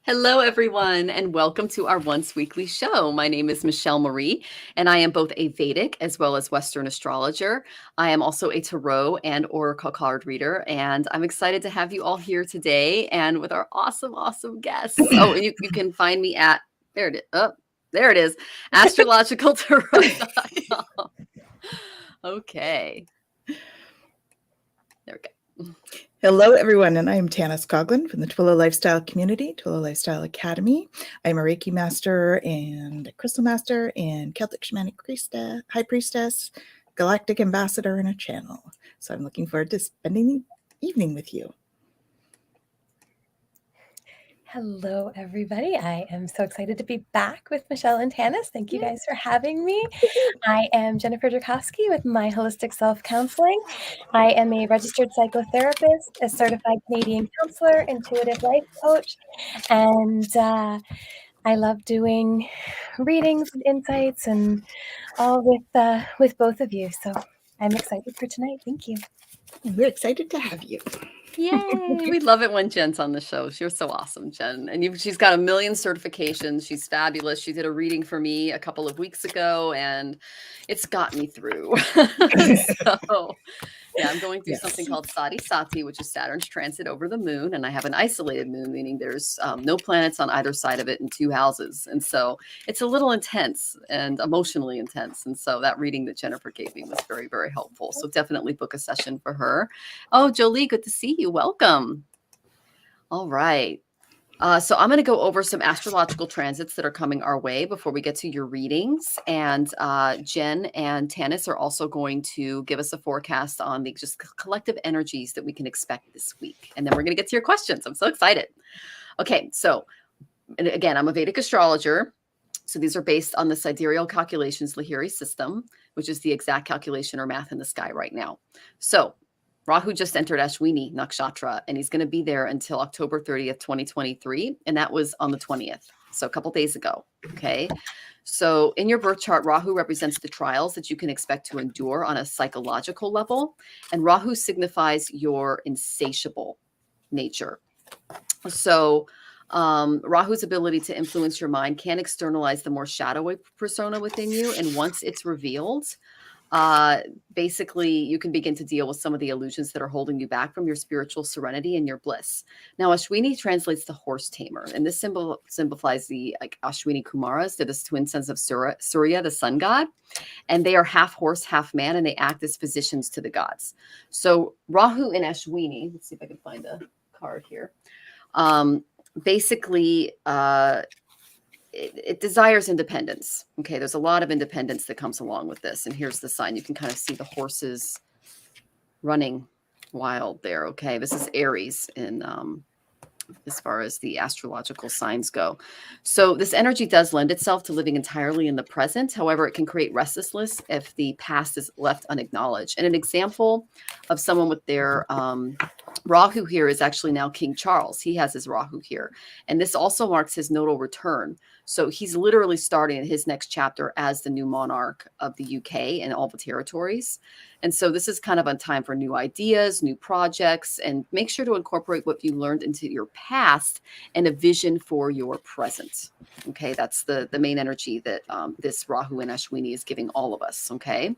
Hello, everyone, and welcome to our once weekly show. My name is Michelle Marie, and I am both a Vedic as well as Western astrologer. I am also a tarot and oracle card reader, and I'm excited to have you all here today and with our awesome guests. Oh, and you can find me at, there it is, astrologicaltarot.com. Okay. There we go. Hello, everyone, and I am Tanis Coughlin from the Twillo Lifestyle Community, Twillo Lifestyle Academy. I am a Reiki Master and a Crystal Master and Celtic Shamanic High Priestess, Galactic Ambassador, and a channel. So I'm looking forward to spending the evening with you. Hello, everybody. I am so excited to be back with Michelle and Tanis. Thank you guys for having me. I am Jennifer Jurkofsky with My Holistic Self Counseling. I am a registered psychotherapist, a certified Canadian counselor, intuitive life coach, and I love doing readings and insights and all with both of you. So I'm excited for tonight. Thank you. We're excited to have you. Yay! We love it when Jen's on the show. You're so awesome, Jen. And she's got a million certifications. She's fabulous. She did a reading for me a couple of weeks ago, and it's got me through. So, yeah, I'm going through something called Sati Sati, which is Saturn's transit over the moon. And I have an isolated moon, meaning there's no planets on either side of it in two houses. And so it's a little intense and emotionally intense. And so that reading that Jennifer gave me was very, very helpful. So definitely book a session for her. Oh, Jolie, good to see you. Welcome. All right. So I'm going to go over some astrological transits that are coming our way before we get to your readings. And Jen and Tanis are also going to give us a forecast on the just collective energies that we can expect this week. And then we're going to get to your questions. I'm so excited. Okay. So and again, I'm a Vedic astrologer. So these are based on the sidereal calculations Lahiri system, which is the exact calculation or math in the sky right now. So Rahu just entered Ashwini Nakshatra, and he's going to be there until October 30th, 2023. And that was on the 20th. So a couple days ago. Okay. So in your birth chart, Rahu represents the trials that you can expect to endure on a psychological level. And Rahu signifies your insatiable nature. So Rahu's ability to influence your mind can externalize the more shadowy persona within you. And once it's revealed, basically you can begin to deal with some of the illusions that are holding you back from your spiritual serenity and your bliss. Now, Ashwini translates to horse tamer, and this symbolifies the Ashwini Kumaras. They're the twin sons of Surya, the sun god, and they are half horse, half man, and they act as physicians to the gods. So Rahu and Ashwini, let's see if I can find a card here. Basically, it desires independence. Okay, there's a lot of independence that comes along with this. And here's the sign. You can kind of see the horses running wild there. Okay, this is Aries in as far as the astrological signs go. So this energy does lend itself to living entirely in the present. However, it can create restlessness if the past is left unacknowledged. And an example of someone with their Rahu here is actually now King Charles. He has his Rahu here. And this also marks his nodal return. So he's literally starting his next chapter as the new monarch of the UK and all the territories. And so this is kind of a time for new ideas, new projects, and make sure to incorporate what you learned into your past and a vision for your present. Okay, that's the main energy that this Rahu and Ashwini is giving all of us. Okay,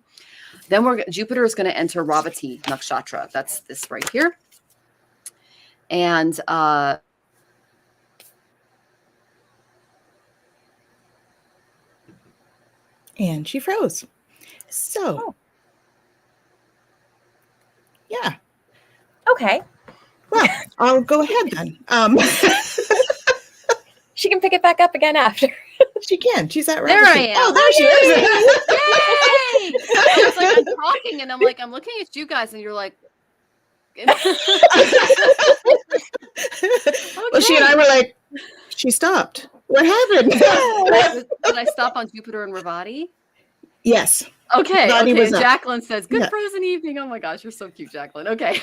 then Jupiter is going to enter Ravati Nakshatra. That's this right here. And she froze. So, yeah. Okay. Well, I'll go ahead then. She can pick it back up again after. She can. She's at There I am. Oh, there she is. Yay! It's like I'm talking and I'm looking at you guys and you're like, Well, she and I were like, she stopped. What happened? Did I stop on Jupiter and Ravati? Yes. Okay. Ravati was up. Jacqueline says, good frozen evening. Oh my gosh, you're so cute, Jacqueline. Okay.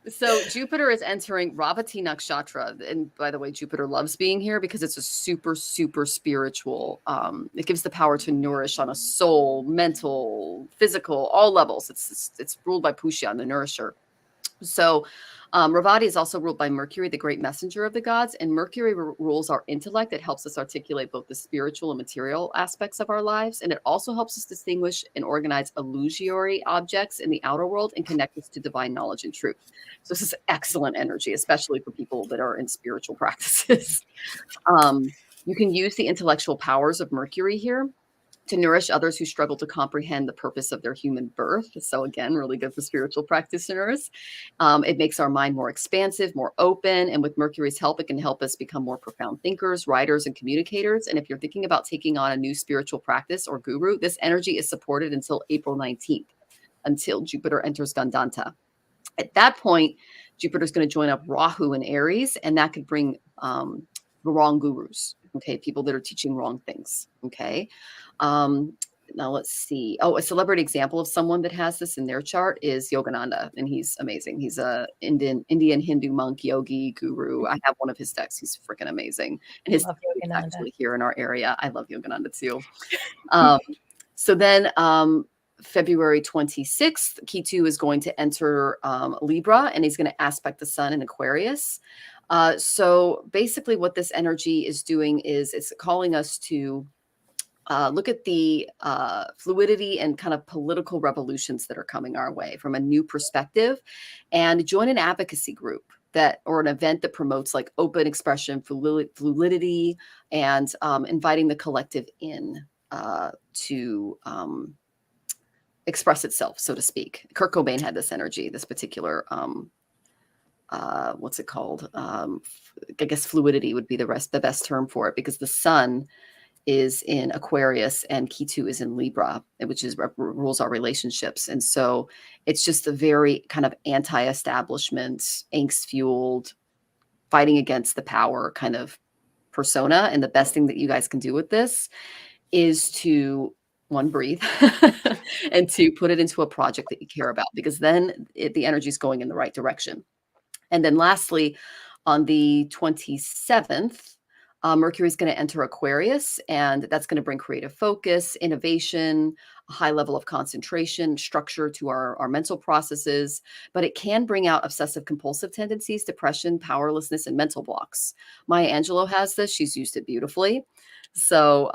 So Jupiter is entering Ravati Nakshatra. And by the way, Jupiter loves being here because it's a super, super spiritual. It gives the power to nourish on a soul, mental, physical, all levels. It's ruled by Pushya, the nourisher. So Ravati is also ruled by Mercury, the great messenger of the gods, and Mercury rules our intellect. It helps us articulate both the spiritual and material aspects of our lives, and it also helps us distinguish and organize illusory objects in the outer world and connect us to divine knowledge and truth. So this is excellent energy, especially for people that are in spiritual practices. You can use the intellectual powers of Mercury here to nourish others who struggle to comprehend the purpose of their human birth. So again, really good for spiritual practitioners. It makes our mind more expansive, more open. And with Mercury's help, it can help us become more profound thinkers, writers, and communicators. And if you're thinking about taking on a new spiritual practice or guru, this energy is supported until April 19th, until Jupiter enters Gandanta. At that point, Jupiter's going to join up Rahu in Aries, and that could bring the wrong gurus, okay? People that are teaching wrong things, okay? Now let's see. Oh, a celebrity example of someone that has this in their chart is Yogananda, and he's amazing. He's a Indian Hindu monk, yogi, guru. I have one of his decks. He's freaking amazing. And his Love is Yogananda. actually here in our area. I love Yogananda too. So then February 26th, Ketu is going to enter Libra, and he's going to aspect the sun in Aquarius. So basically what this energy is doing is it's calling us to look at the fluidity and kind of political revolutions that are coming our way from a new perspective, and join an advocacy group that, or an event that promotes like open expression, fluidity, and inviting the collective in to express itself, so to speak. Kurt Cobain had this energy, this particular what's it called? I guess fluidity would be the best term for it, because the sun is in Aquarius and Ketu is in Libra, which is rules our relationships. And so it's just a very kind of anti-establishment, angst-fueled, fighting against the power kind of persona. And the best thing that you guys can do with this is to, one, breathe, and to put it into a project that you care about, because then the energy is going in the right direction. And then lastly, on the 27th, Mercury is going to enter Aquarius, and that's going to bring creative focus, innovation, a high level of concentration, structure to our mental processes, but it can bring out obsessive compulsive tendencies, depression, powerlessness, and mental blocks. Maya Angelou has this. She's used it beautifully. So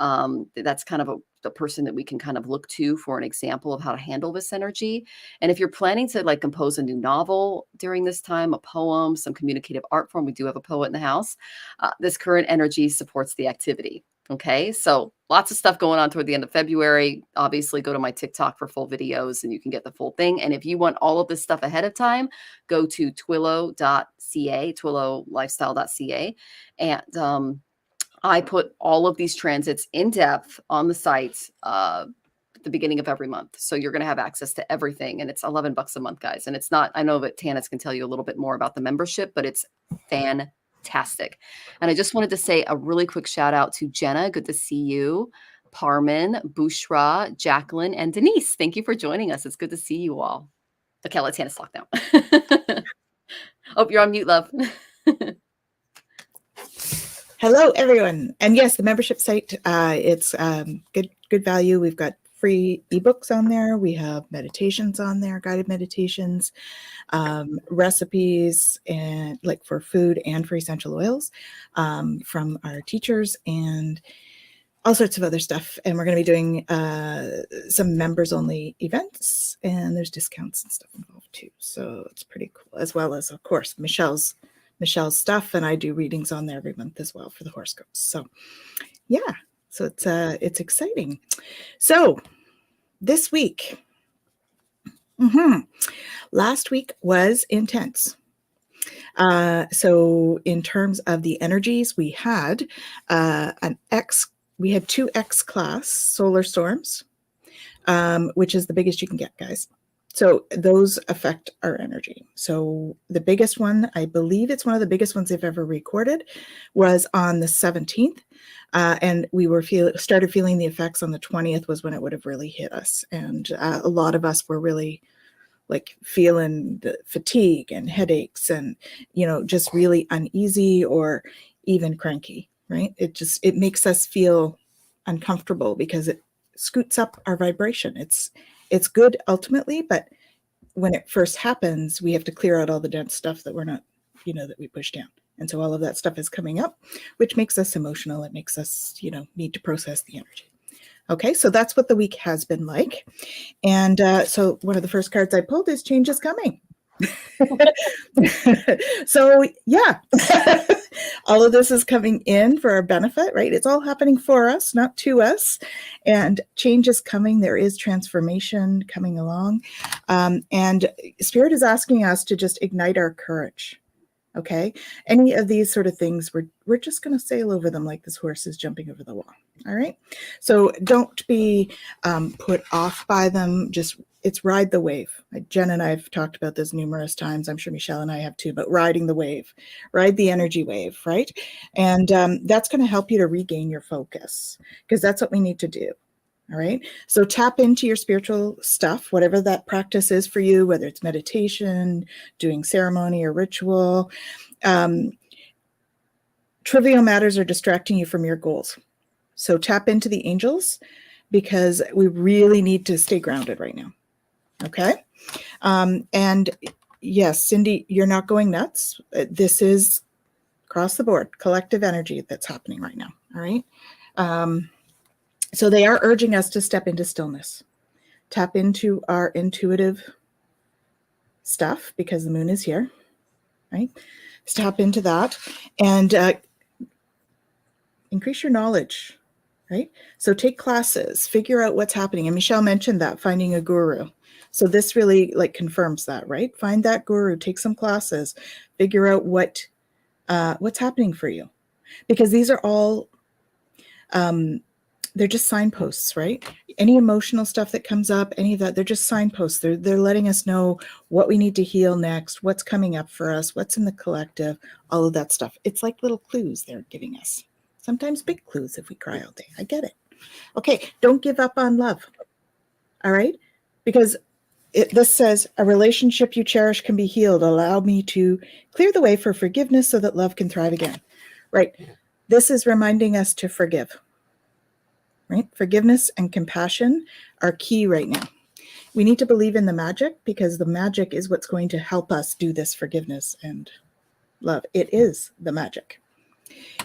that's kind of the person that we can kind of look to for an example of how to handle this energy. And if you're planning to like compose a new novel during this time, a poem, some communicative art form, we do have a poet in the house, this current energy supports the activity. Okay, so lots of stuff going on toward the end of February. Obviously, go to my TikTok for full videos and you can get the full thing. And if you want all of this stuff ahead of time, go to twillo.ca, twillolifestyle.ca. And I put all of these transits in depth on the site at the beginning of every month. So you're going to have access to everything. And it's $11 a month, guys. And it's not, I know that Tanis can tell you a little bit more about the membership, but it's fantastic. And I just wanted to say a really quick shout out to Jenna. Good to see you. Parman, Bushra, Jacqueline, and Denise. Thank you for joining us. It's good to see you all. Okay, I'll let Tanis talk now. Oh, you're on mute, love. Hello, everyone. And yes, the membership site, it's good value. We've got free ebooks on there. We have meditations on there, guided meditations, recipes, and like for food and for essential oils from our teachers, and all sorts of other stuff. And we're going to be doing some members only events, and there's discounts and stuff involved too. So it's pretty cool, as well as, of course, Michelle's stuff, and I do readings on there every month as well for the horoscopes. So yeah, so it's exciting. So this week, last week was intense. So in terms of the energies, we had we had 2 X class solar storms, which is the biggest you can get, guys. So those affect our energy. So the biggest one, I believe it's one of the biggest ones they've ever recorded, was on the 17th. And we were started feeling the effects on the 20th was when it would have really hit us. And a lot of us were really like feeling the fatigue and headaches and, just really uneasy or even cranky, right? It makes us feel uncomfortable because it scoots up our vibration. It's good ultimately, but when it first happens, we have to clear out all the dense stuff that we're not, that we push down. And so all of that stuff is coming up, which makes us emotional. It makes us, need to process the energy. Okay, so that's what the week has been like. And so one of the first cards I pulled is change is coming. So yeah, all of this is coming in for our benefit, right? It's all happening for us, not to us. And change is coming. There is transformation coming along. And Spirit is asking us to just ignite our courage. Okay, any of these sort of things, we're just going to sail over them like this horse is jumping over the wall. All right, so don't be put off by them. It's ride the wave. Jen and I have talked about this numerous times. I'm sure Michelle and I have too, but riding the wave, ride the energy wave, right? And that's going to help you to regain your focus, because that's what we need to do. All right. So tap into your spiritual stuff, whatever that practice is for you, whether it's meditation, doing ceremony or ritual. Trivial matters are distracting you from your goals. So tap into the angels, because we really need to stay grounded right now. Okay. And yes, Cindy, you're not going nuts. This is across the board, collective energy that's happening right now. All right. So they are urging us to step into stillness, tap into our intuitive stuff, because the moon is here, right? Tap into that and increase your knowledge, right? So take classes, figure out what's happening. And Michelle mentioned that, finding a guru. So this really confirms that, right? Find that guru, take some classes, figure out what's happening for you, because these are all they're just signposts, right? Any emotional stuff that comes up, any of that, they're just signposts. They're letting us know what we need to heal next, what's coming up for us, what's in the collective, all of that stuff. It's like little clues they're giving us. Sometimes big clues if we cry all day. I get it. Okay, don't give up on love. All right? Because this says, a relationship you cherish can be healed. Allow me to clear the way for forgiveness so that love can thrive again. Right? This is reminding us to forgive. Right? Forgiveness and compassion are key right now. We need to believe in the magic, because the magic is what's going to help us do this forgiveness and love. It is the magic.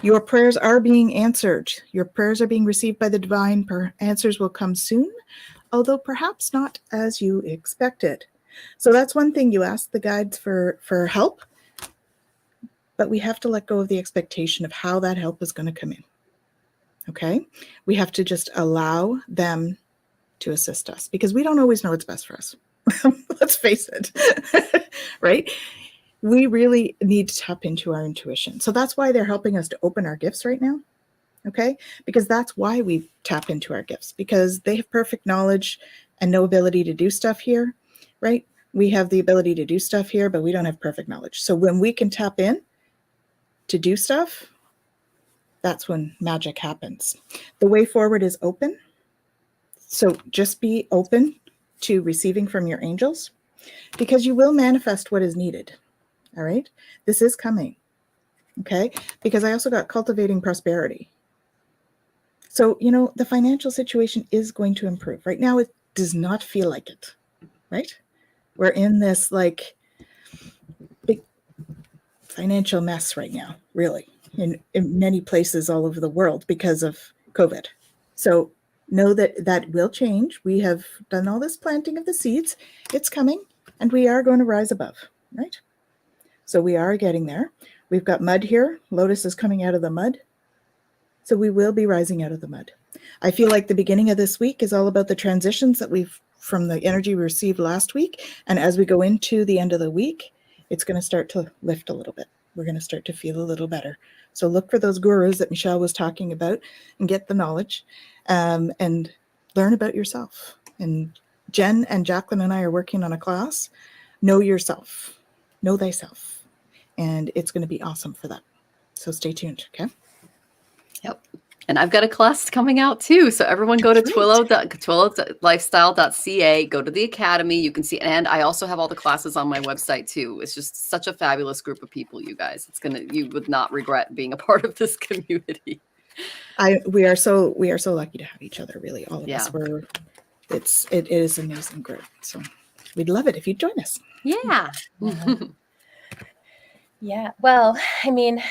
Your prayers are being answered. Your prayers are being received by the divine. Answers will come soon, although perhaps not as you expected. So that's one thing. You ask the guides for help, but we have to let go of the expectation of how that help is going to come in. Okay, we have to just allow them to assist us, because we don't always know what's best for us. Let's face it, right? We really need to tap into our intuition. So that's why they're helping us to open our gifts right now. Okay, because that's why we tap into our gifts, because they have perfect knowledge and no ability to do stuff here, right? We have the ability to do stuff here, but we don't have perfect knowledge. So when we can tap in to do stuff, that's when magic happens. The way forward is open. So just be open to receiving from your angels, because you will manifest what is needed. All right. This is coming. Okay. Because I also got cultivating prosperity. So, the financial situation is going to improve. Right now, it does not feel like it. Right. We're in this big financial mess right now, really. In many places all over the world because of COVID. So know that will change. We have done all this planting of the seeds. It's coming, and we are going to rise above, right? So we are getting there. We've got mud here. Lotus is coming out of the mud. So we will be rising out of the mud. I feel like the beginning of this week is all about the transitions that from the energy we received last week. And as we go into the end of the week, it's going to start to lift a little bit. We're going to start to feel a little better. So look for those gurus that Michelle was talking about and get the knowledge and learn about yourself. And Jen and Jacqueline and I are working on a class, Know Yourself, Know Thyself. And it's going to be awesome for that. So stay tuned, okay? Yep. And I've got a class coming out too. So everyone go to twillowlifestyle.ca, go to the academy. You can see, and I also have all the classes on my website too. It's just such a fabulous group of people, you guys. You would not regret being a part of this community. We are so lucky to have each other, really, all of us. It is an amazing group. So we'd love it if you'd join us. Yeah. Yeah. Well, I mean,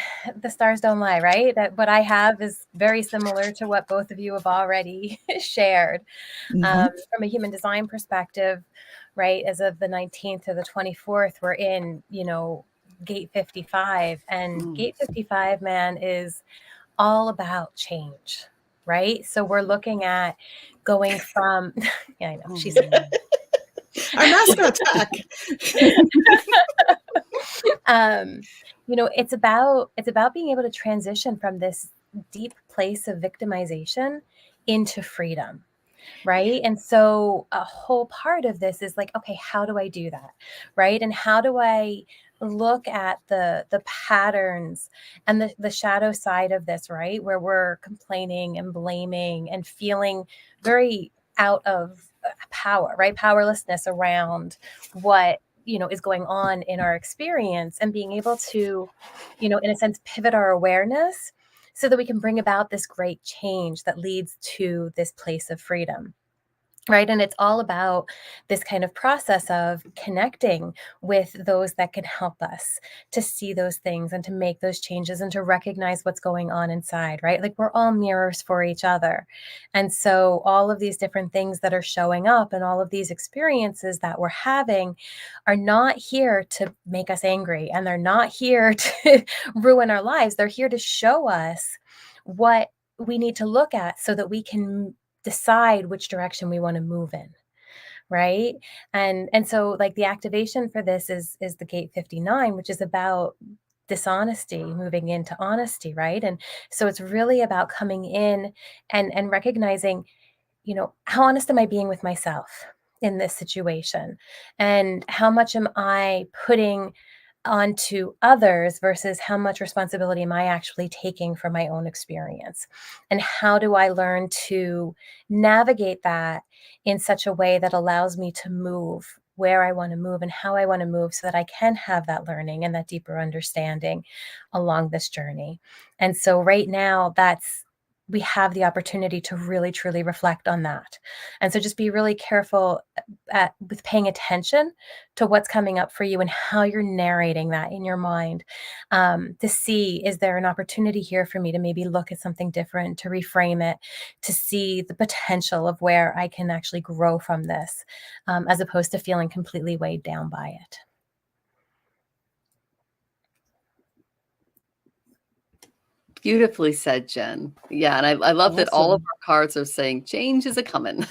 the stars don't lie, right? That what I have is very similar to what both of you have already shared. From a human design perspective, right? As of the 19th to the 24th, we're in, gate 55, and gate 55, man, is all about change, right? So we're looking at going from, yeah, I know she's our mascot's back. It's about being able to transition from this deep place of victimization into freedom. Right. And so a whole part of this is like, okay, how do I do that? Right. And how do I look at the patterns and the shadow side of this, right? Where we're complaining and blaming and feeling very out of power, right? Powerlessness around what is going on in our experience, and being able to, in a sense, pivot our awareness so that we can bring about this great change that leads to this place of freedom. Right. And it's all about this kind of process of connecting with those that can help us to see those things and to make those changes and to recognize what's going on inside. Right. Like, we're all mirrors for each other. And so all of these different things that are showing up and all of these experiences that we're having are not here to make us angry, and they're not here to ruin our lives. They're here to show us what we need to look at so that we can decide which direction we want to move in, right? And so, like, the activation for this is the gate 59, which is about dishonesty moving into honesty, right? And so it's really about coming in and recognizing, how honest am I being with myself in this situation, and how much am I putting onto others versus how much responsibility am I actually taking from my own experience? And how do I learn to navigate that in such a way that allows me to move where I want to move and how I want to move, so that I can have that learning and that deeper understanding along this journey? And so right now, we have the opportunity to really, truly reflect on that. And so just be really careful with paying attention to what's coming up for you and how you're narrating that in your mind, to see, is there an opportunity here for me to maybe look at something different, to reframe it, to see the potential of where I can actually grow from this, as opposed to feeling completely weighed down by it. Beautifully said, Jen. Yeah, and I love that all of our cards are saying change is a coming.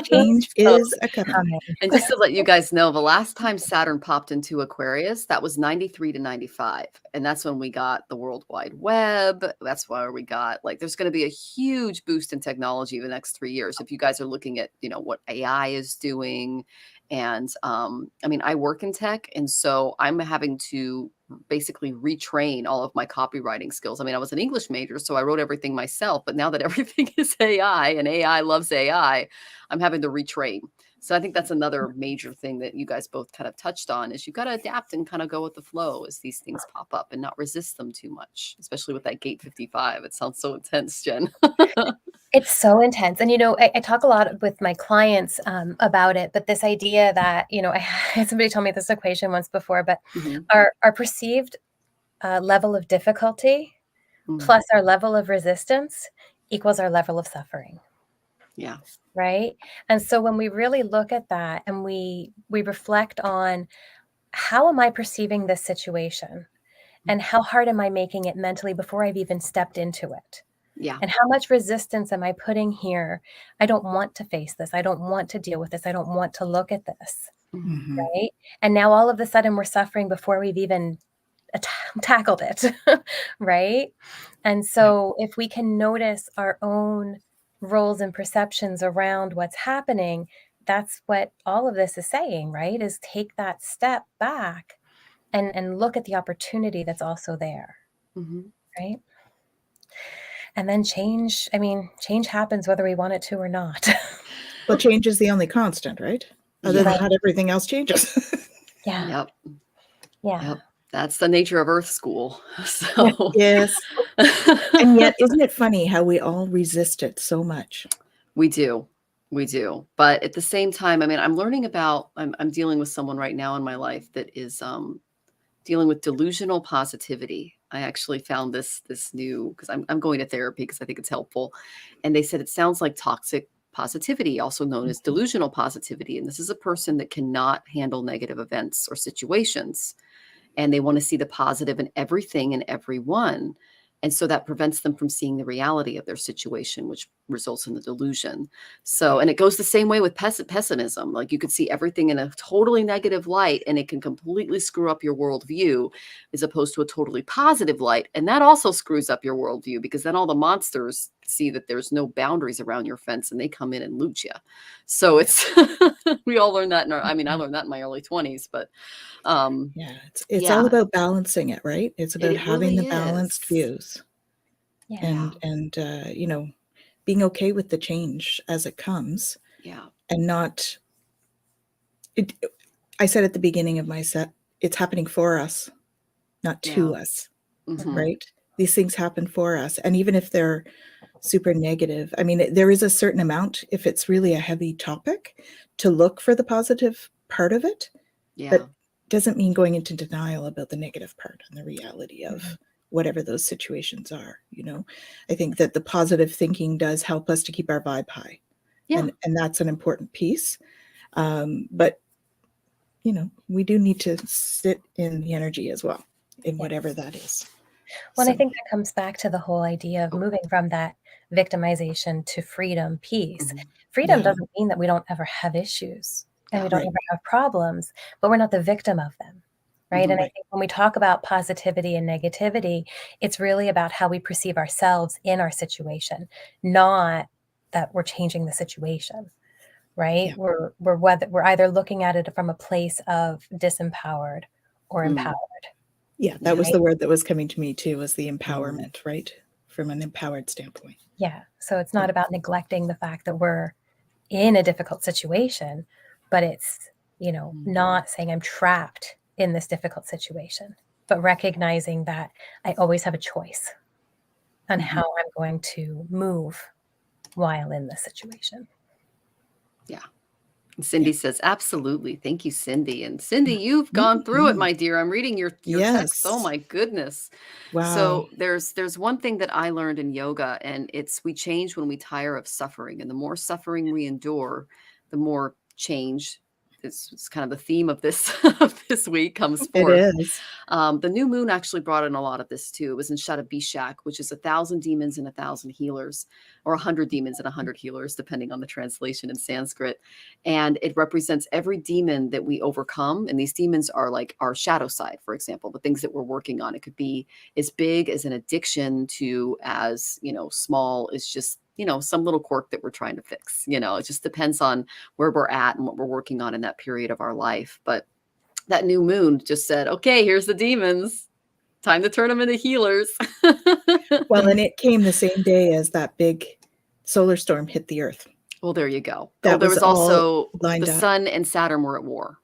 Change is a coming. And just to let you guys know, the last time Saturn popped into Aquarius, that was 93 to 95. And that's when we got the World Wide Web. That's why we got, like, there's going to be a huge boost in technology the next 3 years. If you guys are looking at, what AI is doing. And I mean, I work in tech, and so I'm having to basically retrain all of my copywriting skills. I mean, I was an English major, so I wrote everything myself, but now that everything is AI and AI loves AI, I'm having to retrain. So I think that's another major thing that you guys both kind of touched on, is you've got to adapt and kind of go with the flow as these things pop up and not resist them too much, especially with that gate 55. It sounds so intense, Jen. It's so intense. And, I talk a lot with my clients about it, but this idea that, I had somebody told me this equation once before, but our perceived level of difficulty plus our level of resistance equals our level of suffering. Yeah. Right. And so when we really look at that and we reflect on, how am I perceiving this situation, and how hard am I making it mentally before I've even stepped into it? Yeah. And how much resistance am I putting here? I don't want to face this. I don't want to deal with this. I don't want to look at this. Right. And now all of a sudden we're suffering before we've even tackled it. Right. And so if we can notice our own roles and perceptions around what's happening, that's what all of this is saying, right? Is take that step back and look at the opportunity that's also there. Right. And then change happens whether we want it to or not. Well, change is the only constant, right? Other than that, everything else changes. Yeah. Yep. Yeah. Yep. That's the nature of Earth School. So yes. And yet, isn't it funny how we all resist it so much? We do. We do. But at the same time, I mean, I'm learning about, I'm dealing with someone right now in my life that is dealing with delusional positivity. I actually found this new, because I'm going to therapy because I think it's helpful. And they said it sounds like toxic positivity, also known as delusional positivity. And this is a person that cannot handle negative events or situations. And they want to see the positive in everything and everyone. And so that prevents them from seeing the reality of their situation, which results in the delusion. So, and it goes the same way with pessimism. Like you could see everything in a totally negative light and it can completely screw up your worldview as opposed to a totally positive light. And that also screws up your worldview because then all the monsters see that there's no boundaries around your fence and they come in and loot you. So it's, we all learned that I learned that in my early 20s, but yeah, it's all about balancing it, right? It's about having the balanced views, and you know, being okay with the change as it comes, and not. I said at the beginning of my set, it's happening for us, not to us, right? These things happen for us, and even if they're super negative, I mean, there is a certain amount, if it's really a heavy topic, to look for the positive part of it, but doesn't mean going into denial about the negative part and the reality of whatever those situations are. You know, I think that the positive thinking does help us to keep our vibe high, and that's an important piece. But you know, we do need to sit in the energy as well, in whatever that is. Well, so. I think that comes back to the whole idea of moving from that victimization to freedom, peace. Freedom doesn't mean that we don't ever have issues and we don't ever have problems, but we're not the victim of them, right? And I think when we talk about positivity and negativity, it's really about how we perceive ourselves in our situation, not that we're changing the situation, right? We're either looking at it from a place of disempowered or empowered. Yeah, that was the word that was coming to me too, was the empowerment, right? From an empowered standpoint. Yeah. So it's not about neglecting the fact that we're in a difficult situation, but it's, you know, not saying I'm trapped in this difficult situation, but recognizing that I always have a choice on how I'm going to move while in this situation. Yeah. Cindy says, absolutely. Thank you, Cindy. And Cindy, you've gone through it, my dear. I'm reading your text. Oh my goodness. Wow. So there's one thing that I learned in yoga, and it's we change when we tire of suffering. And the more suffering we endure, the more change. It's kind of the theme of this this week comes forth. It is. The new moon actually brought in a lot of this too. It was in Shatabishak, which is 1,000 demons and 1,000 healers, or 100 demons and 100 healers, depending on the translation in Sanskrit. And it represents every demon that we overcome. And these demons are like our shadow side, for example, the things that we're working on. It could be as big as an addiction to as, you know, small as just, you know, some little quirk that we're trying to fix. You know, it just depends on where we're at and what we're working on in that period of our life. But that new moon just said, okay, here's the demons. Time to turn them into healers. Well, and it came the same day as that big solar storm hit the earth. Well, there you go. There was also the sun and Saturn were at war.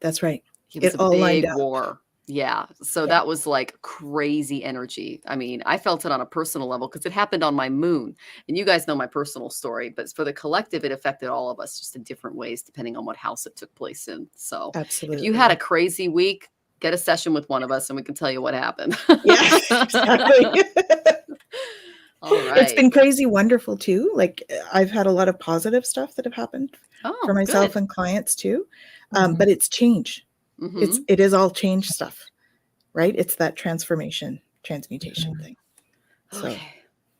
That's right. It was a big war. Yeah. So that was like crazy energy. I mean, I felt it on a personal level because it happened on my moon. And you guys know my personal story, but for the collective, it affected all of us just in different ways, depending on what house it took place in. So absolutely, if you had a crazy week, get a session with one of us and we can tell you what happened. Yeah, exactly. All right. It's been crazy wonderful too. Like I've had a lot of positive stuff that have happened for myself and clients too. But it's change. It is all change stuff, right? It's that transmutation thing. So. Okay.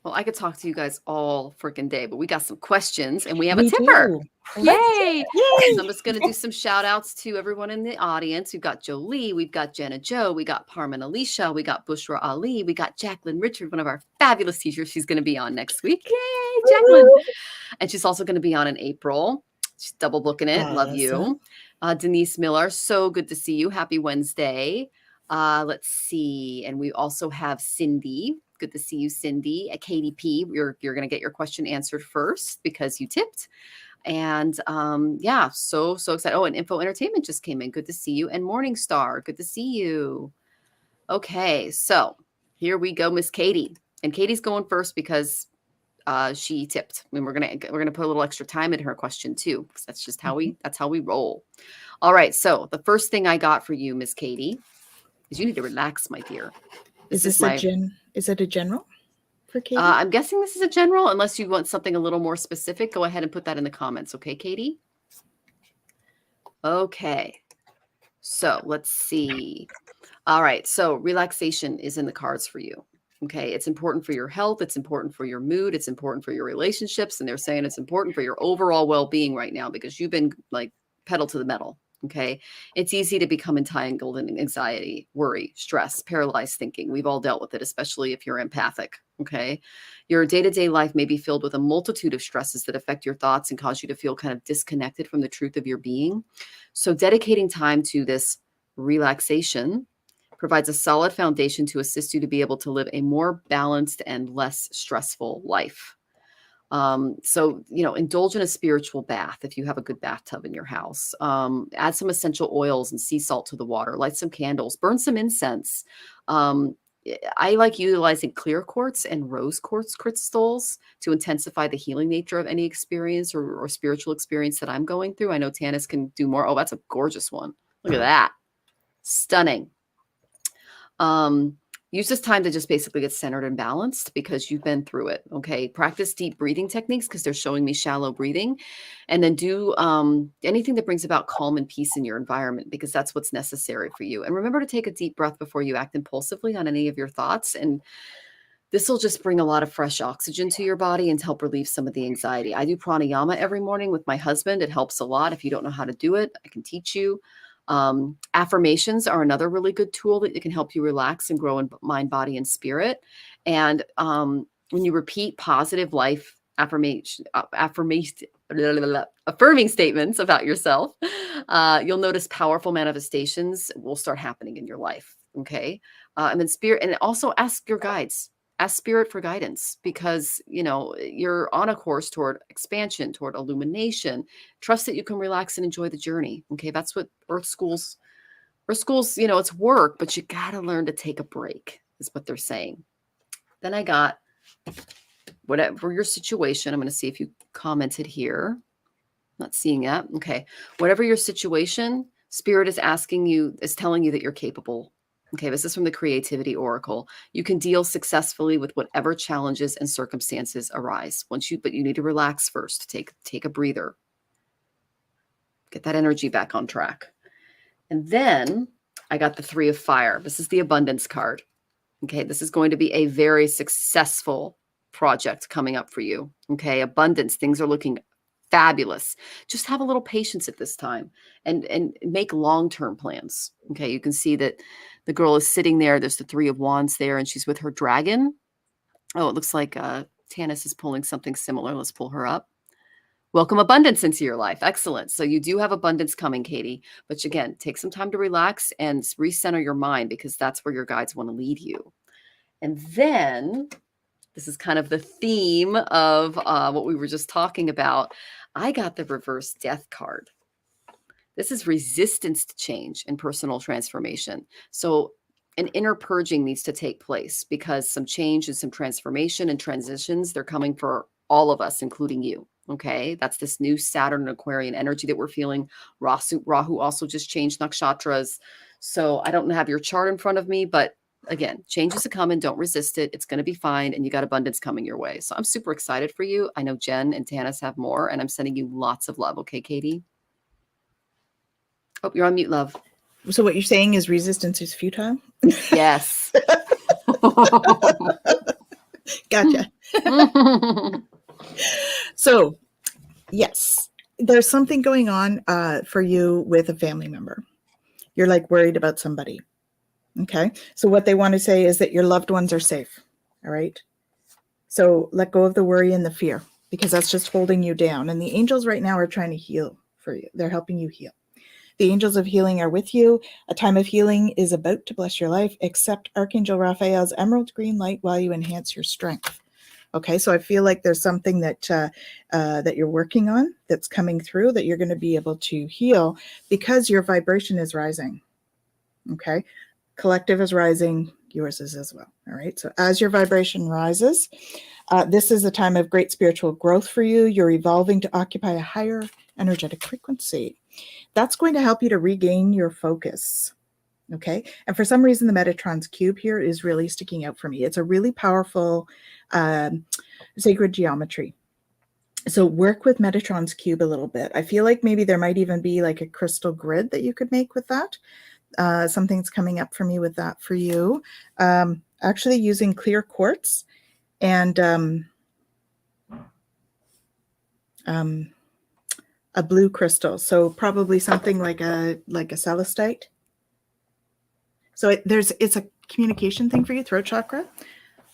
Well, I could talk to you guys all freaking day, but we got some questions and we have a tipper. Yay! So I'm just going to do some shout outs to everyone in the audience. We've got Jolie, we've got Jenna Joe, we got Parman Alicia, we got Bushra Ali, we got Jacqueline Richard, one of our fabulous teachers. She's going to be on next week. Yay, Jacqueline! And she's also going to be on in April. She's double booking it. Awesome. Love you. Denise Miller, so good to see you. Happy Wednesday. Let's see. And we also have Cindy. Good to see you, Cindy. At KDP, you're going to get your question answered first because you tipped. And yeah, so excited. Oh, and Info Entertainment just came in. Good to see you. And Morningstar, good to see you. Okay, so here we go, Miss Katie. And Katie's going first because she tipped. And we're gonna put a little extra time in her question too, because that's just how we roll. All right. So the first thing I got for you, Miss Katie, is you need to relax, my dear. Is it a general for Katie? I'm guessing this is a general, unless you want something a little more specific. Go ahead and put that in the comments. Okay, Katie? Okay. So let's see. All right. So relaxation is in the cards for you. Okay. It's important for your health. It's important for your mood. It's important for your relationships. And they're saying it's important for your overall well-being right now because you've been like pedal to the metal. Okay. It's easy to become entangled in anxiety, worry, stress, paralyzed thinking. We've all dealt with it, especially if you're empathic. Okay. Your day-to-day life may be filled with a multitude of stresses that affect your thoughts and cause you to feel kind of disconnected from the truth of your being. So dedicating time to this relaxation provides a solid foundation to assist you to be able to live a more balanced and less stressful life. So, indulge in a spiritual bath if you have a good bathtub in your house. Add some essential oils and sea salt to the water. Light some candles. Burn some incense. I like utilizing clear quartz and rose quartz crystals to intensify the healing nature of any experience or spiritual experience that I'm going through. I know Tanis can do more. Oh, that's a gorgeous one. Look at that. Stunning. Use this time to just basically get centered and balanced because you've been through it. Okay. Practice deep breathing techniques because they're showing me shallow breathing, and then do anything that brings about calm and peace in your environment because that's what's necessary for you. And remember to take a deep breath before you act impulsively on any of your thoughts. And this will just bring a lot of fresh oxygen to your body and help relieve some of the anxiety. I do pranayama every morning with my husband. It helps a lot. If you don't know how to do it, I can teach you. Affirmations are another really good tool that can help you relax and grow in mind, body, and spirit. And when you repeat positive life affirming statements about yourself, you'll notice powerful manifestations will start happening in your life. Okay. And then spirit, and also ask your guides. Ask spirit for guidance because, you're on a course toward expansion, toward illumination. Trust that you can relax and enjoy the journey. Okay. That's what Earth schools, it's work, but you got to learn to take a break is what they're saying. Then I got whatever your situation. I'm going to see if you commented here. Not seeing that. Okay. Whatever your situation, spirit is telling you that you're capable. Okay, this is from the Creativity Oracle. You can deal successfully with whatever challenges and circumstances arise. But you need to relax first. Take a breather. Get that energy back on track. And then I got the 3 of Fire. This is the abundance card. Okay, this is going to be a very successful project coming up for you. Okay, abundance. Things are looking fabulous. Just have a little patience at this time and make long-term plans. Okay, you can see that the girl is sitting there. There's the 3 of Wands there, and she's with her dragon. Oh, it looks like Tanis is pulling something similar. Let's pull her up. Welcome abundance into your life. Excellent. So you do have abundance coming, Katie. But again, take some time to relax and recenter your mind because that's where your guides want to lead you. And then this is kind of the theme of what we were just talking about. I got the reverse death card. This is resistance to change and personal transformation. So an inner purging needs to take place because some change and some transformation and transitions, they're coming for all of us, including you. Okay. That's this new Saturn and Aquarian energy that we're feeling. Rahu also just changed nakshatras. So I don't have your chart in front of me, but again, changes are coming. Don't resist it. It's going to be fine. And you got abundance coming your way. So I'm super excited for you. I know Jen and Tanis have more, and I'm sending you lots of love. Okay, Katie? Oh, you're on mute, love. So what you're saying is resistance is futile? Yes. Gotcha. So, yes, there's something going on for you with a family member. You're like worried about somebody. Okay. So what they want to say is that your loved ones are safe. All right. So let go of the worry and the fear because that's just holding you down. And the angels right now are trying to heal for you. They're helping you heal. The angels of healing are with you. A time of healing is about to bless your life. Accept Archangel Raphael's emerald green light while you enhance your strength. Okay, so I feel like there's something that that you're working on that's coming through that you're going to be able to heal because your vibration is rising. Okay, collective is rising. yours is as well. All right. So as your vibration rises, this is a time of great spiritual growth for you. You're evolving to occupy a higher energetic frequency. That's going to help you to regain your focus. Okay. And for some reason, the Metatron's cube here is really sticking out for me. It's a really powerful sacred geometry. So work with Metatron's cube a little bit. I feel like maybe there might even be like a crystal grid that you could make with that. Something's coming up for me with that for you. Actually using clear quartz and a blue crystal. So probably something like a celestite. So it's a communication thing for you, throat chakra.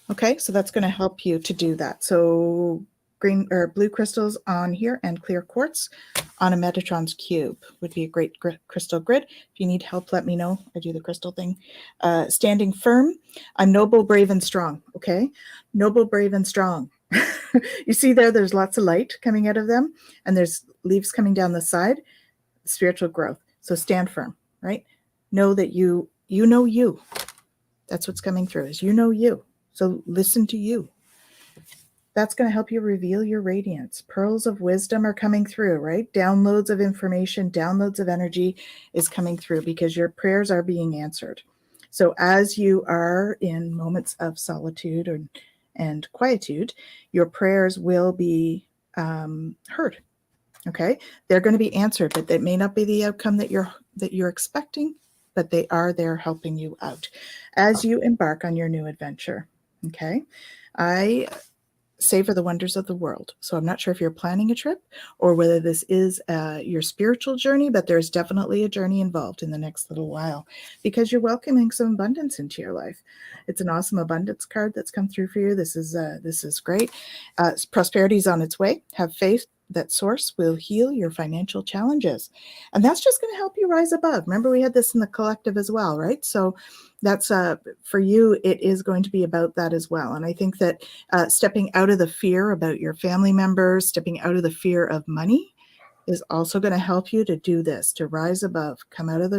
Okay, so that's going to help you to do that. So green or blue crystals on here and clear quartz on a Metatron's cube would be a great crystal grid. If you need help, let me know. I do the crystal thing. Standing firm. I'm noble, brave, and strong. Okay, noble, brave, and strong. You see there's lots of light coming out of them, and there's leaves coming down the side. Spiritual growth. So stand firm, right? Know that you know you. That's what's coming through is you know you. So listen to you. That's going to help you reveal your radiance. Pearls of wisdom are coming through, right? Downloads of information, downloads of energy is coming through because your prayers are being answered. So as you are in moments of solitude and quietude, your prayers will be heard. Okay, they're going to be answered, but that may not be the outcome that you're expecting, but they are there helping you out as you embark on your new adventure. Okay, I savor the wonders of the world. So I'm not sure if you're planning a trip or whether this is your spiritual journey, but there's definitely a journey involved in the next little while because you're welcoming some abundance into your life. It's an awesome abundance card that's come through for you. This is great. Prosperity is on its way. Have faith that source will heal your financial challenges. And that's just going to help you rise above. Remember, we had this in the collective as well, right? So that's for you, it is going to be about that as well. And I think that stepping out of the fear about your family members, stepping out of the fear of money is also going to help you to do this, to rise above, come out of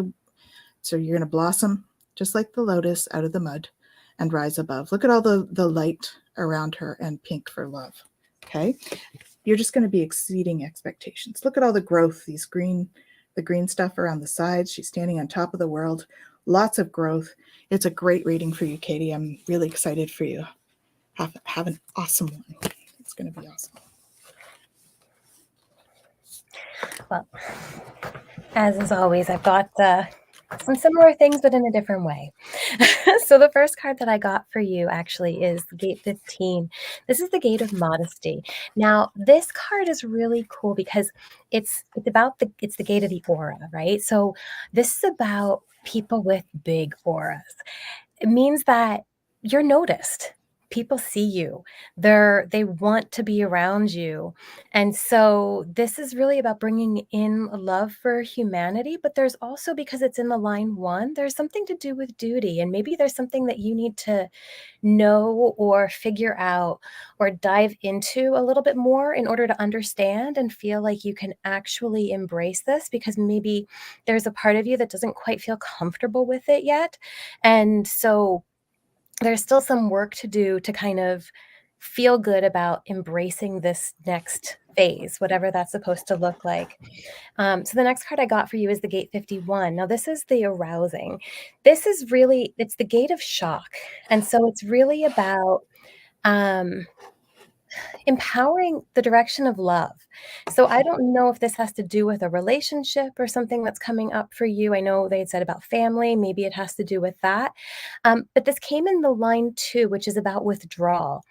so you're going to blossom just like the lotus out of the mud and rise above. Look at all the light around her and pink for love. Okay. You're just going to be exceeding expectations. Look at all the growth, the green stuff around the sides. She's standing on top of the world. Lots of growth. It's a great reading for you, Katie. I'm really excited for you. Have an awesome one. It's going to be awesome. Well, as is always, I've got some similar things, but in a different way. So the first card that I got for you actually is Gate 15. This is the Gate of Modesty. Now, this card is really cool because it's the gate of the aura, right? So this is about people with big auras. It means that you're noticed. People see you. They want to be around you. And so this is really about bringing in love for humanity, but there's also, because it's in the line 1, there's something to do with duty. And maybe there's something that you need to know or figure out or dive into a little bit more in order to understand and feel like you can actually embrace this, because maybe there's a part of you that doesn't quite feel comfortable with it yet. And so there's still some work to do to kind of feel good about embracing this next phase, whatever that's supposed to look like. So the next card I got for you is the Gate 51. Now, this is the arousing. It's the gate of shock. And so it's really about empowering the direction of love. So I don't know if this has to do with a relationship or something that's coming up for you. I know they had said about family. Maybe it has to do with that. But this came in the line 2, which is about withdrawal.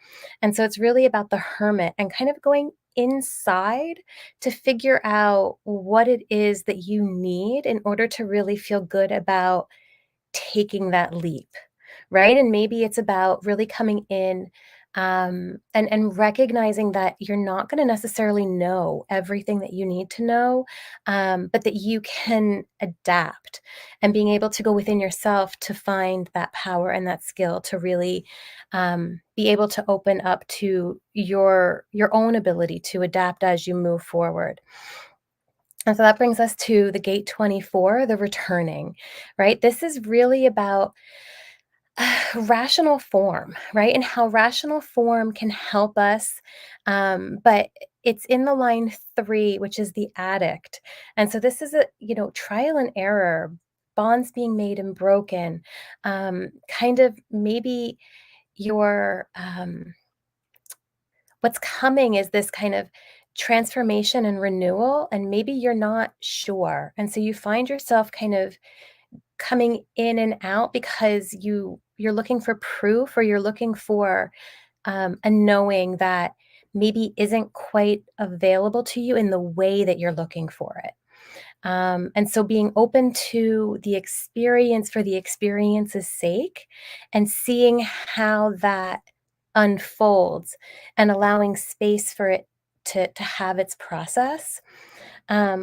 And so it's really about the hermit and kind of going inside to figure out what it is that you need in order to really feel good about taking that leap, right? And maybe it's about really coming in and recognizing that you're not going to necessarily know everything that you need to know, but that you can adapt, and being able to go within yourself to find that power and that skill to really be able to open up to your own ability to adapt as you move forward. And so that brings us to the Gate 24, the returning, right? This is really about rational form, right? And how rational form can help us. But it's in the line 3, which is the addict. And so this is a, trial and error, bonds being made and broken, kind of maybe your, what's coming is this kind of transformation and renewal, and maybe you're not sure. And so you find yourself kind of coming in and out because you're looking for proof, or you're looking for a knowing that maybe isn't quite available to you in the way that you're looking for it. And so being open to the experience for the experience's sake, and seeing how that unfolds, and allowing space for it to have its process.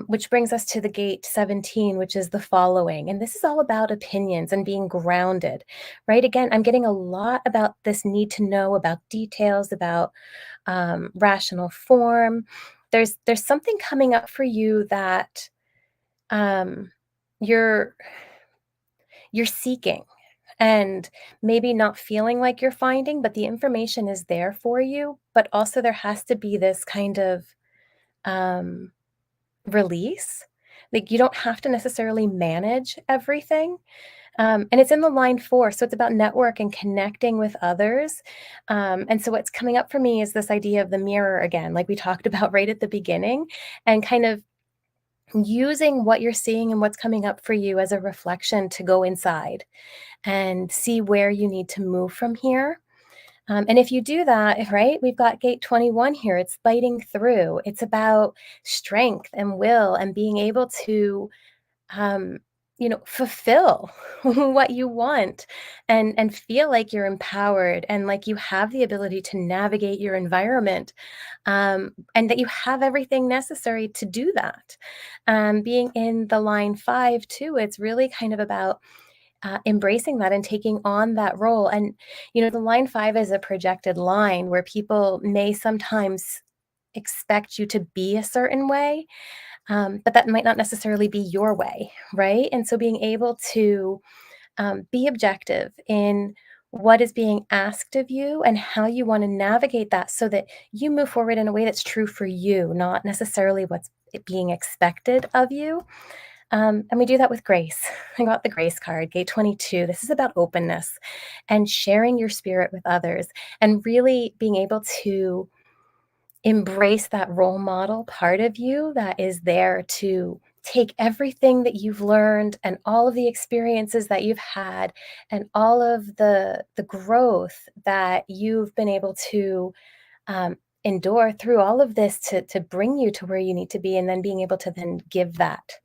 Which brings us to the gate 17, which is the following. And this is all about opinions and being grounded, right? Again, I'm getting a lot about this need to know about details, about rational form. There's something coming up for you that um, you're you're seeking, and maybe not feeling like you're finding, but the information is there for you. But also there has to be this kind of um, release. Like, you don't have to necessarily manage everything. And it's in the line 4, so it's about network and connecting with others. And so what's coming up for me is this idea of the mirror again, like we talked about right at the beginning, and kind of using what you're seeing and what's coming up for you as a reflection to go inside and see where you need to move from here. And if you do that, right, we've got gate 21 here. It's biting through. It's about strength and will, and being able to, um, fulfill what you want, and feel like you're empowered, and like you have the ability to navigate your environment, and that you have everything necessary to do that. Being in the line 5 too, it's really kind of about embracing that and taking on that role. And, the line 5 is a projected line where people may sometimes expect you to be a certain way, but that might not necessarily be your way, right? And so being able to be objective in what is being asked of you and how you want to navigate that, so that you move forward in a way that's true for you, not necessarily what's being expected of you. And we do that with grace. I got the grace card, gate 22. This is about openness and sharing your spirit with others, and really being able to embrace that role model part of you that is there to take everything that you've learned, and all of the experiences that you've had, and all of the growth that you've been able to endure through all of this, to bring you to where you need to be, and then being able to then give that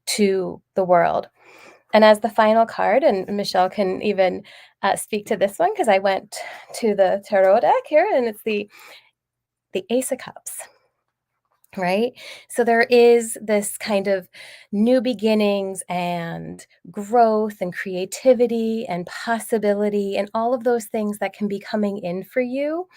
to the world. And as the final card, and Michelle can even speak to this one, because I went to the tarot deck here, and it's the Ace of Cups, right? So there is this kind of new beginnings and growth and creativity and possibility, and all of those things that can be coming in for you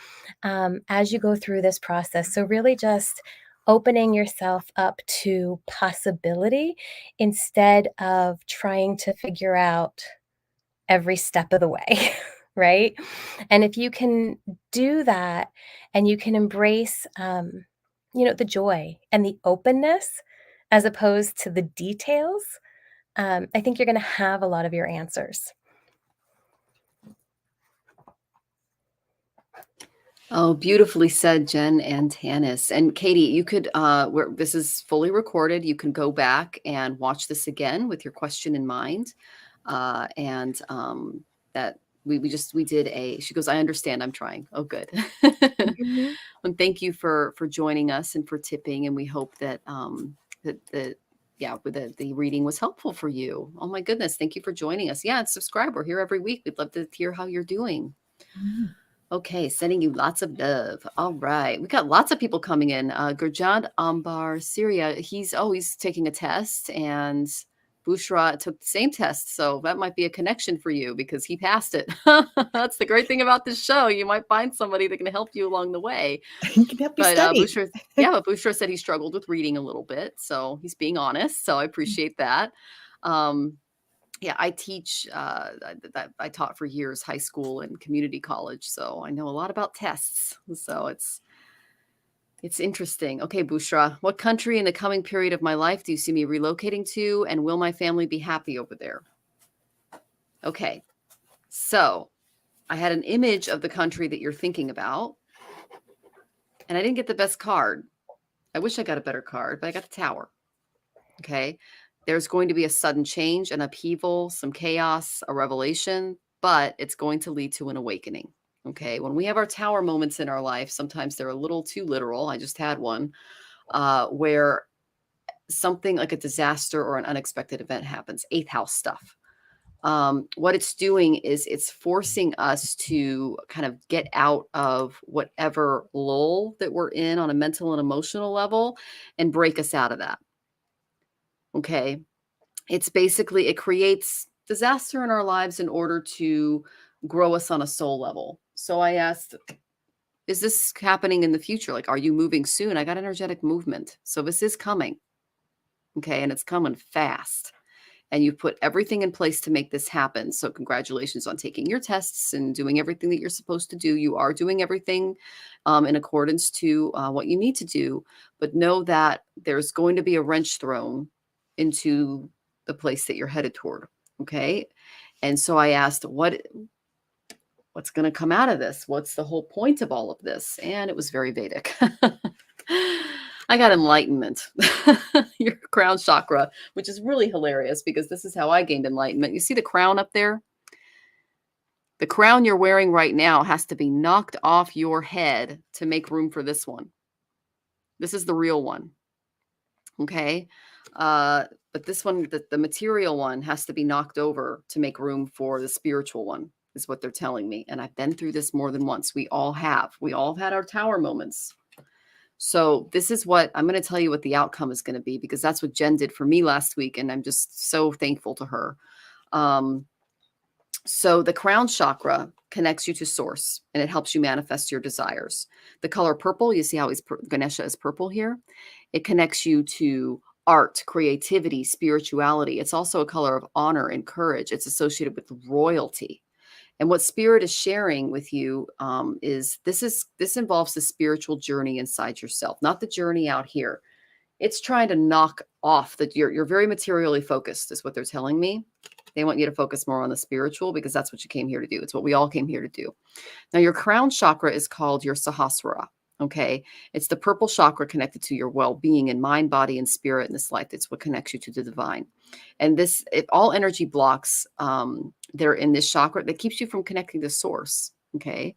as you go through this process. So really just opening yourself up to possibility, instead of trying to figure out every step of the way, right? And if you can do that, and you can embrace, the joy and the openness, as opposed to the details, I think you're going to have a lot of your answers. Oh, beautifully said, Jen and Tanis. And Katie, you could, this is fully recorded. You can go back and watch this again with your question in mind. And that we did she goes, I understand, I'm trying. Oh, good. Mhm. And thank you for joining us and for tipping. And we hope that, the reading was helpful for you. Oh my goodness. Thank you for joining us. Yeah. And subscribe. We're here every week. We'd love to hear how you're doing. Mm. Okay, sending you lots of love. All right. We got lots of people coming in. Gurjad Ambar, Syria, he's taking a test, and Bushra took the same test. So that might be a connection for you because he passed it. That's the great thing about this show. You might find somebody that can help you along the way. You can help you But study. Bushra said he struggled with reading a little bit. So he's being honest. So I appreciate that. yeah, I teach, I taught for years, high school and community college. So I know a lot about tests. So it's interesting. Okay, Bushra, what country in the coming period of my life do you see me relocating to? And will my family be happy over there? Okay, so I had an image of the country that you're thinking about, and I didn't get the best card. I wish I got a better card, but I got the Tower. Okay, there's going to be a sudden change, an upheaval, some chaos, a revelation, but it's going to lead to an awakening. Okay, when we have our Tower moments in our life, sometimes they're a little too literal. I just had one where something like a disaster or an unexpected event happens, eighth house stuff. What it's doing is it's forcing us to kind of get out of whatever lull that we're in on a mental and emotional level and break us out of that. Okay. It's basically, it creates disaster in our lives in order to grow us on a soul level. So I asked, is this happening in the future? Like, are you moving soon? I got energetic movement. So this is coming. Okay. And it's coming fast. And you've put everything in place to make this happen. So congratulations on taking your tests and doing everything that you're supposed to do. You are doing everything in accordance to what you need to do. But know that there's going to be a wrench thrown into the place that you're headed toward. Okay. And so I asked, what's going to come out of this? What's the whole point of all of this? And it was very Vedic. I got enlightenment, your crown chakra, which is really hilarious because this is how I gained enlightenment. You see the crown up there? The crown you're wearing right now has to be knocked off your head to make room for this one. This is the real one. Okay. But this one, the material one has to be knocked over to make room for the spiritual one, is what they're telling me. And I've been through this more than once. We all have had our Tower moments. So this is what I'm going to tell you what the outcome is going to be, because that's what Jen did for me last week. And I'm just so thankful to her. So the crown chakra connects you to source and it helps you manifest your desires. The color purple, you see how Ganesha is purple here. It connects you to art, creativity, spirituality. It's also a color of honor and courage. It's associated with royalty. And what Spirit is sharing with you is this involves the spiritual journey inside yourself, not the journey out here. It's trying to knock off that you're very materially focused, is what they're telling me. They want you to focus more on the spiritual because that's what you came here to do. It's what we all came here to do. Now, your crown chakra is called your Sahasrara. Okay. It's the purple chakra connected to your well-being in mind, body, and spirit in this life. It's what connects you to the divine. And this, if all energy blocks, they're in this chakra that keeps you from connecting to source. Okay.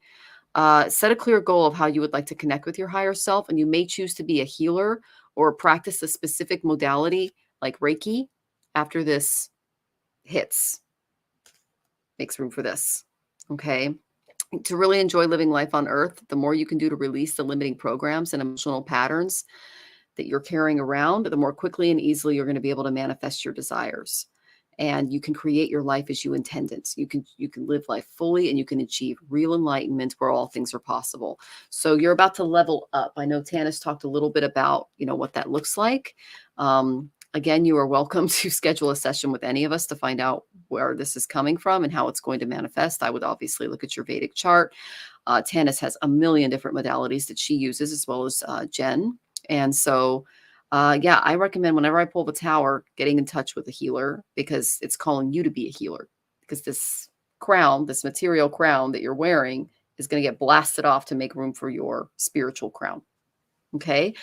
Set a clear goal of how you would like to connect with your higher self. And you may choose to be a healer or practice a specific modality like Reiki after this hits. Makes room for this. Okay. To really enjoy living life on earth, the more you can do to release the limiting programs and emotional patterns that you're carrying around, the more quickly and easily you're going to be able to manifest your desires. And you can create your life as you intend it. You can live life fully and you can achieve real enlightenment where all things are possible. So you're about to level up. I know Tanis talked a little bit about, what that looks like. Again, you are welcome to schedule a session with any of us to find out where this is coming from and how it's going to manifest. I would obviously look at your Vedic chart. Tanis has a million different modalities that she uses, as well as Jen. And so, I recommend whenever I pull the Tower, getting in touch with a healer, because it's calling you to be a healer. Because this crown, this material crown that you're wearing, is going to get blasted off to make room for your spiritual crown. Okay.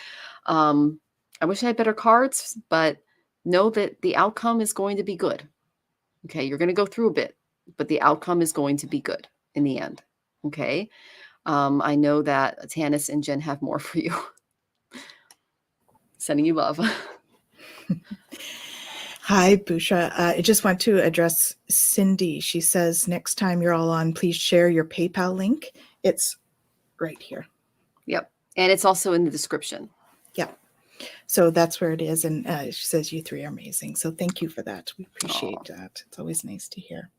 I wish I had better cards, but know that the outcome is going to be good. Okay. You're going to go through a bit, but the outcome is going to be good in the end. Okay. I know that Tanis and Jen have more for you. Sending you love. Hi, Bushra. I just want to address Cindy. She says, next time you're all on, please share your PayPal link. It's right here. Yep. And it's also in the description. Yep. So that's where it is. And she says, you three are amazing. So thank you for that. We appreciate that. It's always nice to hear.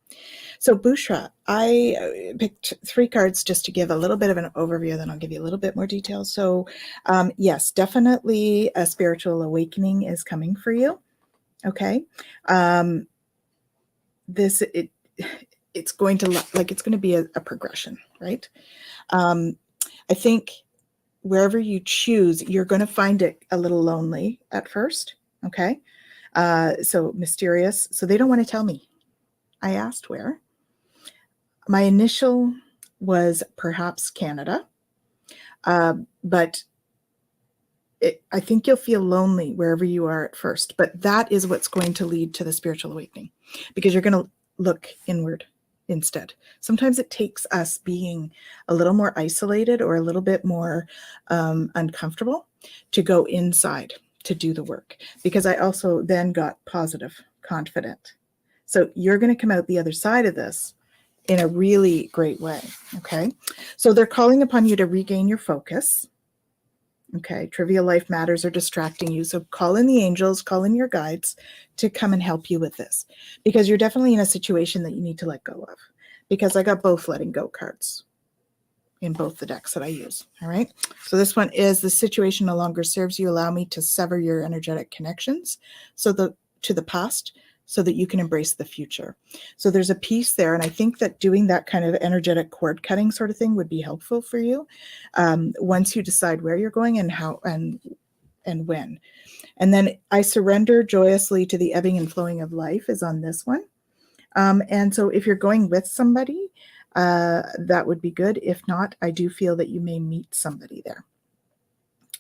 So Bushra, I picked 3 cards just to give a little bit of an overview, then I'll give you a little bit more detail. So yes, definitely a spiritual awakening is coming for you. Okay. it's going to be a progression, right? I think wherever you choose, you're going to find it a little lonely at first. Okay. So mysterious. So they don't want to tell me. I asked where. My initial was perhaps Canada. But I think you'll feel lonely wherever you are at first, but that is what's going to lead to the spiritual awakening, because you're going to look inward instead. Sometimes it takes us being a little more isolated or a little bit more uncomfortable to go inside to do the work, because I also then got positive, confident. So you're going to come out the other side of this in a really great way. Okay. So they're calling upon you to regain your focus. Okay, trivial life matters are distracting you. So call in the angels, call in your guides to come and help you with this, because you're definitely in a situation that you need to let go of, because I got both letting go cards in both the decks that I use. All right. So this one is: the situation no longer serves you. Allow me to sever your energetic connections to the past, so that you can embrace the future. So there's a piece there. And I think that doing that kind of energetic cord cutting sort of thing would be helpful for you once you decide where you're going and how and when. And then I surrender joyously to the ebbing and flowing of life is on this one. And so if you're going with somebody, that would be good. If not, I do feel that you may meet somebody there.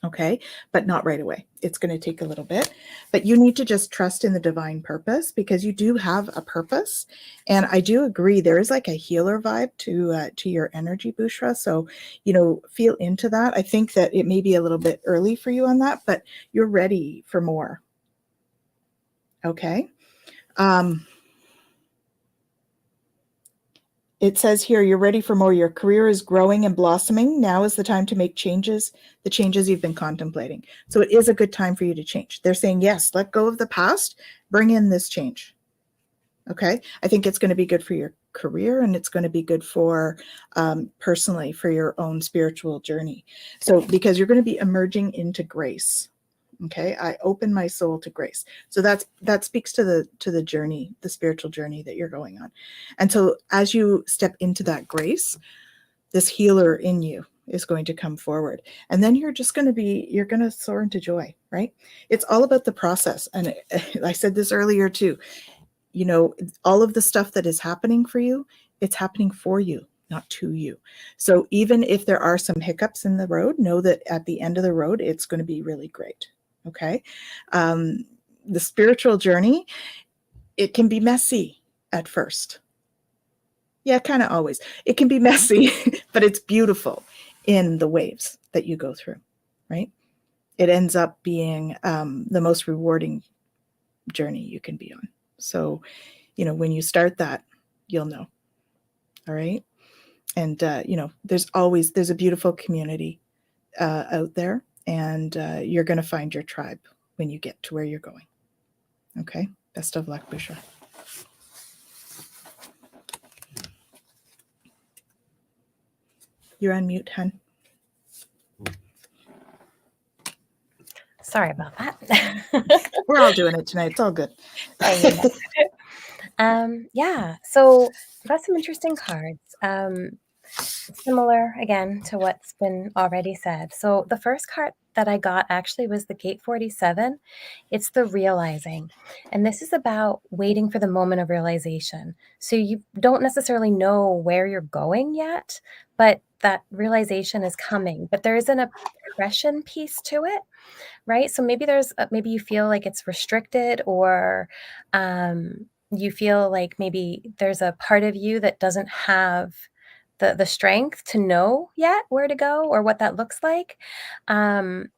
Okay, but not right away. It's going to take a little bit, but you need to just trust in the divine purpose, because you do have a purpose. And I do agree, there is like a healer vibe to your energy, Bushra. So, feel into that. I think that it may be a little bit early for you on that, but you're ready for more. Okay. It says here, you're ready for more. Your career is growing and blossoming. Now is the time to make changes, the changes you've been contemplating. So it is a good time for you to change. They're saying, yes, let go of the past, bring in this change. Okay. I think it's going to be good for your career, and it's going to be good for personally for your own spiritual journey. So because you're going to be emerging into grace. Okay, I open my soul to grace. So that speaks to the journey, the spiritual journey that you're going on. And so as you step into that grace, this healer in you is going to come forward. And then you're going to soar into joy, right? It's all about the process. And I said this earlier too, all of the stuff that is happening for you, it's happening for you, not to you. So even if there are some hiccups in the road, know that at the end of the road, it's going to be really great. Okay. The spiritual journey, it can be messy at first. Yeah, kind of always. It can be messy, but it's beautiful in the waves that you go through, right? It ends up being the most rewarding journey you can be on. So, when you start that, you'll know. All right. And, there's a beautiful community out there, and you're going to find your tribe when you get to where you're going. Okay. Best of luck, Bushra. You're on mute, hun. Sorry about that. We're all doing it tonight. It's all good. Yeah. So I've got some interesting cards. Similar again to what's been already said. So the first card that I got actually was the Gate 47. It's the realizing. And this is about waiting for the moment of realization. So you don't necessarily know where you're going yet, but that realization is coming. But there isn't a progression piece to it, right? So maybe maybe you feel like it's restricted, or you feel like maybe there's a part of you that doesn't have the strength to know yet where to go or what that looks like. Then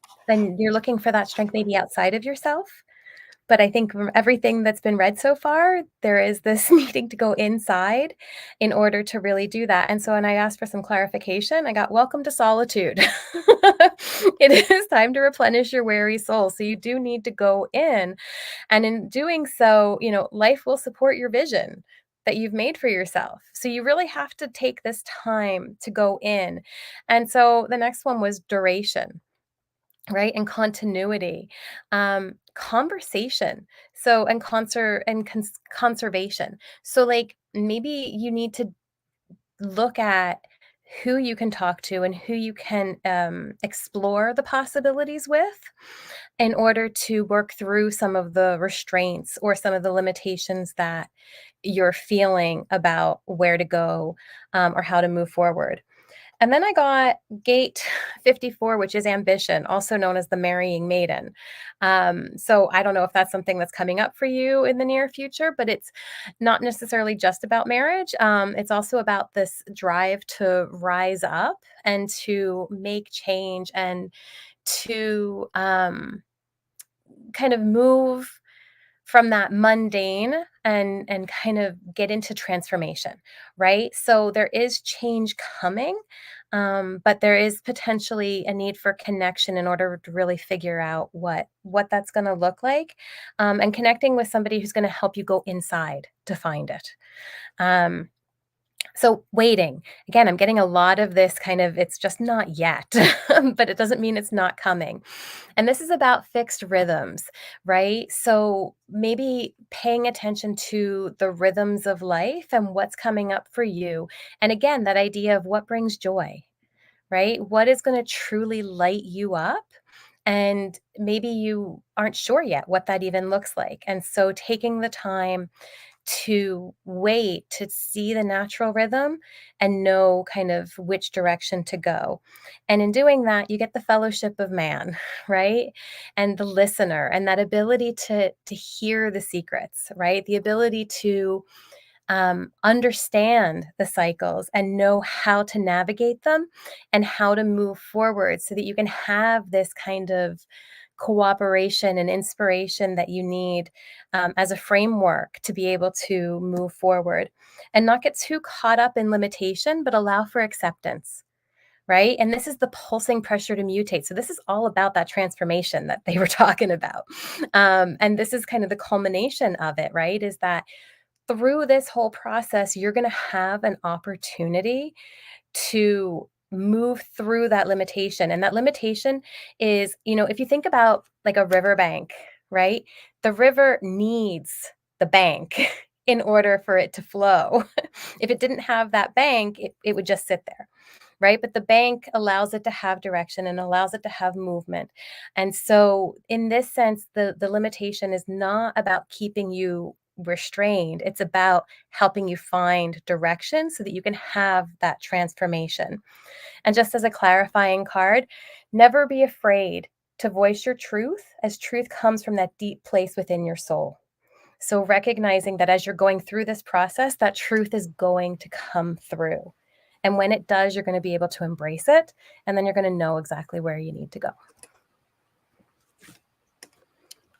you're looking for that strength maybe outside of yourself. But I think from everything that's been read so far, there is this needing to go inside in order to really do that. And so when I asked for some clarification, I got welcome to solitude. It is time to replenish your weary soul. So you do need to go in. And in doing so, life will support your vision that you've made for yourself. So you really have to take this time to go in. And so the next one was duration, right? And continuity. conversation. So, and conservation. So like maybe you need to look at who you can talk to and who you can explore the possibilities with in order to work through some of the restraints or some of the limitations that you're feeling about where to go or how to move forward. And then I got gate 54, which is ambition, also known as the marrying maiden. So I don't know if that's something that's coming up for you in the near future, but it's not necessarily just about marriage. It's also about this drive to rise up and to make change and to kind of move from that mundane and kind of get into transformation, right? So there is change coming, but there is potentially a need for connection in order to really figure out what that's going to look like, and connecting with somebody who's going to help you go inside to find it. So waiting, again, I'm getting a lot of this kind of, it's just not yet, but it doesn't mean it's not coming. And this is about fixed rhythms, right? So maybe paying attention to the rhythms of life and what's coming up for you. And again, that idea of what brings joy, right? What is going to truly light you up? And maybe you aren't sure yet what that even looks like. And so taking the time to wait to see the natural rhythm and know kind of which direction to go. And in doing that, you get the fellowship of man, right? And the listener and that ability to hear the secrets, right? The ability to understand the cycles and know how to navigate them and how to move forward so that you can have this kind of cooperation and inspiration that you need as a framework to be able to move forward and not get too caught up in limitation, but allow for acceptance. Right. And this is the pulsing pressure to mutate. So, this is all about that transformation that they were talking about. And this is kind of the culmination of it, right? Is that through this whole process, you're going to have an opportunity to move through that limitation. And that limitation is, if you think about like a riverbank, right? The river needs the bank in order for it to flow. If it didn't have that bank, it would just sit there. Right. But the bank allows it to have direction and allows it to have movement. And so in this sense, the limitation is not about keeping you restrained. It's about helping you find direction so that you can have that transformation. And just as a clarifying card, never be afraid to voice your truth, as truth comes from that deep place within your soul. So recognizing that as you're going through this process, that truth is going to come through. And when it does, you're going to be able to embrace it. And then you're going to know exactly where you need to go.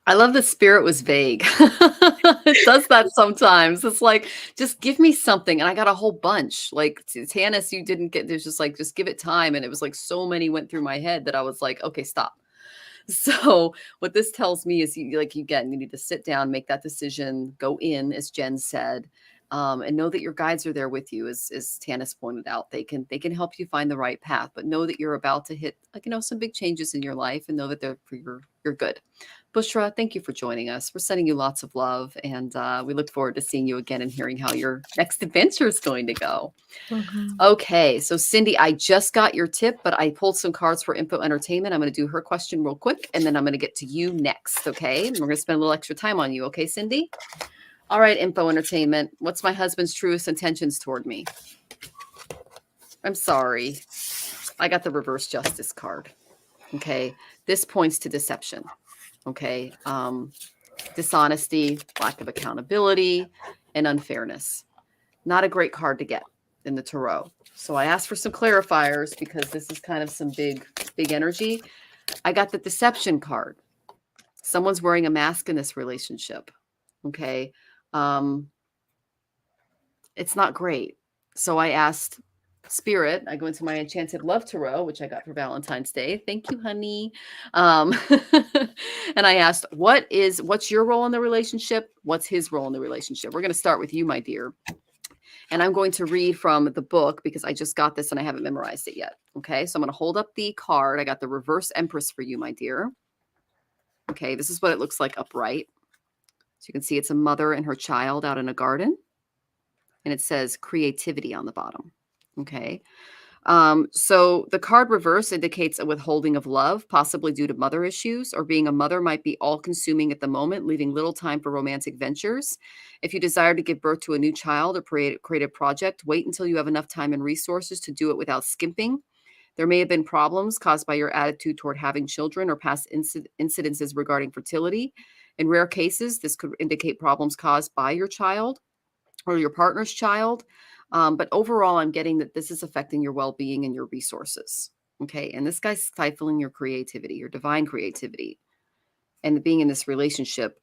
I love the spirit was vague. It does that sometimes. It's like, just give me something. And I got a whole bunch. Like Tanis, you didn't get, there's just like, just give it time. And it was like so many went through my head that I was like, okay, stop. So what this tells me is you need to sit down, make that decision, go in, as Jen said, and know that your guides are there with you. As Tanis pointed out, they can help you find the right path, but know that you're about to hit some big changes in your life and know that they're for your good. Bushra, thank you for joining us. We're sending you lots of love, and we look forward to seeing you again and hearing how your next adventure is going to go. Mm-hmm. Okay, so Cindy, I just got your tip, but I pulled some cards for Info Entertainment. I'm going to do her question real quick, and then I'm going to get to you next, okay? And we're going to spend a little extra time on you, okay, Cindy? All right, Info Entertainment. What's my husband's truest intentions toward me? I'm sorry. I got the reverse justice card, okay? This points to deception. Okay. Dishonesty, lack of accountability, and unfairness. Not a great card to get in the tarot. So I asked for some clarifiers because this is kind of some big energy. I got the deception card. Someone's wearing a mask in this relationship. Okay. It's not great. So I asked Spirit, I go into my Enchanted Love Tarot, which I got for Valentine's Day. Thank you, honey. And I asked, what's your role in the relationship? What's his role in the relationship? We're going to start with you, my dear. And I'm going to read from the book because I just got this and I haven't memorized it yet. Okay, so I'm going to hold up the card. I got the reverse Empress for you, my dear. Okay, this is what it looks like upright. So you can see it's a mother and her child out in a garden. And it says creativity on the bottom. Okay. So the card reverse indicates a withholding of love, possibly due to mother issues, or being a mother might be all consuming at the moment, leaving little time for romantic ventures. If you desire to give birth to a new child or create a project, wait until you have enough time and resources to do it without skimping. There may have been problems caused by your attitude toward having children or past incidences regarding fertility. In rare cases, this could indicate problems caused by your child or your partner's child. But overall, I'm getting that this is affecting your well-being and your resources. Okay. And this guy's stifling your creativity, your divine creativity. And being in this relationship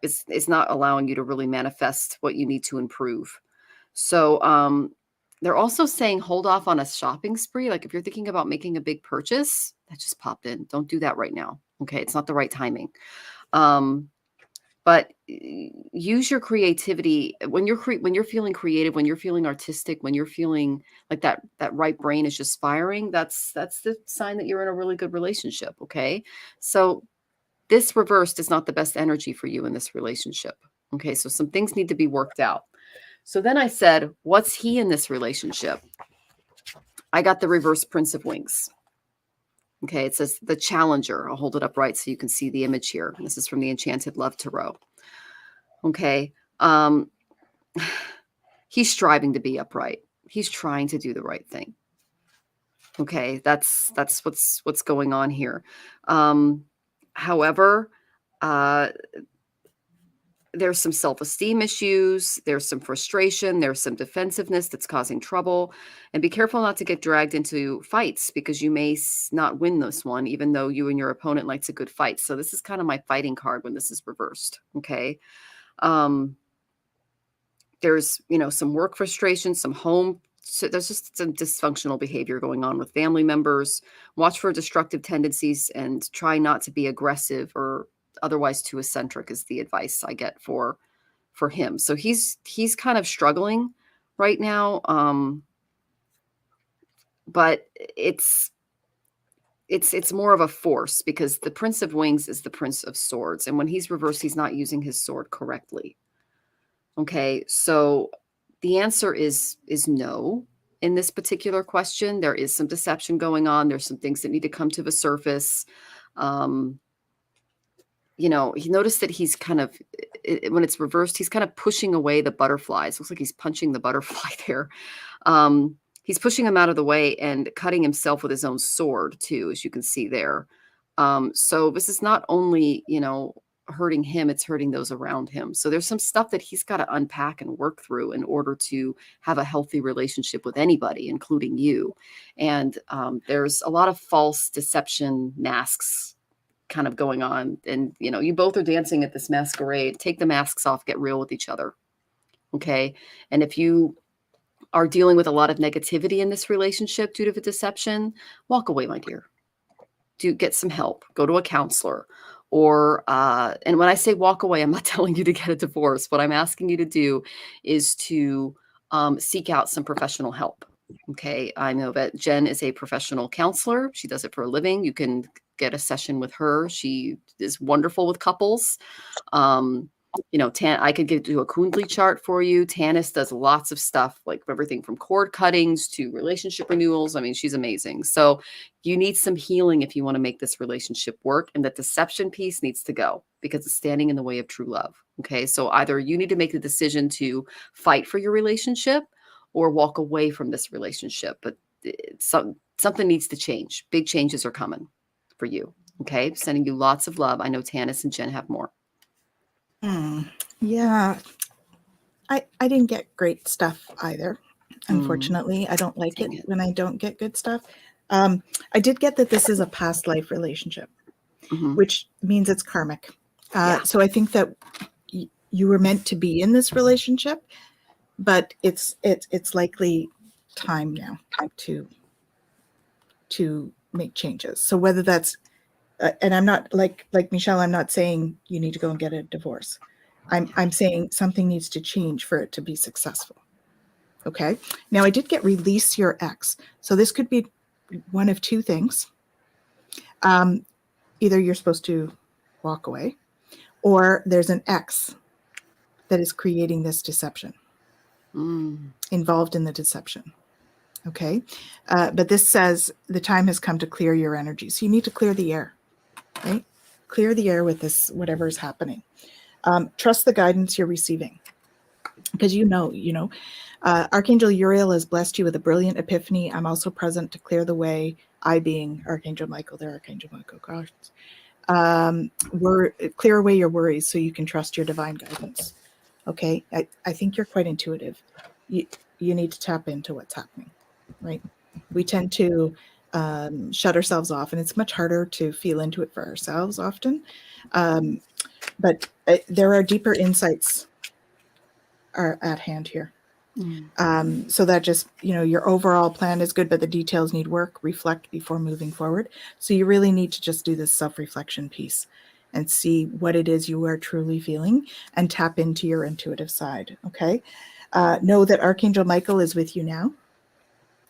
is not allowing you to really manifest what you need to improve. So they're also saying hold off on a shopping spree. Like if you're thinking about making a big purchase, that just popped in. Don't do that right now. Okay. It's not the right timing. But use your creativity when you're feeling creative, when you're feeling artistic, when you're feeling like that right brain is just firing. That's the sign that you're in a really good relationship. Okay. So this reversed is not the best energy for you in this relationship. Okay. So some things need to be worked out. So then I said, what's he in this relationship? I got the reverse Prince of Wings. Okay, it says the Challenger. I'll hold it up right so you can see the image here. This is from the Enchanted Love Tarot. Okay, he's striving to be upright. He's trying to do the right thing. Okay, that's what's going on here. However, there's some self-esteem issues. There's some frustration. There's some defensiveness that's causing trouble. And be careful not to get dragged into fights because you may not win this one, even though you and your opponent likes a good fight. So this is kind of my fighting card when this is reversed. Okay. There's, some work frustration, some home. So there's just some dysfunctional behavior going on with family members. Watch for destructive tendencies and try not to be aggressive or otherwise too eccentric is the advice I get for him. So he's kind of struggling right now. But it's more of a force because the Prince of Wings is the Prince of Swords. And when he's reversed, he's not using his sword correctly. Okay. So the answer is no in this particular question. There is some deception going on. There's some things that need to come to the surface. He noticed that he's kind of, when it's reversed, he's kind of pushing away the butterflies. Looks like he's punching the butterfly there. He's pushing him out of the way and cutting himself with his own sword too, as you can see there. So this is not only, hurting him, it's hurting those around him. So there's some stuff that he's got to unpack and work through in order to have a healthy relationship with anybody, including you. And there's a lot of false deception masks kind of going on. And, you both are dancing at this masquerade. Take the masks off, get real with each other. Okay. And if you are dealing with a lot of negativity in this relationship due to the deception, walk away, my dear. Do get some help. Go to a counselor. Or, and when I say walk away, I'm not telling you to get a divorce. What I'm asking you to do is to seek out some professional help. Okay. I know that Jen is a professional counselor. She does it for a living. You can get a session with her. She is wonderful with couples. I could do a Kundalini chart for you. Tanis does lots of stuff, like everything from cord cuttings to relationship renewals. I mean, she's amazing. So you need some healing if you want to make this relationship work. And that deception piece needs to go because it's standing in the way of true love. Okay. So either you need to make the decision to fight for your relationship or walk away from this relationship. But something needs to change. Big changes are coming for you. Okay. Sending you lots of love. I know Tanis and Jen have more. Yeah, I didn't get great stuff either. Unfortunately, I don't like it when I don't get good stuff. I did get that this is a past life relationship, which means it's karmic. So I think that you were meant to be in this relationship, but it's likely time now to make changes. So whether that's and I'm not like Michelle, I'm not saying you need to go and get a divorce. I'm saying something needs to change for it to be successful. Okay. Now I did get release your ex. So this could be one of two things. either you're supposed to walk away, or there's an X that is creating this deception, involved in the deception. Okay. But this says the time has come to clear your energy. So you need to clear the air, right? Clear the air with this, whatever is happening. Trust the guidance you're receiving, because Archangel Uriel has blessed you with a brilliant epiphany. I'm also present to clear the way. I being Archangel Michael, they're Archangel Michael cards. Clear away your worries so you can trust your divine guidance. Okay. I think you're quite intuitive. You need to tap into what's happening, right? We tend to shut ourselves off, and it's much harder to feel into it for ourselves often. But there are deeper insights are at hand here. So that just, your overall plan is good, but the details need work, reflect before moving forward. So you really need to just do this self-reflection piece and see what it is you are truly feeling and tap into your intuitive side. Okay. Know that Archangel Michael is with you now.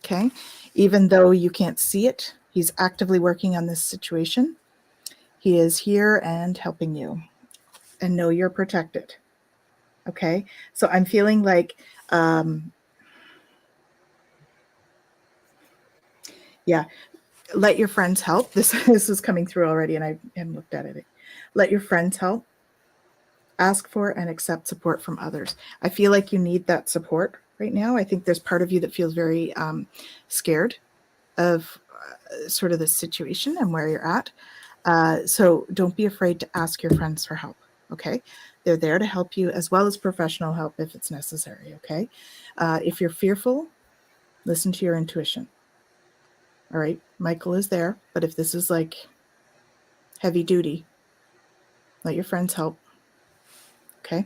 Okay. Even though you can't see it, he's actively working on this situation. He is here and helping you, and know you're protected. Okay. So I'm feeling like, let your friends help. This is coming through already, and I haven't looked at it. Let your friends help. Ask for and accept support from others. I feel like you need that support right now. I think there's part of you that feels very scared of sort of this situation and where you're at. So don't be afraid to ask your friends for help. Okay. They're there to help you, as well as professional help if it's necessary. Okay. If you're fearful, listen to your intuition. All right. Michael is there, but if this is like heavy duty, let your friends help. Okay.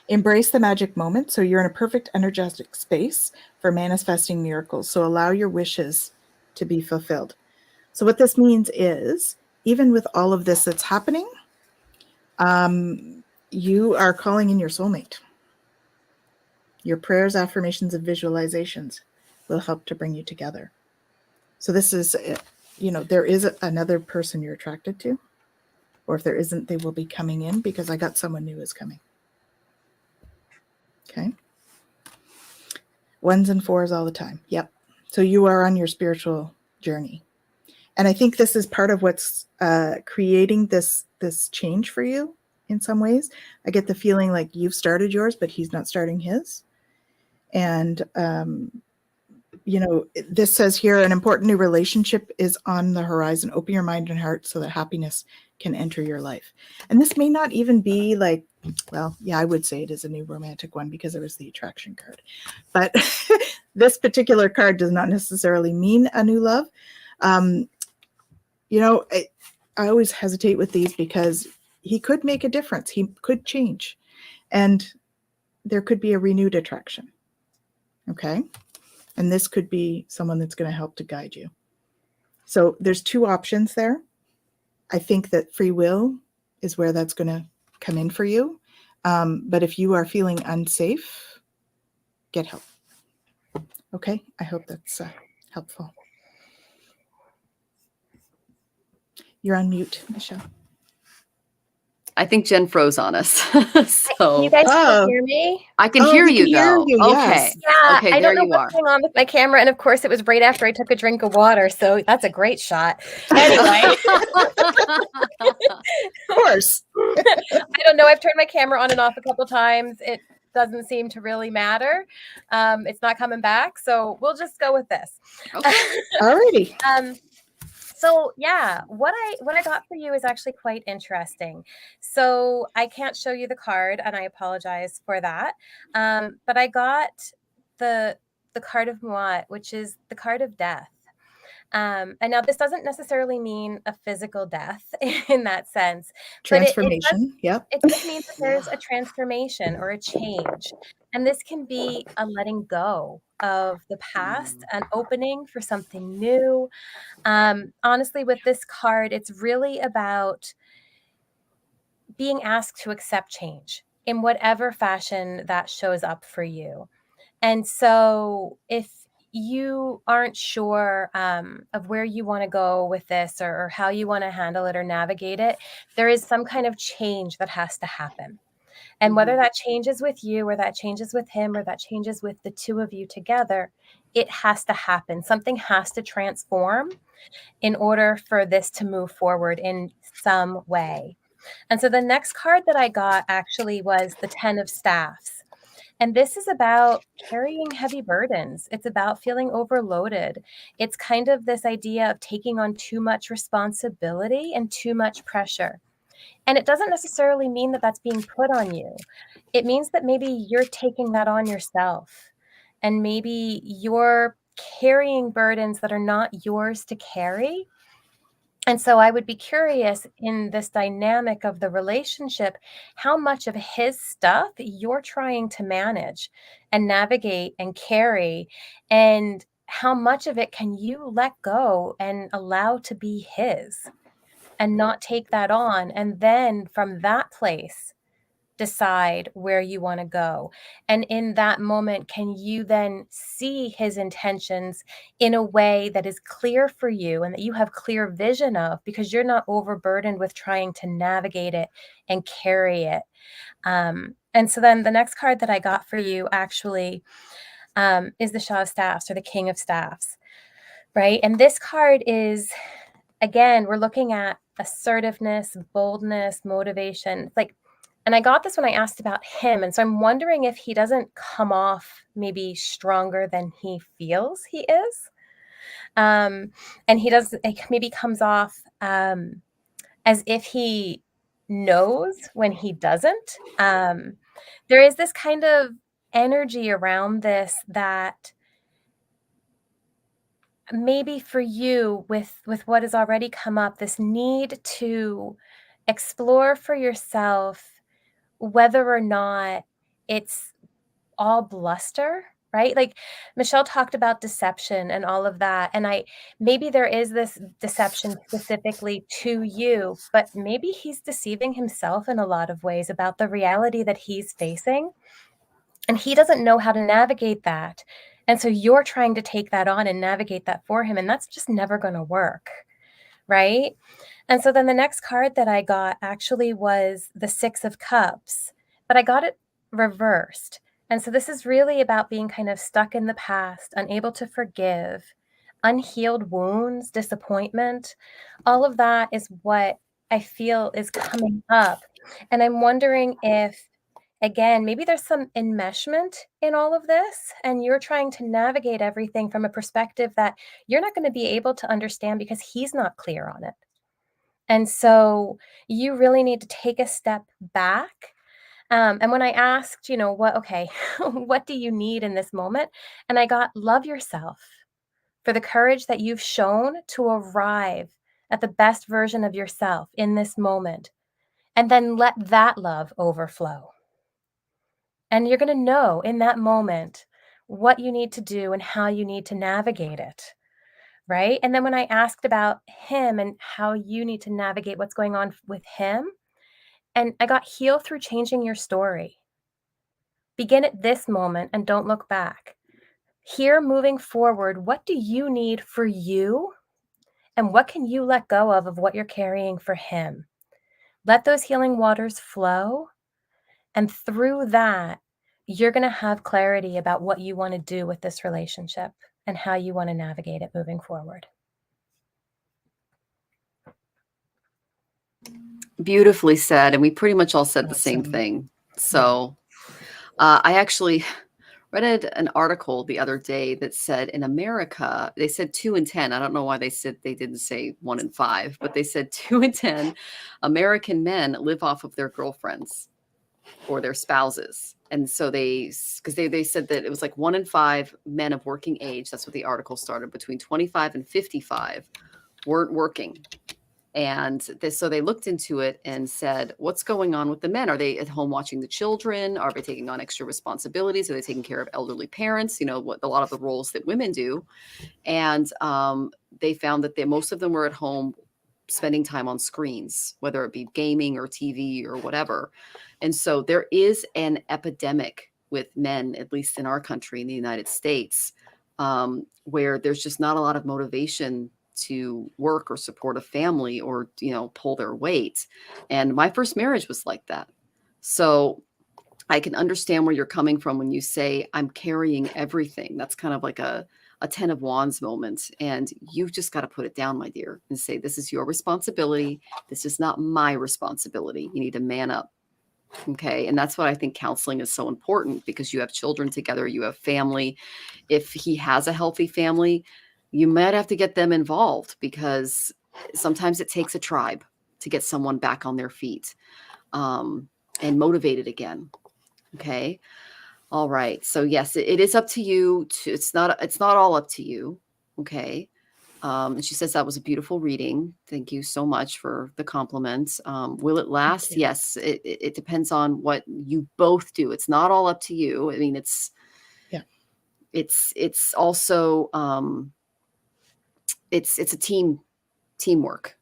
Embrace the magic moment. So you're in a perfect energetic space for manifesting miracles. So allow your wishes to be fulfilled. So what this means is, even with all of this that's happening, you are calling in your soulmate. Your prayers, affirmations, and visualizations will help to bring you together. So this is, there is another person you're attracted to, or if there isn't, they will be coming in, because I got someone new is coming. Okay. 1s and 4s all the time. Yep. So you are on your spiritual journey. And I think this is part of what's creating this change for you in some ways. I get the feeling like you've started yours, but he's not starting his. And, this says here, an important new relationship is on the horizon. Open your mind and heart so that happiness can enter your life. And this may not even be like, well, yeah, I would say it is a new romantic one because it was the attraction card. But this particular card does not necessarily mean a new love. I always hesitate with these because he could make a difference. He could change, and there could be a renewed attraction. Okay. And this could be someone that's going to help to guide you. So there's 2 options there. I think that free will is where that's going to come in for you. But if you are feeling unsafe, get help. Okay. I hope that's helpful. You're on mute, Michelle. I think Jen froze on us. So Can you guys still hear me? I can hear you though. Yes. Okay. Yeah, Okay, I there don't know you what's are. going on with my camera, and of course it was right after I took a drink of water, so that's a great shot. Anyway. Of course. I don't know. I've turned my camera on and off a couple times. It doesn't seem to really matter. It's not coming back, so we'll just go with this. Okay. Alrighty. So yeah, what I got for you is actually quite interesting. So I can't show you the card, and I apologize for that. But I got the card of Muat, which is the card of death. And now this doesn't necessarily mean a physical death in that sense. Transformation. Yep. It does mean that there's a transformation or a change. And this can be a letting go of the past, an opening for something new. Honestly, with this card, it's really about being asked to accept change in whatever fashion that shows up for you. And so if you aren't sure of where you want to go with this, or how you want to handle it or navigate it, there is some kind of change that has to happen. And whether that changes with you, or that changes with him, or that changes with the two of you together, it has to happen. Something has to transform in order for this to move forward in some way. And so the next card that I got actually was the 10 of Staffs. And this is about carrying heavy burdens. It's about feeling overloaded. It's kind of this idea of taking on too much responsibility and too much pressure. And it doesn't necessarily mean that that's being put on you. It means that maybe you're taking that on yourself. And maybe you're carrying burdens that are not yours to carry. And so I would be curious, in this dynamic of the relationship, how much of his stuff you're trying to manage and navigate and carry, and how much of it can you let go and allow to be his and not take that on. And then from that place, decide where you want to go. And in that moment, can you then see his intentions in a way that is clear for you and that you have clear vision of, because you're not overburdened with trying to navigate it and carry it. And so then the next card that I got for you actually is the Shah of Staffs, or the King of Staffs, right? And this card is, again, we're looking at assertiveness, boldness, motivation. And I got this when I asked about him. And so I'm wondering if he doesn't come off maybe stronger than he feels he is. And he does, it maybe comes off as if he knows when he doesn't. There is this kind of energy around this that maybe for you, with what has already come up, this need to explore for yourself whether or not it's all bluster, right? Like Michelle talked about deception and all of that. And maybe there is this deception specifically to you, but maybe he's deceiving himself in a lot of ways about the reality that he's facing. And he doesn't know how to navigate that. And so you're trying to take that on and navigate that for him. And that's just never going to work, right? And so then the next card that I got actually was the Six of Cups, but I got it reversed. And so this is really about being kind of stuck in the past, unable to forgive, unhealed wounds, disappointment. All of that is what I feel is coming up. And I'm wondering if, again, maybe there's some enmeshment in all of this, and you're trying to navigate everything from a perspective that you're not going to be able to understand because he's not clear on it. And so you really need to take a step back. And when I asked, what do you need in this moment? And I got, love yourself for the courage that you've shown to arrive at the best version of yourself in this moment. And then let that love overflow. And you're going to know in that moment what you need to do and how you need to navigate it. Right? And then when I asked about him and how you need to navigate what's going on with him, and I got, heal through changing your story. Begin at this moment and don't look back. Here, moving forward, what do you need for you? And what can you let go of what you're carrying for him? Let those healing waters flow. And through that, you're going to have clarity about what you want to do with this relationship and how you want to navigate it moving forward. Beautifully said. And we pretty much all said the same thing. So I actually read an article the other day that said in America, they said 2 in 10. I don't know why they didn't say 1 in 5, but they said 2 in 10 American men live off of their girlfriends or their spouses. And so they said that it was like 1 in 5 men of working age. That's what the article started, between 25 and 55 weren't working. And so they looked into it and said, what's going on with the men? Are they at home watching the children? Are they taking on extra responsibilities? Are they taking care of elderly parents? What a lot of the roles that women do. And they found that most of them were at home spending time on screens, whether it be gaming or TV or whatever. And so there is an epidemic with men, at least in our country, in the United States, where there's just not a lot of motivation to work or support a family or, pull their weight. And my first marriage was like that. So I can understand where you're coming from when you say, I'm carrying everything. That's kind of like a 10 of wands moment. And you've just got to put it down, my dear, and say, this is your responsibility. This is not my responsibility. You need to man up. Okay. And that's what I think counseling is so important, because you have children together, you have family. If he has a healthy family, you might have to get them involved, because sometimes it takes a tribe to get someone back on their feet and motivated again. Okay. All right. So yes, it is up to you it's not all up to you. Okay. And she says that was a beautiful reading. Thank you so much for the compliments. Will it last? Yes. It depends on what you both do. It's not all up to you. I mean, it's also, it's a teamwork.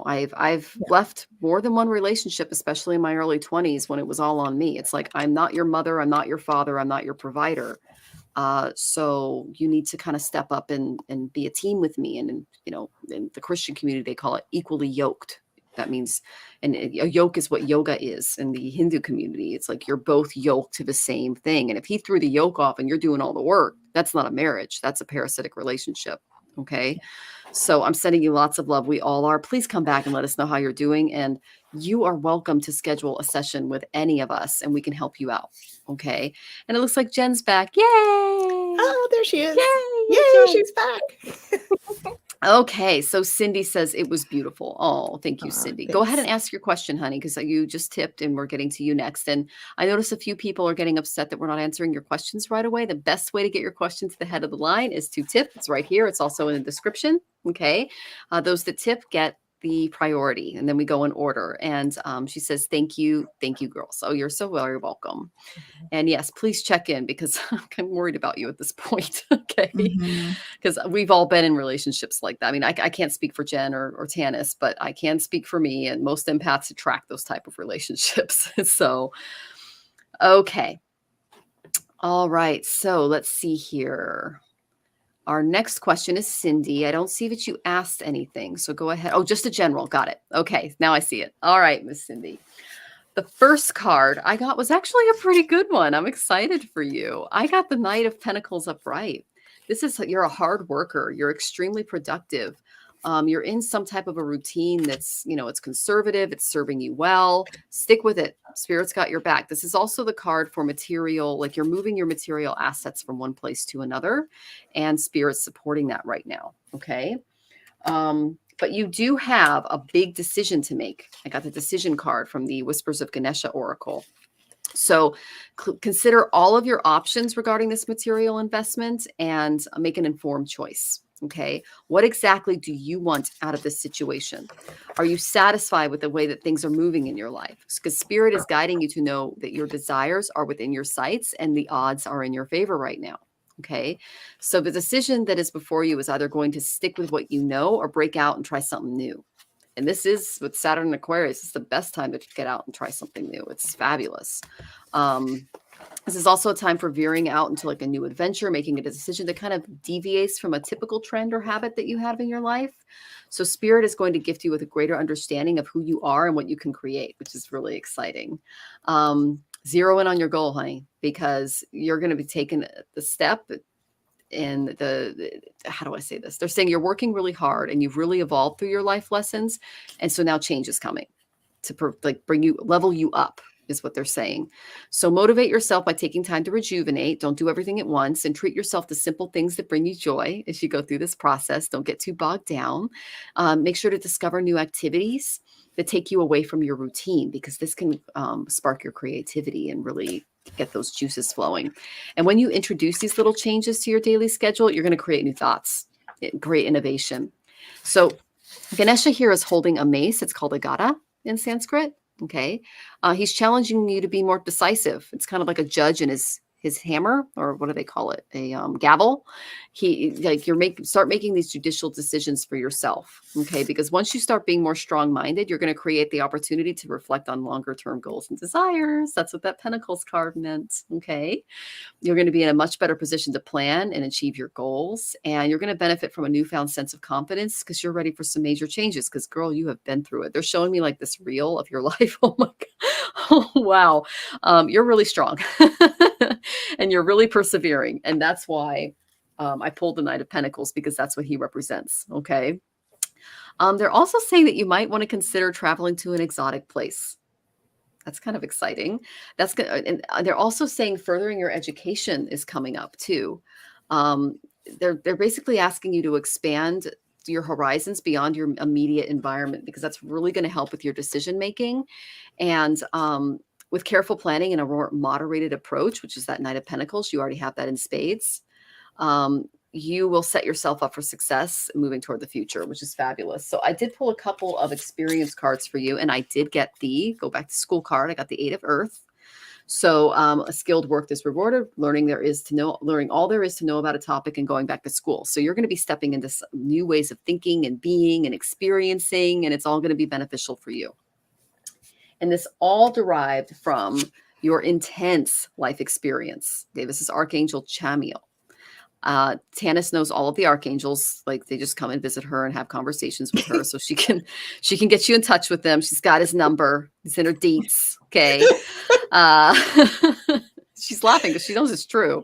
I've left more than one relationship, especially in my early 20s, when it was all on me. It's like, I'm not your mother. I'm not your father. I'm not your provider. So you need to kind of step up and be a team with me. And, in the Christian community, they call it equally yoked. That means, and a yoke is what yoga is in the Hindu community. It's like you're both yoked to the same thing. And if he threw the yoke off and you're doing all the work, that's not a marriage. That's a parasitic relationship. Okay. So I'm sending you lots of love. We all are. Please come back and let us know how you're doing. And you are welcome to schedule a session with any of us, and we can help you out. Okay. And it looks like Jen's back. Yay. Oh, there she is. Yay, she's back. Okay. So Cindy says it was beautiful. Oh, thank you, Cindy. Thanks. Go ahead and ask your question, honey, because you just tipped and we're getting to you next. And I notice a few people are getting upset that we're not answering your questions right away. The best way to get your question to the head of the line is to tip. It's right here. It's also in the description. Okay. Those that tip get the priority, and then we go in order. And she says, thank you, girls. Oh, you're so very welcome. And yes, please check in, because I'm worried about you at this point. Okay. Because we've all been in relationships like that. I mean, I can't speak for Jen or Tanis, but I can speak for me, and most empaths attract those type of relationships. So, okay. All right. So let's see here. Our next question is Cindy. I don't see that you asked anything, so go ahead. Oh, just a general. Got it. Okay, now I see it. All right, Miss Cindy. The first card I got was actually a pretty good one. I'm excited for you. I got the Knight of Pentacles upright. This is, you're a hard worker. You're extremely productive. You're in some type of a routine that's, it's conservative. It's serving you well. Stick with it. Spirit's got your back. This is also the card for material, like you're moving your material assets from one place to another, and Spirit's supporting that right now. Okay. But you do have a big decision to make. I got the decision card from the Whispers of Ganesha Oracle. So consider all of your options regarding this material investment and make an informed choice. Okay. What exactly do you want out of this situation? Are you satisfied with the way that things are moving in your life? Because Spirit is guiding you to know that your desires are within your sights and the odds are in your favor right now. Okay. So the decision that is before you is either going to stick with what you know or break out and try something new. And this is with Saturn and Aquarius. It's the best time to get out and try something new. It's fabulous. This is also a time for veering out into like a new adventure, making a decision that kind of deviates from a typical trend or habit that you have in your life. So Spirit is going to gift you with a greater understanding of who you are and what you can create, which is really exciting. Zero in on your goal, honey, because you're going to be taking the step in how do I say this? They're saying you're working really hard and you've really evolved through your life lessons. And so now change is coming to level you up, is what they're saying. So motivate yourself by taking time to rejuvenate. Don't do everything at once, and treat yourself to simple things that bring you joy as you go through this process. Don't get too bogged down. Make sure to discover new activities that take you away from your routine, because this can spark your creativity and really get those juices flowing. And when you introduce these little changes to your daily schedule, you're going to create new thoughts, great innovation. So Ganesha here is holding a mace. It's called a gada in Sanskrit. Okay. He's challenging you to be more decisive. It's kind of like a judge in his his hammer, or what do they call it? A gavel. Start making these judicial decisions for yourself. Okay. Because once you start being more strong-minded, you're going to create the opportunity to reflect on longer term goals and desires. That's what that Pentacles card meant. Okay. You're going to be in a much better position to plan and achieve your goals. And you're going to benefit from a newfound sense of confidence because you're ready for some major changes. Because, girl, you have been through it. They're showing me like this reel of your life. Oh my God. Oh, wow. You're really strong and you're really persevering. And that's why I pulled the Knight of Pentacles, because that's what he represents. Okay. They're also saying that you might want to consider traveling to an exotic place. That's kind of exciting. That's good. And they're also saying furthering your education is coming up too. They're basically asking you to expand your horizons beyond your immediate environment, because that's really going to help with your decision making. And with careful planning and a more moderated approach, which is that Knight of Pentacles, you already have that in spades. You will set yourself up for success moving toward the future, which is fabulous. So I did pull a couple of experience cards for you, and I did get the go back to school card. I got the 8 of Earth. So a skilled work is rewarded, learning all there is to know about a topic and going back to school. So you're going to be stepping into some new ways of thinking and being and experiencing, and it's all going to be beneficial for you. And this all derived from your intense life experience. Okay, this is Archangel Chamiel. Tanis knows all of the archangels. Like, they just come and visit her and have conversations with her, so she can get you in touch with them. She's got his number. He's in her deets. Okay. She's laughing because she knows it's true.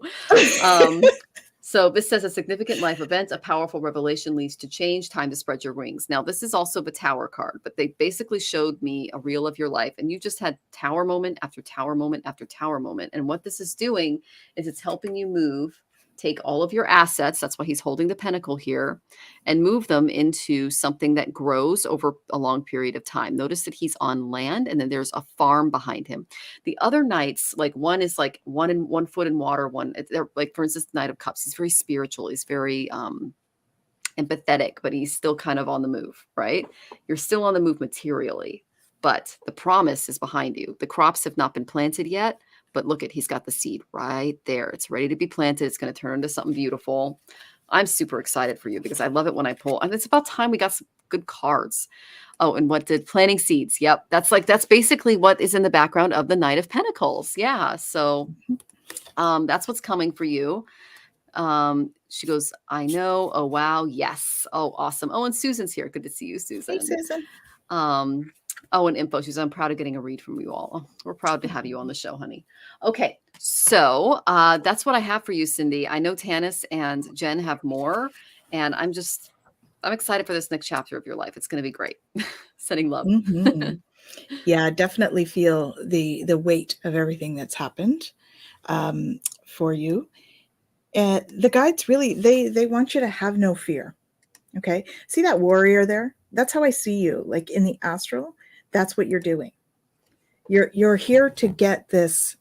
So this says a significant life event, a powerful revelation leads to change, time to spread your wings. Now, this is also the Tower card, but they basically showed me a reel of your life, and you just had tower moment after tower moment after tower moment. And what this is doing is it's helping you take all of your assets, that's why he's holding the pentacle here, and move them into something that grows over a long period of time. Notice that he's on land, and then there's a farm behind him. The other knights, like one is like 1 foot in water, they're like, for instance, Knight of Cups. He's very spiritual. He's very empathetic, but he's still kind of on the move, right? You're still on the move materially, but the promise is behind you. The crops have not been planted yet, but look he's got the seed right there. It's ready to be planted. It's going to turn into something beautiful. I'm super excited for you because I love it when I pull. And it's about time we got some good cards. Oh, and what did planting seeds? Yep. That's basically what is in the background of the Knight of Pentacles. Yeah. So that's what's coming for you. She goes, I know. Oh, wow. Yes. Oh, awesome. Oh, and Susan's here. Good to see you, Susan. Hey, Susan. Oh, and info. She's, I'm proud of getting a read from you all. Oh, we're proud to have you on the show, honey. Okay. So that's what I have for you, Cindy. I know Tanis and Jen have more, and I'm excited for this next chapter of your life. It's going to be great. Sending love. Mm-hmm. Yeah, definitely feel the weight of everything that's happened for you. And the guides really, they want you to have no fear. Okay. See that warrior there? That's how I see you. Like in the astral, that's what you're doing. You're here to get this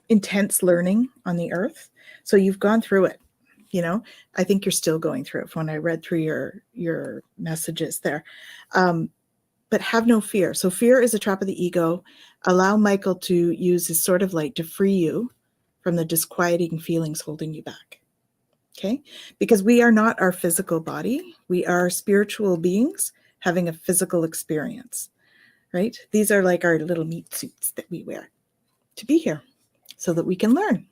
intense learning on the earth. So you've gone through it. You know, I think you're still going through it when I read through your messages there. But have no fear. So fear is a trap of the ego. Allow Michael to use his sword of light to free you from the disquieting feelings holding you back. Okay? Because we are not our physical body. We are spiritual beings having a physical experience, right? These are like our little meat suits that we wear to be here so that we can learn.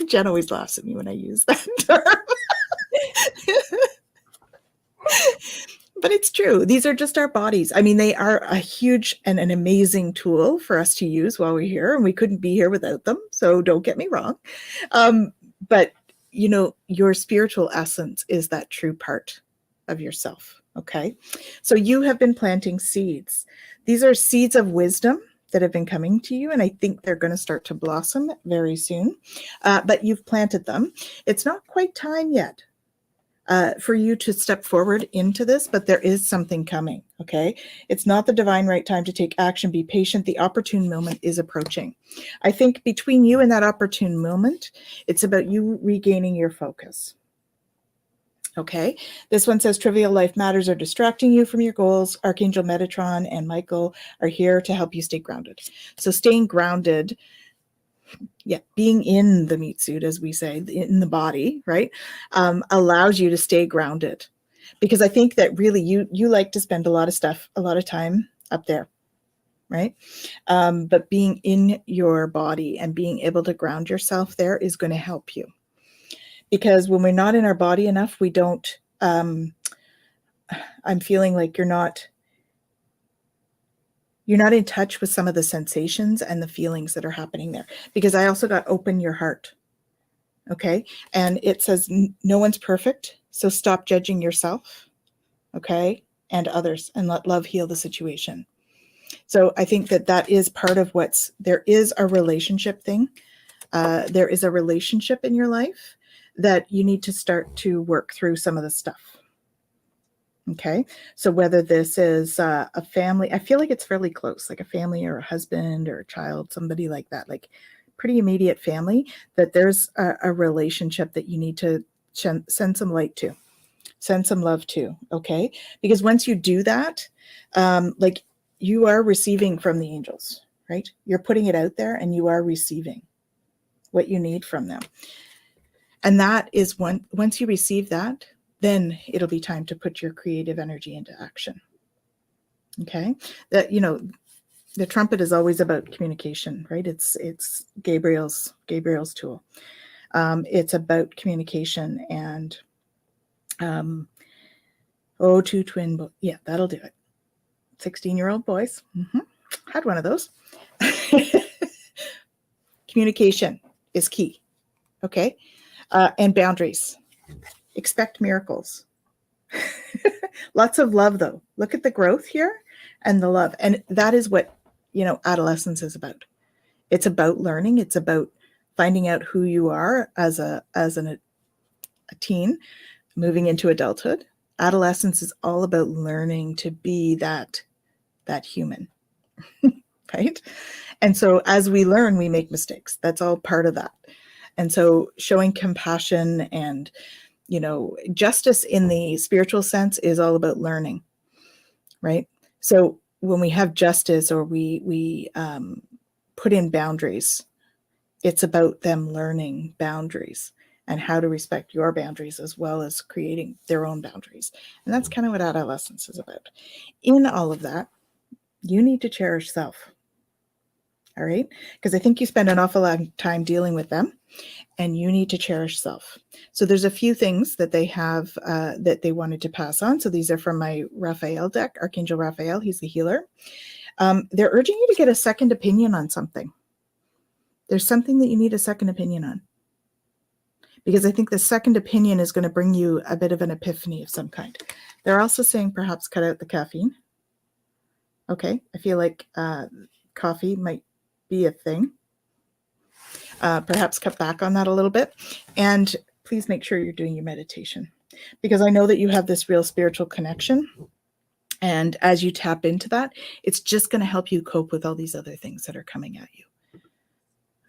Jen always laughs at me when I use that term. But it's true. These are just our bodies. I mean, they are a huge and an amazing tool for us to use while we're here, and we couldn't be here without them. So don't get me wrong. But, you know, your spiritual essence is that true part of yourself. Okay. So you have been planting seeds. These are seeds of wisdom that have been coming to you, and I think they're going to start to blossom very soon. But you've planted them. It's not quite time yet for you to step forward into this, but there is something coming, okay? It's not the divine right time to take action. Be patient. The opportune moment is approaching. I think between you and that opportune moment, it's about you regaining your focus. Okay, this one says trivial life matters are distracting you from your goals. Archangel Metatron and Michael are here to help you stay grounded. So staying grounded being in the meat suit, as we say, in the body, right, allows you to stay grounded. Because I think that really you like to spend a lot of time up there, right? But being in your body and being able to ground yourself there is going to help you. Because when we're not in our body enough, we don't, I'm feeling like you're not in touch with some of the sensations and the feelings that are happening there. Because I also got open your heart. Okay. And it says no one's perfect. So stop judging yourself. Okay. And others, and let love heal the situation. So I think that is part of there is a relationship thing. There is a relationship in your life that you need to start to work through some of the stuff. Okay. So whether this is a family, I feel like it's fairly close, like a family or a husband or a child, somebody like that, like pretty immediate family, that there's a relationship that you need to send some light to, send some love to. Okay. Because once you do that, like you are receiving from the angels, right? You're putting it out there and you are receiving what you need from them. And that is once you receive that, then it'll be time to put your creative energy into action. Okay. That, the trumpet is always about communication, right? It's Gabriel's tool. It's about communication and, two twin, that'll do it. 16-year-old boys. Had one of those. Communication is key. Okay. And boundaries. Expect miracles. Lots of love, though. Look at the growth here and the love. And that is what, adolescence is about. It's about learning. It's about finding out who you are as a teen, moving into adulthood. Adolescence is all about learning to be that human, right? And so as we learn, we make mistakes. That's all part of that. And so showing compassion and, justice in the spiritual sense is all about learning, right? So when we have justice or we put in boundaries, it's about them learning boundaries and how to respect your boundaries as well as creating their own boundaries. And that's kind of what adolescence is about. In all of that, you need to cherish self. All right? Because I think you spend an awful lot of time dealing with them, and you need to cherish self. So there's a few things that they have that they wanted to pass on. So these are from my Raphael deck, Archangel Raphael. He's the healer. They're urging you to get a second opinion on something. There's something that you need a second opinion on. Because I think the second opinion is going to bring you a bit of an epiphany of some kind. They're also saying perhaps cut out the caffeine. Okay, I feel like coffee might be a thing. Perhaps cut back on that a little bit. And please make sure you're doing your meditation. Because I know that you have this real spiritual connection. And as you tap into that, it's just going to help you cope with all these other things that are coming at you.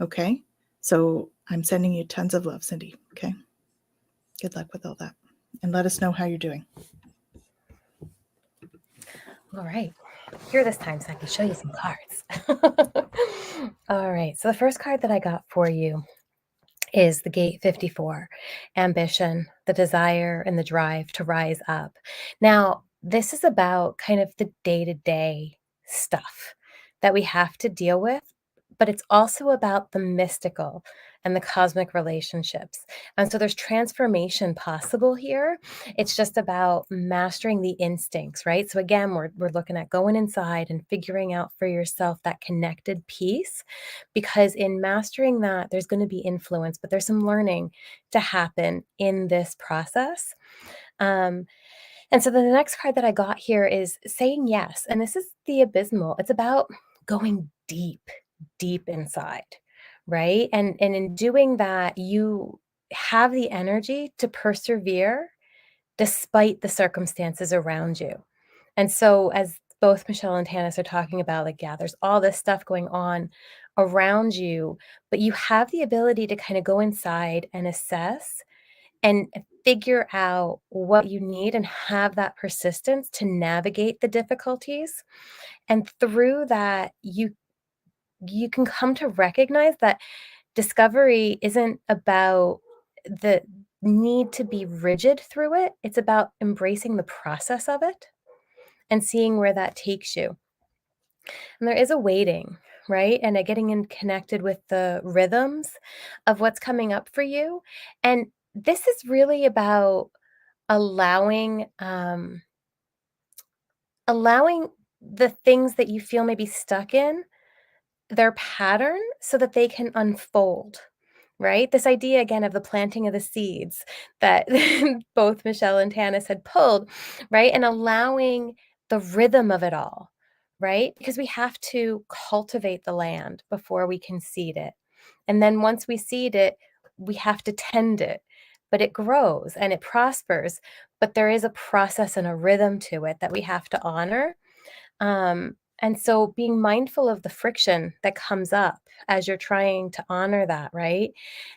Okay? So I'm sending you tons of love, Cindy. Okay? Good luck with all that. And let us know how you're doing. All right. Here this time so I can show you some cards. All right. So the first card that I got for you is the Gate 54, ambition, the desire and the drive to rise up. Now, this is about kind of the day-to-day stuff that we have to deal with, but it's also about the mystical and the cosmic relationships. And so there's transformation possible here. It's just about mastering the instincts, right? So again, we're looking at going inside and figuring out for yourself that connected piece, because in mastering that, there's going to be influence, but there's some learning to happen in this process. And so the next card that I got here is saying yes. And this is the abysmal. It's about going deep inside, right? And in doing that, you have the energy to persevere despite the circumstances around you. And so as both Michelle and Tanis are talking about, like, yeah, there's all this stuff going on around you, but you have the ability to kind of go inside and assess and figure out what you need and have that persistence to navigate the difficulties. And through that, you can come to recognize that discovery isn't about the need to be rigid through it. It's about embracing the process of it and seeing where that takes you. And there is a waiting, right? And getting in connected with the rhythms of what's coming up for you. And this is really about allowing allowing the things that you feel maybe stuck in their pattern so that they can unfold, right? This idea again of the planting of the seeds that both Michelle and Tanis had pulled, right? And allowing the rhythm of it all, right? Because we have to cultivate the land before we can seed it. And then once we seed it, we have to tend it. But it grows and it prospers. But there is a process and a rhythm to it that we have to honor. And so being mindful of the friction that comes up as you're trying to honor that, right?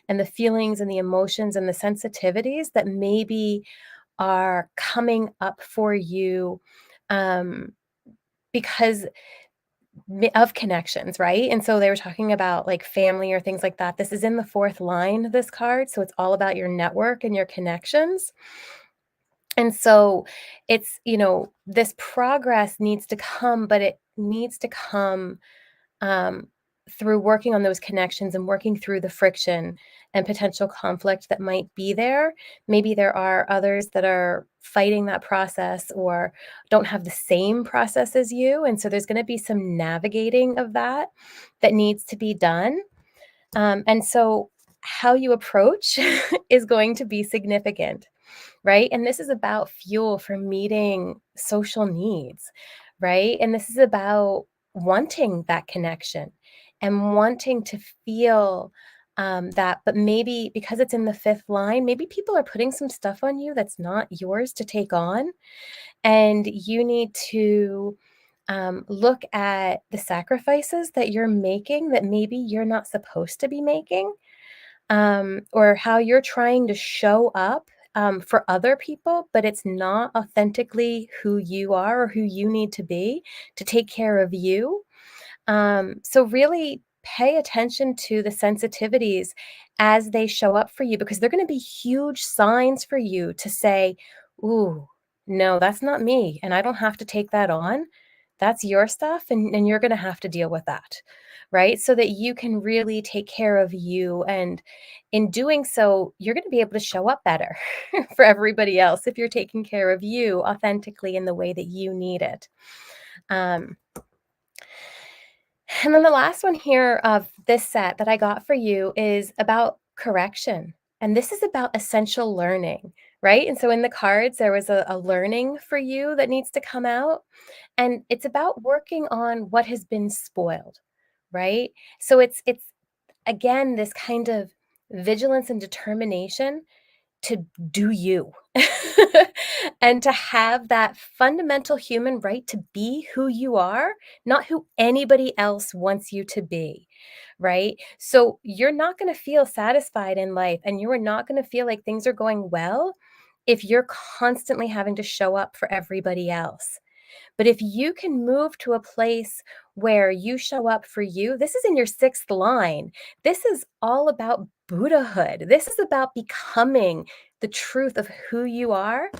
And the feelings and the emotions and the sensitivities that maybe are coming up for you because of connections, right? And so they were talking about like family or things like that. This is in the fourth line, this card. So it's all about your network and your connections. And so it's, this progress needs to come, but it needs to come um, through working on those connections and working through the friction and potential conflict that might be there. Maybe there are others that are fighting that process or don't have the same process as you. And so there's going to be some navigating of that needs to be done. And so how you approach is going to be significant, right? And this is about fuel for meeting social needs, right? And this is about wanting that connection and wanting to feel that, but maybe because it's in the fifth line, maybe people are putting some stuff on you that's not yours to take on. And you need to look at the sacrifices that you're making that maybe you're not supposed to be making, or how you're trying to show up for other people, but it's not authentically who you are or who you need to be to take care of you. So really pay attention to the sensitivities as they show up for you, because they're going to be huge signs for you to say, ooh, no, that's not me. And I don't have to take that on. That's your stuff. And you're going to have to deal with that. Right. So that you can really take care of you. And in doing so, you're going to be able to show up better for everybody else if you're taking care of you authentically in the way that you need it. And then the last one here of this set that I got for you is about correction. And this is about essential learning, right? And so in the cards, there was a learning for you that needs to come out. And it's about working on what has been spoiled, right? So it's again, this kind of vigilance and determination to do you and to have that fundamental human right to be who you are, not who anybody else wants you to be, right? So you're not going to feel satisfied in life and you are not going to feel like things are going well if you're constantly having to show up for everybody else. But if you can move to a place where you show up for you, this is in your sixth line. This is all about Buddhahood. This is about becoming the truth of who you are.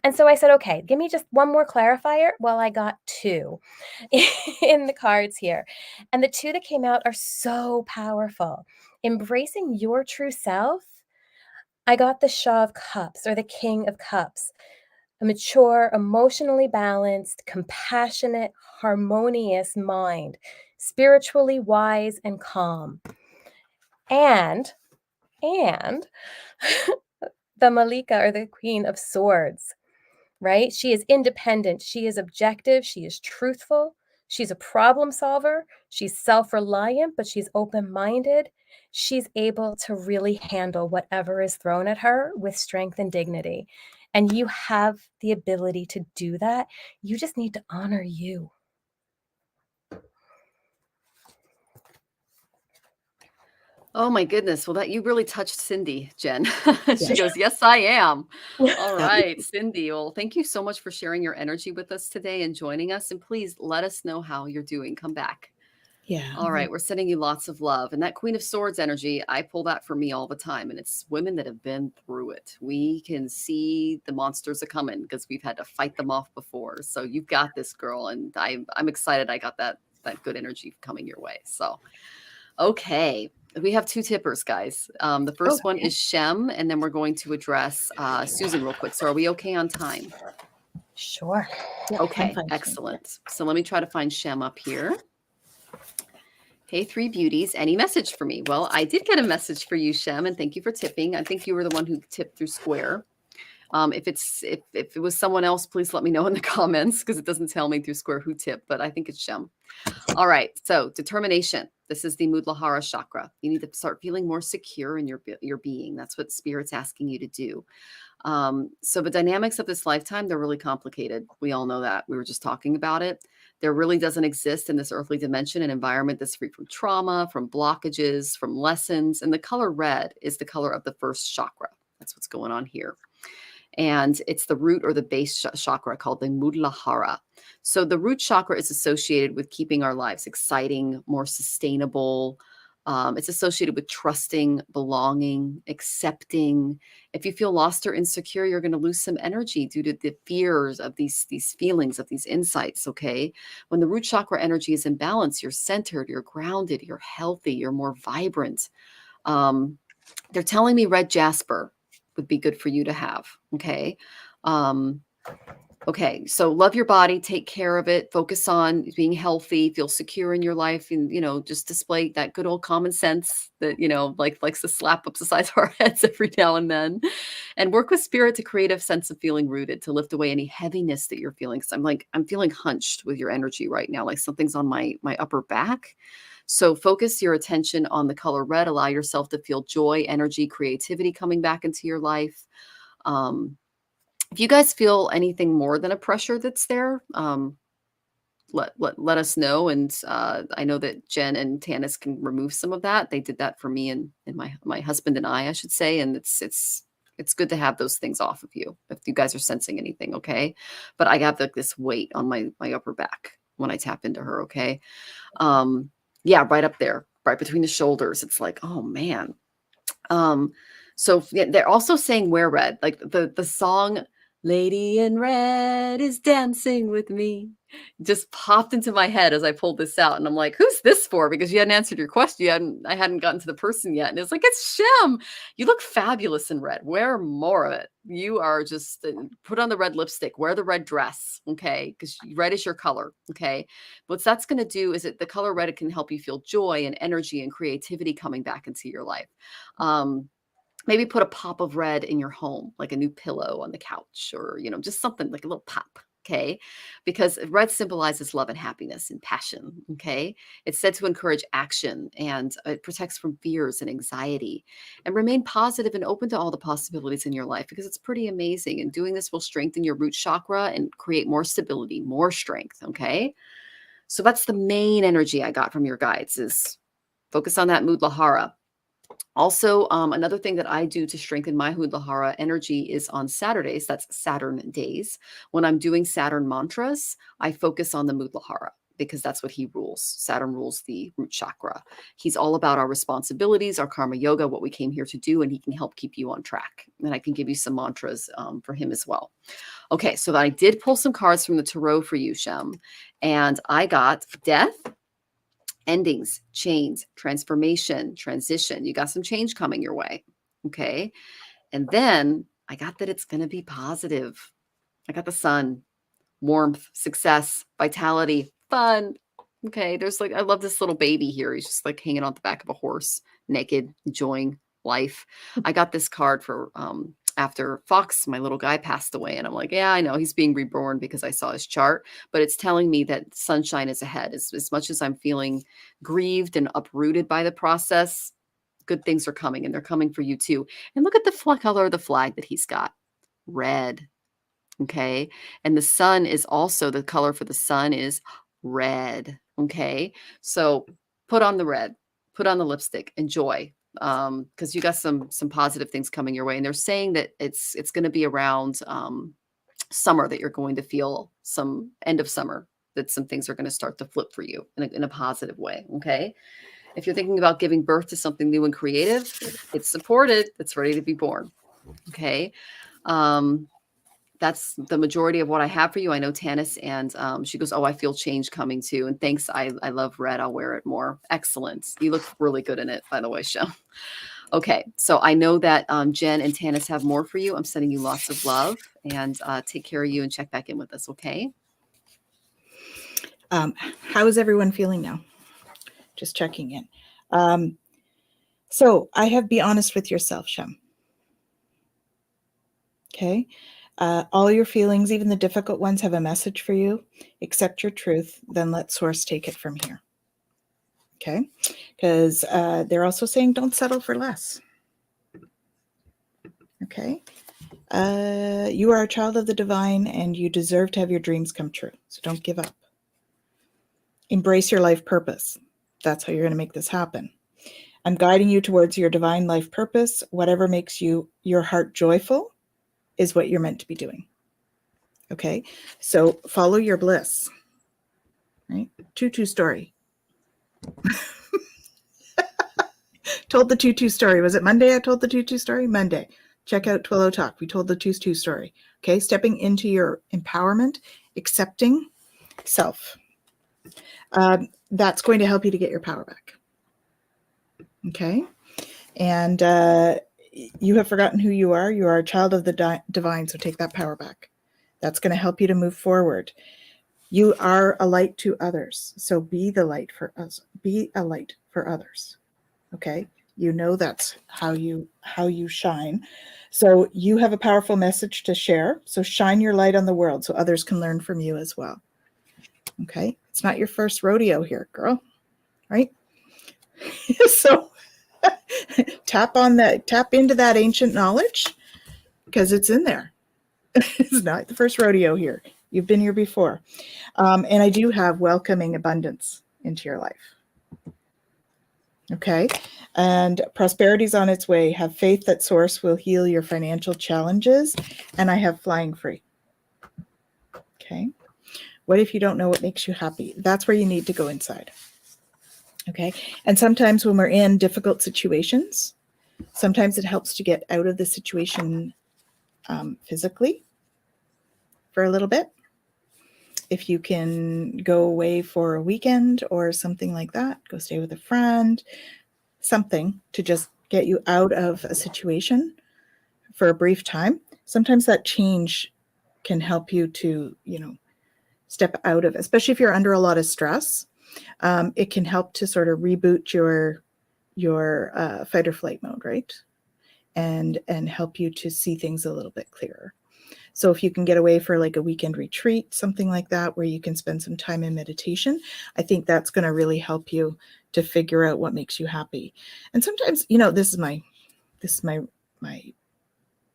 And so I said, okay, give me just one more clarifier. Well, I got two in the cards here. And the two that came out are so powerful. Embracing your true self. I got the Shah of Cups or the King of Cups. A mature, emotionally balanced, compassionate, harmonious mind, spiritually wise and calm. And the Malika or the Queen of Swords, right? She is independent. She is objective. She is truthful. She's a problem solver. She's self-reliant, but she's open-minded. She's able to really handle whatever is thrown at her with strength and dignity. And you have the ability to do that. You just need to honor you. Oh my goodness. Well, you really touched Cindy, Jen. She Yes. goes, "Yes, I am." All right, Cindy. Well, thank you so much for sharing your energy with us today and joining us. And please let us know how you're doing. Come back. Yeah. All right, we're sending you lots of love. And that Queen of Swords energy, I pull that for me all the time. And it's women that have been through it. We can see the monsters are coming because we've had to fight them off before. So you've got this, girl. And I'm excited I got that good energy coming your way. So, okay. We have 2 tippers, guys. The first one is Shem, and then we're going to address Susan real quick. So are we okay on time? Sure. Yeah, Okay, excellent. So let me try to find Shem up here. Hey, 3 beauties, any message for me? Well, I did get a message for you, Shem, and thank you for tipping. I think you were the one who tipped through Square. If it was someone else, please let me know in the comments because it doesn't tell me through Square who tipped, but I think it's Shem. All right, so determination. This is the Muladhara chakra. You need to start feeling more secure in your being. That's what Spirit's asking you to do. So the dynamics of this lifetime, they're really complicated. We all know that. We were just talking about it. There really doesn't exist in this earthly dimension an environment that's free from trauma, from blockages, from lessons. And the color red is the color of the first chakra. That's what's going on here. And it's the root or the base chakra called the Muladhara. So the root chakra is associated with keeping our lives exciting, more sustainable. It's associated with trusting, belonging, accepting. If you feel lost or insecure, you're going to lose some energy due to the fears of these feelings, of these insights, okay? When the root chakra energy is in balance, you're centered, you're grounded, you're healthy, you're more vibrant. They're telling me red jasper would be good for you to have, okay? Okay, so love your body, take care of it, focus on being healthy, feel secure in your life, and, just display that good old common sense that, likes to slap up the sides of our heads every now and then, and work with Spirit to create a sense of feeling rooted, to lift away any heaviness that you're feeling. Because I'm feeling hunched with your energy right now, like something's on my upper back. So focus your attention on the color red, allow yourself to feel joy, energy, creativity coming back into your life. If you guys feel anything more than a pressure that's there, let us know. And I know that Jen and Tanis can remove some of that. They did that for me and my husband and I should say. And it's good to have those things off of you if you guys are sensing anything, okay? But I have this weight on my upper back when I tap into her, okay? Yeah, right up there, right between the shoulders. It's like, oh man. So yeah, they're also saying wear red, like the song Lady in Red is dancing with me just popped into my head as I pulled this out. And I'm like, who's this for? Because you hadn't answered your question. I hadn't gotten to the person yet. And it's like, it's Shem. You look fabulous in red. Wear more of it. You are just put on the red lipstick, wear the red dress. Okay. Because red is your color. Okay. What that's going to do is the color red, it can help you feel joy and energy and creativity coming back into your life. Maybe put a pop of red in your home, like a new pillow on the couch or, just something like a little pop. Okay. Because red symbolizes love and happiness and passion. Okay. It's said to encourage action and it protects from fears and anxiety, and remain positive and open to all the possibilities in your life because it's pretty amazing. And doing this will strengthen your root chakra and create more stability, more strength. Okay. So that's the main energy I got from your guides is focus on that Muladhara. Also, another thing that I do to strengthen my Muladhara energy is on Saturdays, that's Saturn days. When I'm doing Saturn mantras, I focus on the Muladhara because that's what he rules. Saturn rules the root chakra. He's all about our responsibilities, our karma yoga, what we came here to do, and he can help keep you on track. And I can give you some mantras for him as well. Okay, so I did pull some cards from the tarot for you, Shem, and I got death, endings, chains, transformation, transition. You got some change coming your way. Okay. And then I got that it's going to be positive. I got the sun, warmth, success, vitality, fun. Okay. There's I love this little baby here. He's just hanging on the back of a horse, naked, enjoying life. I got this card for, after Fox, my little guy, passed away. And I'm like, yeah, I know he's being reborn because I saw his chart, but it's telling me that sunshine is ahead. As much as I'm feeling grieved and uprooted by the process, good things are coming, and they're coming for you too. And look at the color of the flag that he's got, red. Okay. And the sun is also, the color for the sun is red. Okay. So put on the red, put on the lipstick, enjoy. Because you got some positive things coming your way, and they're saying that it's going to be around summer that you're going to feel some end of summer that some things are going to start to flip for you in a positive way. Okay. If you're thinking about giving birth to something new and creative, it's supported. It's ready to be born. Okay. That's the majority of what I have for you. I know Tanis, and she goes, oh, I feel change coming too. And thanks. I love red. I'll wear it more. Excellent. You look really good in it, by the way, Shem. Okay. So I know that Jen and Tanis have more for you. I'm sending you lots of love, and take care of you and check back in with us. Okay. How is everyone feeling now? Just checking in. So I have be honest with yourself, Shem. Okay. All your feelings, even the difficult ones, have a message for you. Accept your truth, then let source take it from here. Okay. Because they're also saying don't settle for less. Okay. You are a child of the divine and you deserve to have your dreams come true. So don't give up. Embrace your life purpose. That's how you're going to make this happen. I'm guiding you towards your divine life purpose. Whatever makes your heart joyful is what you're meant to be doing. Okay. So follow your bliss. Right? Tutu story. Told the tutu story. Was it Monday I told the tutu story? Monday. Check out Twillo Talk. We told the tutu story. Okay. Stepping into your empowerment, accepting self. That's going to help you to get your power back. Okay. And you have forgotten who you are. You are a child of the divine. So take that power back. That's going to help you to move forward. You are a light to others. So be the light for us. Be a light for others. Okay. You know that's how you shine. So you have a powerful message to share. So shine your light on the world so others can learn from you as well. Okay. It's not your first rodeo here, girl. Right? So tap into that ancient knowledge because it's in there. It's not the first rodeo here. You've been here before. And I do have welcoming abundance into your life. Okay. And prosperity's on its way. Have faith that source will heal your financial challenges. And I have flying free. Okay. What if you don't know what makes you happy? That's where you need to go inside. Okay. And sometimes when we're in difficult situations, sometimes it helps to get out of the situation physically for a little bit. If you can go away for a weekend or something like that, go stay with a friend, something to just get you out of a situation for a brief time. Sometimes that change can help you to, step out of, especially if you're under a lot of stress. It can help to sort of reboot your fight or flight mode, right? And help you to see things a little bit clearer. So if you can get away for like a weekend retreat, something like that, where you can spend some time in meditation, I think that's going to really help you to figure out what makes you happy. And sometimes, this is my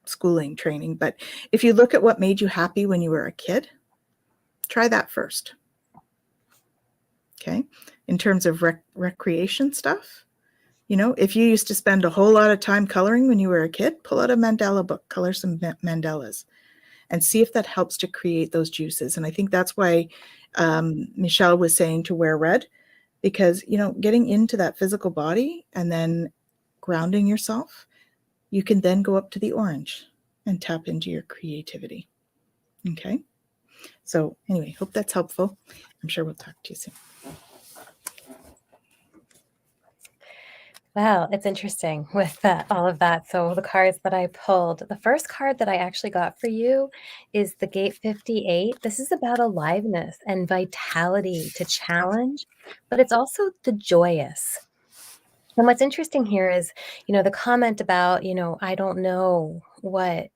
schooling training, but if you look at what made you happy when you were a kid, try that first. Okay. In terms of recreation stuff, if you used to spend a whole lot of time coloring when you were a kid, pull out a mandala book, color some mandalas, and see if that helps to create those juices. And I think that's why Michelle was saying to wear red, because, getting into that physical body and then grounding yourself, you can then go up to the orange and tap into your creativity. Okay. So anyway, hope that's helpful. I'm sure we'll talk to you soon. Wow, it's interesting with all of that. So the cards that I pulled, the first card that I actually got for you is the Gate 58. This is about aliveness and vitality to challenge, but it's also the joyous. And what's interesting here is, the comment about, I don't know what,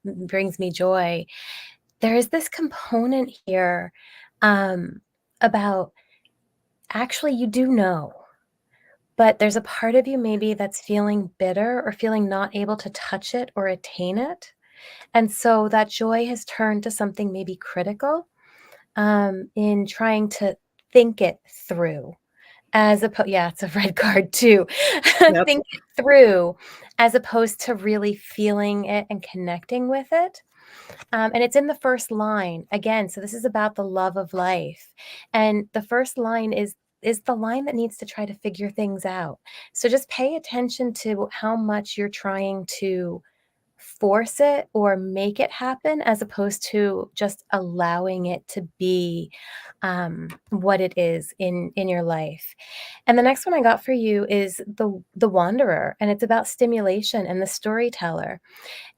brings me joy. There is this component here about actually you do know. But there's a part of you maybe that's feeling bitter or feeling not able to touch it or attain it. And so that joy has turned to something maybe critical in trying to think it through. It's a red card too. Yep. Think it through as opposed to really feeling it and connecting with it. And it's in the first line again. So this is about the love of life. And the first line is the line that needs to try to figure things out. So just pay attention to how much you're trying to force it or make it happen as opposed to just allowing it to be what it is in your life. And the next one I got for you is the wanderer, and it's about stimulation and the storyteller.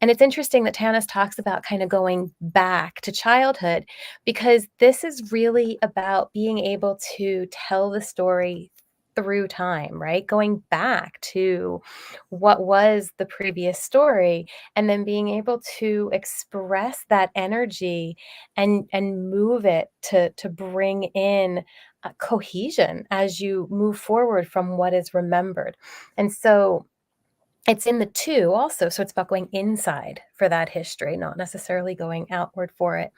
And it's interesting that Tanis talks about kind of going back to childhood, because this is really about being able to tell the story through time, right? Going back to what was the previous story and then being able to express that energy and move it to bring in cohesion as you move forward from what is remembered. And so it's in the 2 also, so it's about going inside for that history, not necessarily going outward for it,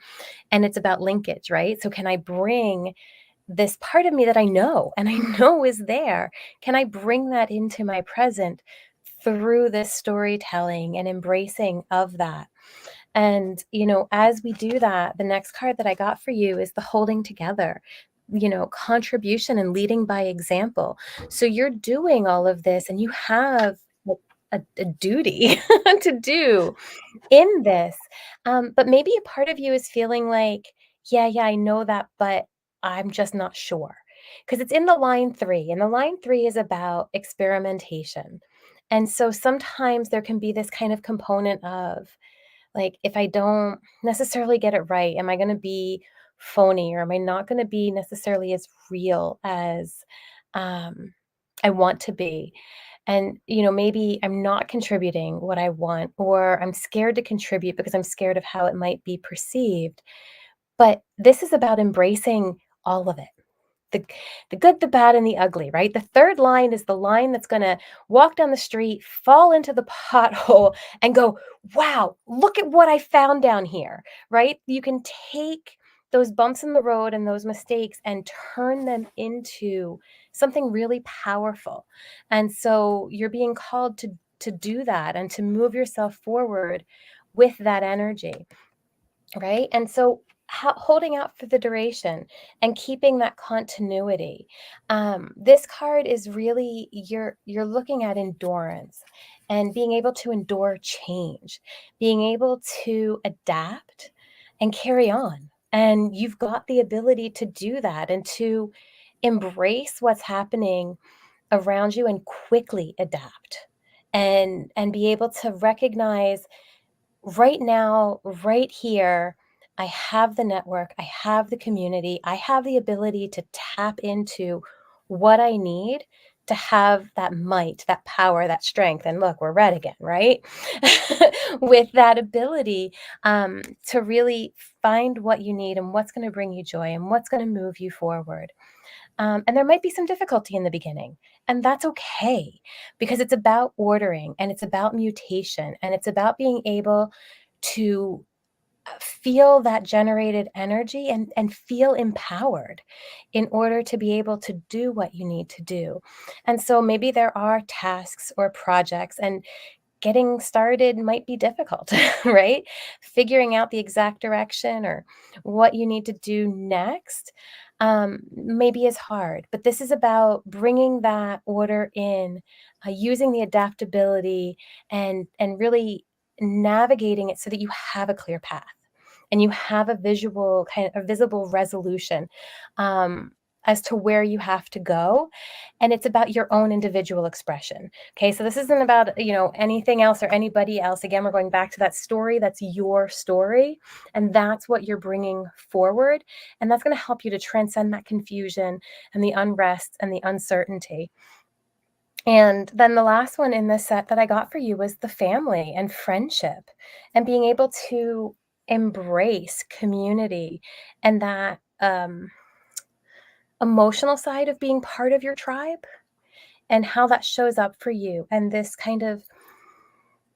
and it's about linkage, right? So can I bring this part of me that I know and I know is there, can I bring that into my present through this storytelling and embracing of that? And, as we do that, the next card that I got for you is the holding together, contribution and leading by example. So you're doing all of this and you have a duty to do in this. But maybe a part of you is feeling like, yeah, I know that, but I'm just not sure. Because it's in the line 3, and the line 3 is about experimentation. And so sometimes there can be this kind of component of, like, if I don't necessarily get it right, am I going to be phony, or am I not going to be necessarily as real as um, I want to be? And, maybe I'm not contributing what I want, or I'm scared to contribute because I'm scared of how it might be perceived. But this is about embracing all of it, the the good, the bad, and the ugly, right? The third line is the line that's gonna walk down the street, fall into the pothole, and go, "Wow, look at what I found down here," right? You can take those bumps in the road and those mistakes and turn them into something really powerful. And so you're being called to do that and to move yourself forward with that energy. Right? And so holding out for the duration and keeping that continuity. This card is really, you're looking at endurance and being able to endure change, being able to adapt and carry on. And you've got the ability to do that and to embrace what's happening around you and quickly adapt and be able to recognize right now, right here, I have the network, I have the community, I have the ability to tap into what I need to have that might, that power, that strength. And look, we're red again, right? With that ability to really find what you need and what's going to bring you joy and what's going to move you forward. And there might be some difficulty in the beginning, and that's okay, because it's about ordering and it's about mutation and it's about being able to feel that generated energy and feel empowered in order to be able to do what you need to do. And so maybe there are tasks or projects, and getting started might be difficult, right? Figuring out the exact direction or what you need to do next maybe is hard, but this is about bringing that order in, using the adaptability and really navigating it so that you have a clear path and you have a visual kind of a visible resolution um, as to where you have to go. And it's about your own individual expression. Okay, so this isn't about, anything else or anybody else. Again, we're going back to that story. That's your story, and that's what you're bringing forward, and that's going to help you to transcend that confusion and the unrest and the uncertainty. And then the last one in this set that I got for you was the family and friendship and being able to embrace community and that emotional side of being part of your tribe and how that shows up for you, and this kind of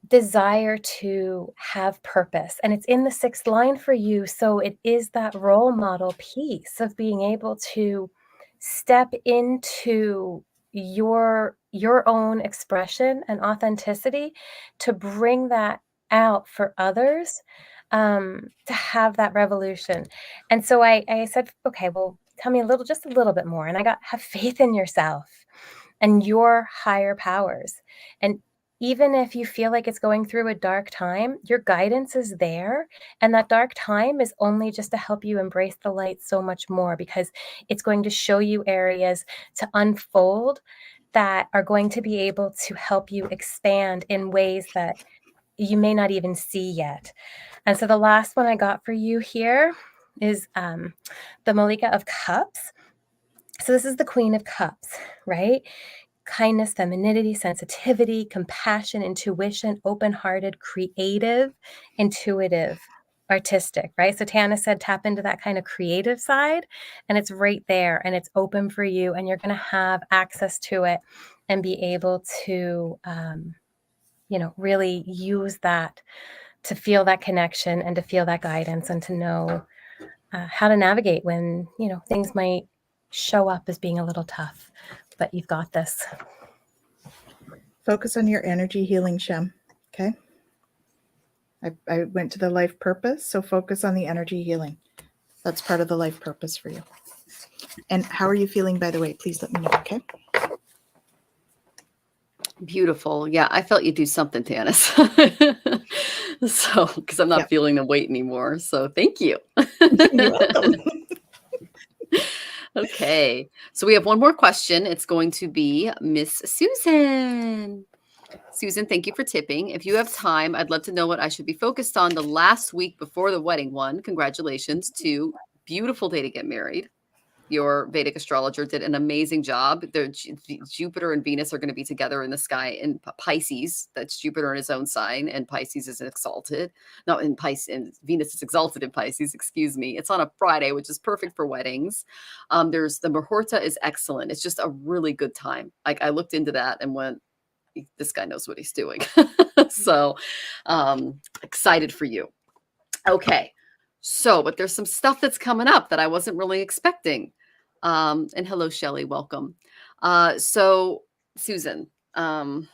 desire to have purpose. And it's in the 6th line for you. So it is that role model piece of being able to step into your own expression and authenticity to bring that out for others to have that revolution. And so I said, okay, well, tell me just a little bit more. And I got, have faith in yourself and your higher powers. And even if you feel like it's going through a dark time, your guidance is there. And that dark time is only just to help you embrace the light so much more, because it's going to show you areas to unfold that are going to be able to help you expand in ways that you may not even see yet. And so the last one I got for you here is the Malika of Cups. So this is the Queen of Cups, right? Kindness, femininity, sensitivity, compassion, intuition, open-hearted, creative, intuitive, artistic, right? So Tana said, tap into that kind of creative side, and it's right there and it's open for you, and you're going to have access to it and be able to, really use that to feel that connection and to feel that guidance and to know how to navigate when, things might show up as being a little tough, but you've got this. Focus on your energy healing, Shem. Okay. I went to the life purpose, so focus on the energy healing. That's part of the life purpose for you. And how are you feeling, by the way? Please let me know, okay? Beautiful. Yeah, I felt you do something, Tanis. So, because I'm not feeling the weight anymore. So thank you. You're welcome. Okay. So we have one more question. It's going to be Miss Susan. Susan, thank you for tipping. If you have time, I'd love to know what I should be focused on the last week before the wedding. 1, congratulations. 2, beautiful day to get married. Your Vedic astrologer did an amazing job. Jupiter and Venus are going to be together in the sky in Pisces. That's Jupiter in his own sign, and Pisces is exalted. No, in Pisces, and Venus is exalted in Pisces. Excuse me. It's on a Friday, which is perfect for weddings. There's the Muhurta is excellent. It's just a really good time. Like, I looked into that and went, this guy knows what he's doing. So excited for you. Okay. So, but there's some stuff that's coming up that I wasn't really expecting. And hello, Shelley, welcome. So Susan, Shem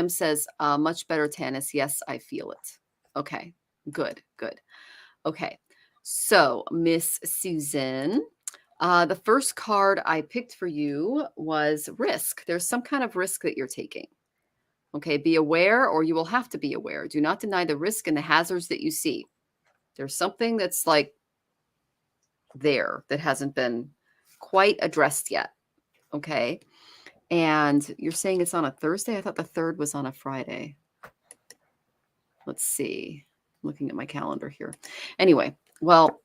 says, much better, Tanis. Yes, I feel it. Okay, good. Okay. So Miss Susan, the first card I picked for you was risk. There's some kind of risk that you're taking. Okay, be aware, or you will have to be aware. Do not deny the risk and the hazards that you see. There's something that's like there that hasn't been quite addressed yet. Okay. And you're saying it's on a Thursday? I thought the 3rd was on a Friday. Let's see. I'm looking at my calendar here. Anyway, well,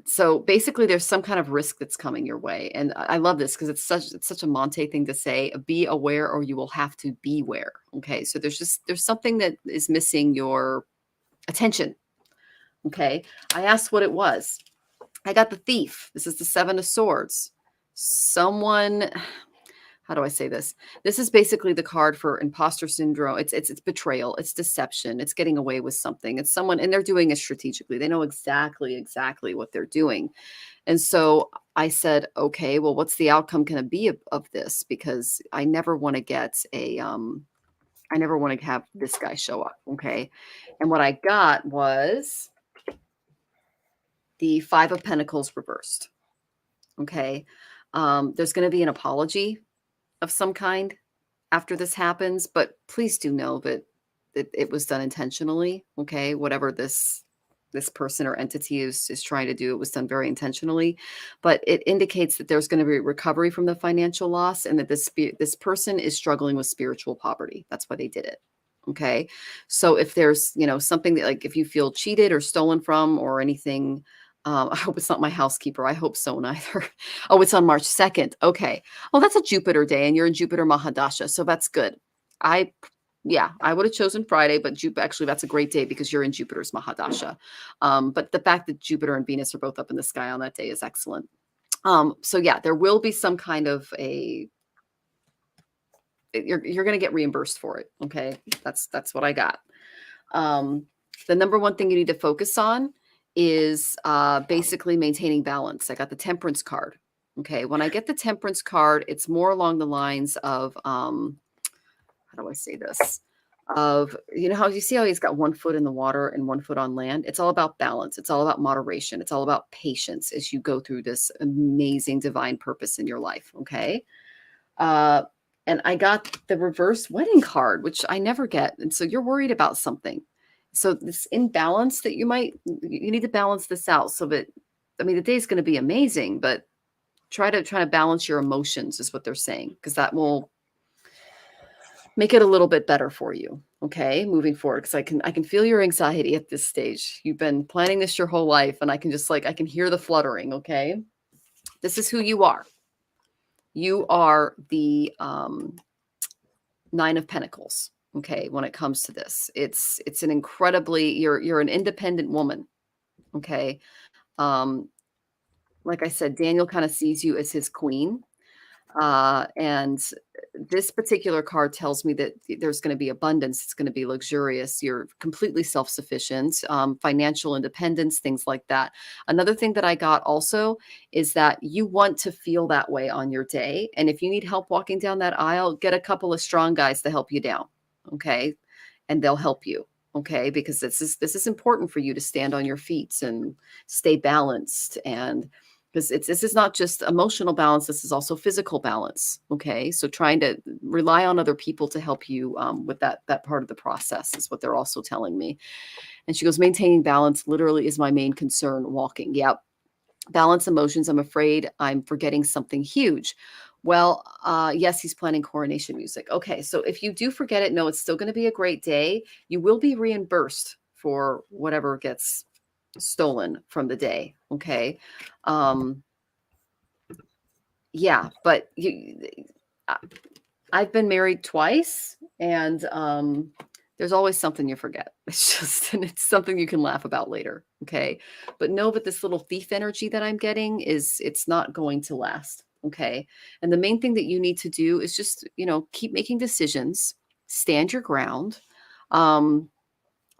so basically there's some kind of risk that's coming your way. And I love this because it's such a Monte thing to say, be aware or you will have to beware. Okay. So there's something that is missing your attention. Okay. I asked what it was. I got the Thief. This is the 7 of Swords. Someone, how do I say this? This is basically the card for imposter syndrome. It's betrayal. It's deception. It's getting away with something. It's someone, and they're doing it strategically. They know exactly what they're doing. And so I said, okay, well, what's the outcome going to be of this? Because I never want to get I never want to have this guy show up. Okay. And what I got was the 5 of Pentacles reversed. Okay. There's going to be an apology of some kind after this happens, but please do know that it was done intentionally. Okay. Whatever this person or entity is trying to do, it was done very intentionally, but it indicates that there's going to be recovery from the financial loss and that this person is struggling with spiritual poverty. That's why they did it. Okay. So if there's, something that, like, if you feel cheated or stolen from or anything, I hope it's not my housekeeper. I hope so neither. Oh, it's on March 2nd. Okay. Oh, that's a Jupiter day and you're in Jupiter Mahadasha. So that's good. I would have chosen Friday, but actually that's a great day because you're in Jupiter's Mahadasha. But the fact that Jupiter and Venus are both up in the sky on that day is excellent. So yeah, there will be some kind of you're going to get reimbursed for it. Okay. That's what I got. The number one thing you need to focus on is basically maintaining balance. I got the Temperance card. Okay. When I get the Temperance card, it's more along the lines of, how do I say this? of, how you see how he's got one foot in the water and one foot on land. It's all about balance. It's all about moderation. It's all about patience as you go through this amazing divine purpose in your life. Okay. And I got the reverse wedding card, which I never get. And so you're worried about something. So this imbalance that you need to balance this out so that, the day is going to be amazing, but try to balance your emotions is what they're saying, because that will make it a little bit better for you. Okay. Moving forward. Cause I can feel your anxiety at this stage. You've been planning this your whole life, and I can just I can hear the fluttering. Okay. This is who you are. You are the, 9 of Pentacles. Okay. When it comes to this, it's an incredibly, you're an independent woman. Okay. Like I said, Daniel kind of sees you as his queen. And this particular card tells me that there's going to be abundance. It's going to be luxurious. You're completely self-sufficient, financial independence, things like that. Another thing that I got also is that you want to feel that way on your day. And if you need help walking down that aisle, get a couple of strong guys to help you down. Okay. And they'll help you. Okay. Because this is important for you to stand on your feet and stay balanced, and because this is not just emotional balance. This is also physical balance. Okay. So trying to rely on other people to help you with that part of the process is what they're also telling me. And she goes, maintaining balance literally is my main concern walking. Yep. Balance emotions. I'm afraid I'm forgetting something huge. Well, yes, he's planning coronation music. Okay. So if you do forget it, no, it's still going to be a great day. You will be reimbursed for whatever gets stolen from the day. Okay. Yeah, but I've been married twice, and there's always something you forget. And it's something you can laugh about later. Okay. But know that this little thief energy that I'm getting it's not going to last. Okay. And the main thing that you need to do is just, keep making decisions, stand your ground.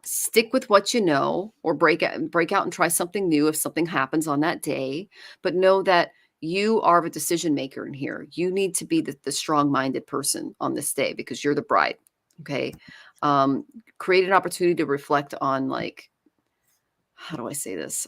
Stick with what you know, or break out and try something new if something happens on that day. But know that you are the decision maker in here. You need to be the strong-minded person on this day, because you're the bride. Okay. Create an opportunity to reflect on, how do I say this?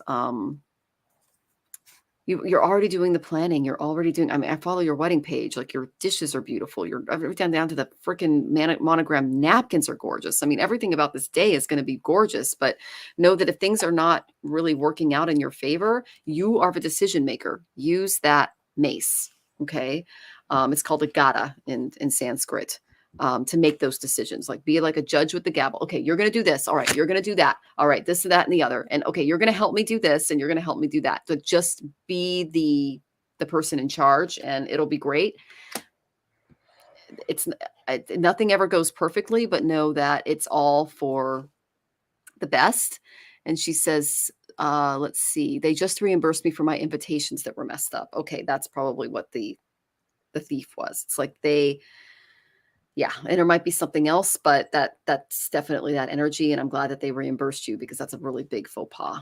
You're already doing the planning. You're already doing, I follow your wedding page. Your dishes are beautiful. You're everything down to the freaking monogram napkins are gorgeous. Everything about this day is going to be gorgeous, but know that if things are not really working out in your favor, you are the decision maker. Use that mace. Okay. It's called a gata in Sanskrit. To make those decisions, be like a judge with the gavel. Okay, you're going to do this. All right, you're going to do that. All right, this, that, and the other. And okay, you're going to help me do this, and you're going to help me do that. So just be the person in charge, and it'll be great. Nothing ever goes perfectly, but know that it's all for the best. And she says, let's see, they just reimbursed me for my invitations that were messed up. Okay, that's probably what the thief was. It's yeah, and there might be something else, but that's definitely that energy. And I'm glad that they reimbursed you, because that's a really big faux pas.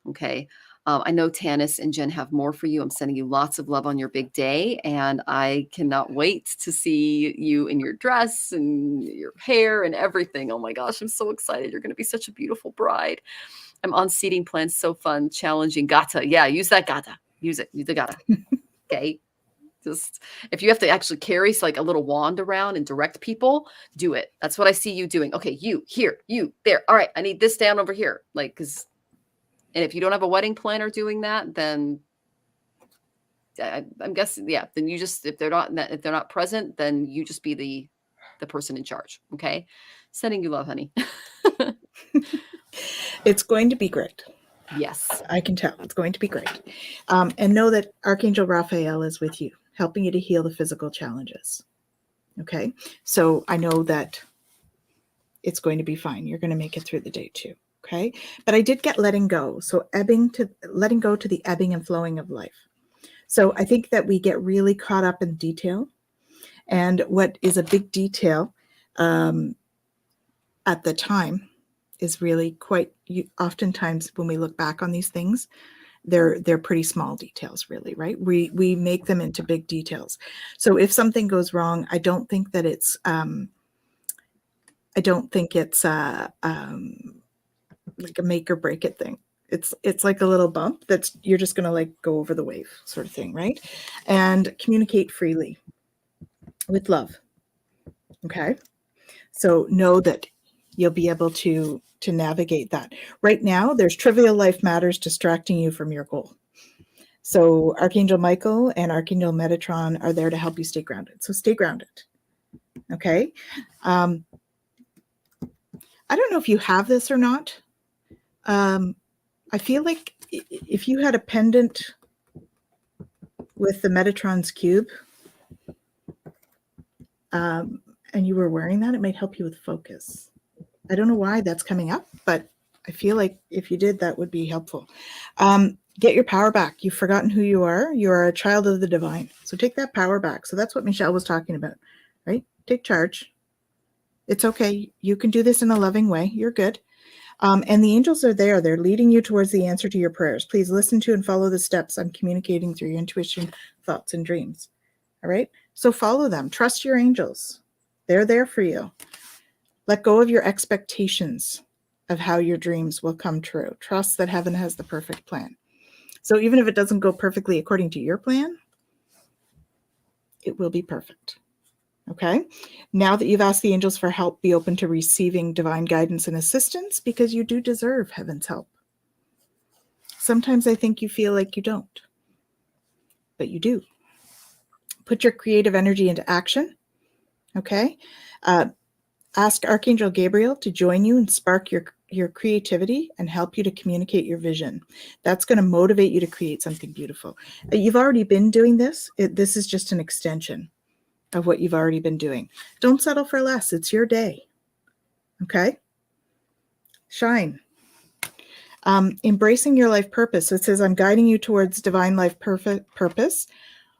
Okay. I know Tanis and Jen have more for you. I'm sending you lots of love on your big day, and I cannot wait to see you in your dress and your hair and everything. Oh my gosh, I'm so excited. You're going to be such a beautiful bride. I'm on seating plans. So fun, challenging. Gata. Yeah, use that gata. Use it. Use the gata. Okay. Just if you have to actually carry a little wand around and direct people, do it. That's what I see you doing. Okay, you here, you there. All right, I need this down over here. And if you don't have a wedding planner doing that, then I'm guessing, yeah. Then you just if they're not present, then you just be the person in charge. Okay, sending you love, honey. It's going to be great. Yes, I can tell it's going to be great. And know that Archangel Raphael is with you, helping you to heal the physical challenges. Okay. So I know that it's going to be fine. You're going to make it through the day too. Okay. But I did get letting go. So letting go to the ebbing and flowing of life. So I think that we get really caught up in detail, and what is a big detail at the time is really oftentimes when we look back on these things, they're pretty small details, really, right? We make them into big details. So if something goes wrong, I don't think that it's I don't think it's like a make or break it thing. It's like a little bump that's you're just going to like go over the wave sort of thing, right? And communicate freely with love. Okay. So know that you'll be able to navigate that. Right now, there's trivial life matters distracting you from your goal. So Archangel Michael and Archangel Metatron are there to help you stay grounded. So stay grounded. Okay. I don't know if you have this or not. I feel like if you had a pendant with the Metatron's cube, and you were wearing that, it might help you with focus. I don't know why that's coming up, but I feel like if you did, that would be helpful. Get your power back. You've forgotten who you are. You are a child of the divine. So take that power back. So that's what Michelle was talking about, right? Take charge. It's okay. You can do this in a loving way. You're good. And the angels are there. They're leading you towards the answer to your prayers. Please listen to and follow the steps I'm communicating through your intuition, thoughts, and dreams. All right? So follow them. Trust your angels. They're there for you. Let go of your expectations of how your dreams will come true. Trust that heaven has the perfect plan. So even if it doesn't go perfectly according to your plan, it will be perfect. Okay? Now that you've asked the angels for help, be open to receiving divine guidance and assistance because you do deserve heaven's help. Sometimes I think you feel like you don't, but you do. Put your creative energy into action. Okay? Ask Archangel Gabriel to join you and spark your creativity and help you to communicate your vision. That's going to motivate you to create something beautiful. You've already been doing this. This is just an extension of what you've already been doing. Don't settle for less. It's your day. Okay? Shine. Embracing your life purpose. So it says, I'm guiding you towards divine life purpose.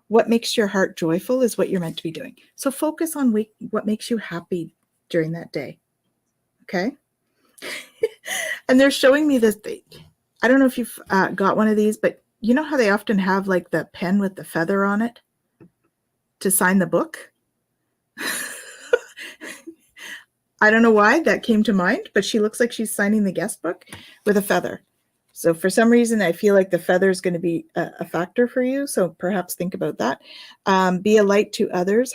What makes your heart joyful is what you're meant to be doing. So focus on what makes you happy during that day. Okay? And they're showing me this thing. I don't know if you've got one of these, but you know how they often have like the pen with the feather on it to sign the book? I don't know why that came to mind, but she looks like she's signing the guest book with a feather. So for some reason, I feel like the feather is going to be a factor for you. So perhaps think about that. Be a light to others.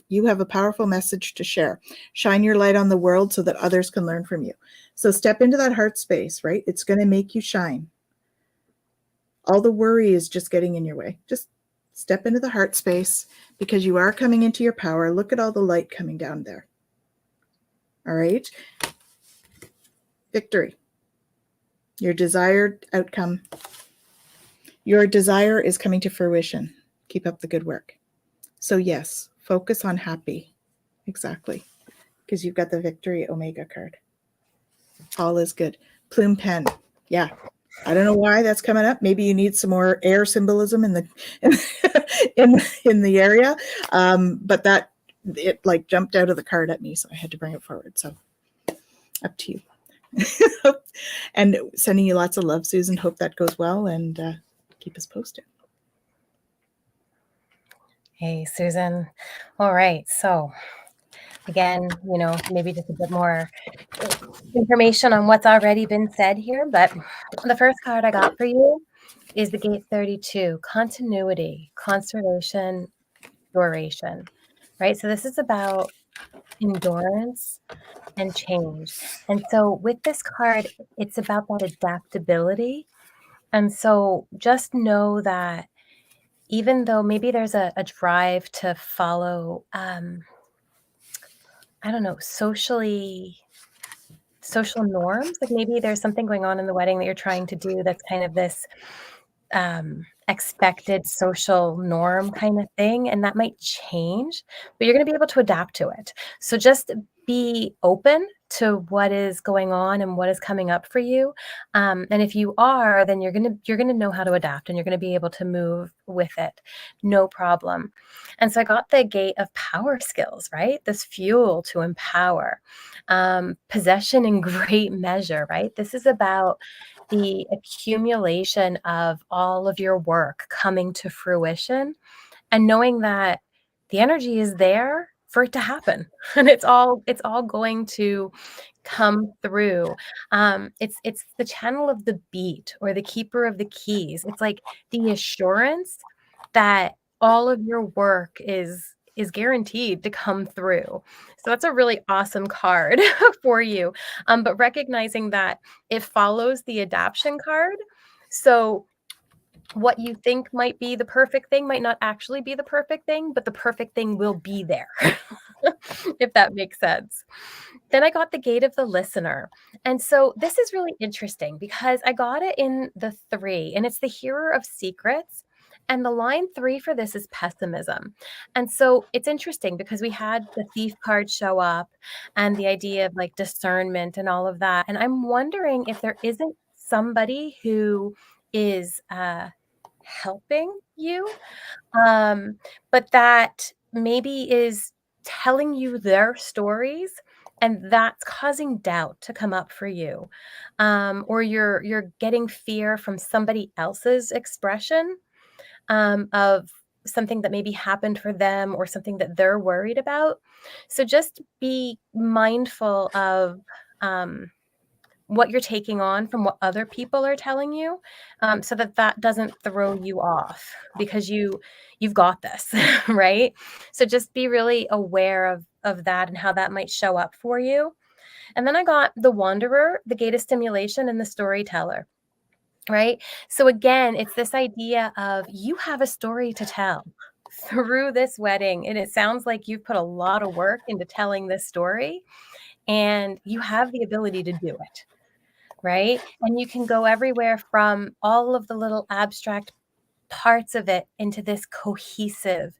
You have a powerful message to share. Shine your light on the world so that others can learn from you. So step into that heart space, right? It's going to make you shine. All the worry is just getting in your way. Just step into the heart space because you are coming into your power. Look at all the light coming down there. All right. Victory. Your desired outcome. Your desire is coming to fruition. Keep up the good work. So yes, focus on happy. Exactly. Because you've got the Victory Omega card. All is good. Plume pen. Yeah. I don't know why that's coming up. Maybe you need some more air symbolism in the in the area. But that it like jumped out of the card at me, so I had to bring it forward. So up to you. And sending you lots of love, Susan. Hope that goes well, and keep us posted. Hey, Susan. All right. So again, maybe just a bit more information on what's already been said here. But the first card I got for you is the Gate 32, continuity, conservation, duration, right? So this is about endurance and change. And so with this card, it's about that adaptability. And so just know that even though maybe there's a drive to follow, I don't know, social norms, like maybe there's something going on in the wedding that you're trying to do that's kind of this expected social norm kind of thing, and that might change, but you're going to be able to adapt to it. So just be open to what is going on and what is coming up for you, and if you are, then you're going to know how to adapt, and you're going to be able to move with it, no problem. And so I got the Gate of Power skills, right? This fuel to empower, possession in great measure, right? This is about the accumulation of all of your work coming to fruition and knowing that the energy is there for it to happen. And it's all going to come through. It's the channel of the beat or the keeper of the keys. It's like the assurance that all of your work is guaranteed to come through. So that's a really awesome card for you. But recognizing that it follows the adaption card. So what you think might be the perfect thing might not actually be the perfect thing, but the perfect thing will be there, if that makes sense. Then I got the gate of the listener. And so this is really interesting because I got it in the 3, and it's the hearer of secrets. And the line 3 for this is pessimism. And so it's interesting because we had the thief card show up and the idea of like discernment and all of that. And I'm wondering if there isn't somebody who is helping you, but that maybe is telling you their stories, and that's causing doubt to come up for you, or you're getting fear from somebody else's expression of something that maybe happened for them or something that they're worried about. So just be mindful of what you're taking on from what other people are telling you, so that that doesn't throw you off because you've got this, right? So just be really aware of that and how that might show up for you. And then I got the wanderer, the gate of stimulation, and the storyteller, right? So again, it's this idea of you have a story to tell through this wedding, and it sounds like you've put a lot of work into telling this story, and you have the ability to do it. Right? And you can go everywhere from all of the little abstract parts of it into this cohesive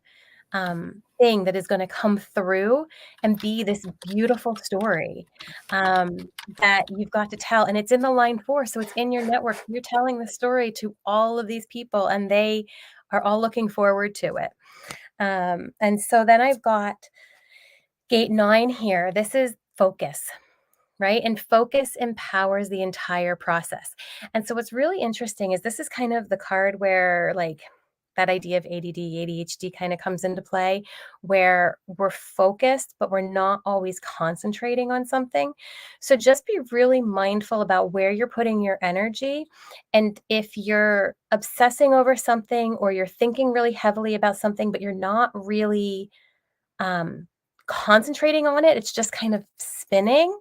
thing that is going to come through and be this beautiful story that you've got to tell. And it's in the line 4, so it's in your network. You're telling the story to all of these people, and they are all looking forward to it. And so then I've got gate 9 here. This is focus. Right? And focus empowers the entire process. And so what's really interesting is this is kind of the card where like that idea of ADD, ADHD kind of comes into play, where we're focused, but we're not always concentrating on something. So just be really mindful about where you're putting your energy. And if you're obsessing over something or you're thinking really heavily about something, but you're not really concentrating on it, it's just kind of spinning,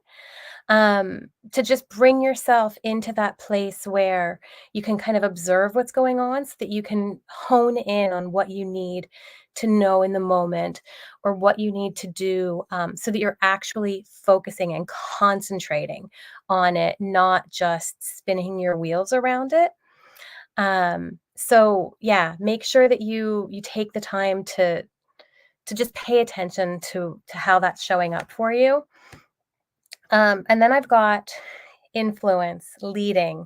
to just bring yourself into that place where you can kind of observe what's going on so that you can hone in on what you need to know in the moment or what you need to do, so that you're actually focusing and concentrating on it, not just spinning your wheels around it. So yeah, make sure that you take the time to just pay attention to how that's showing up for you. And then I've got influence, leading.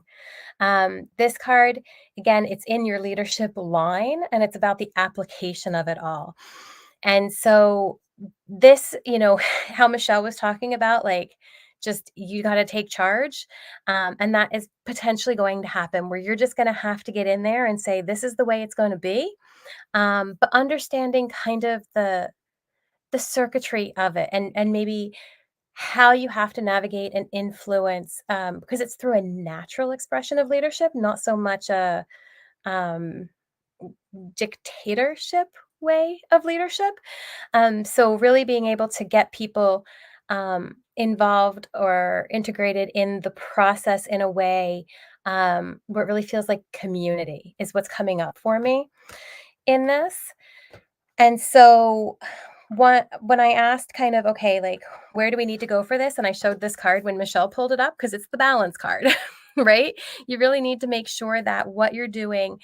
This card, again, it's in your leadership line and it's about the application of it all. And so this, how Michelle was talking about, like, just you got to take charge. And that is potentially going to happen where you're just going to have to get in there and say, this is the way it's going to be. But understanding kind of the circuitry of it and maybe how you have to navigate and influence, because it's through a natural expression of leadership, not so much a um, dictatorship way of leadership. So really being able to get people involved or integrated in the process in a way where it really feels like community is what's coming up for me in this. And so when I asked kind of, okay, like, where do we need to go for this? And I showed this card when Michelle pulled it up because it's the balance card, right? You really need to make sure that what you're doing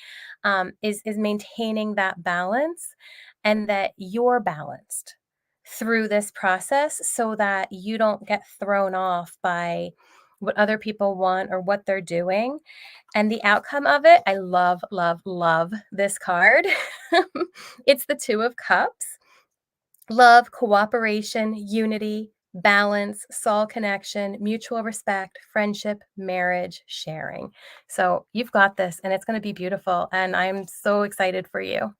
is maintaining that balance and that you're balanced through this process so that you don't get thrown off by what other people want or what they're doing. And the outcome of it, I love, love, love this card. It's the 2 of Cups. Love, cooperation, unity, balance, soul connection, mutual respect, friendship, marriage, sharing. So you've got this and it's going to be beautiful. And I'm so excited for you.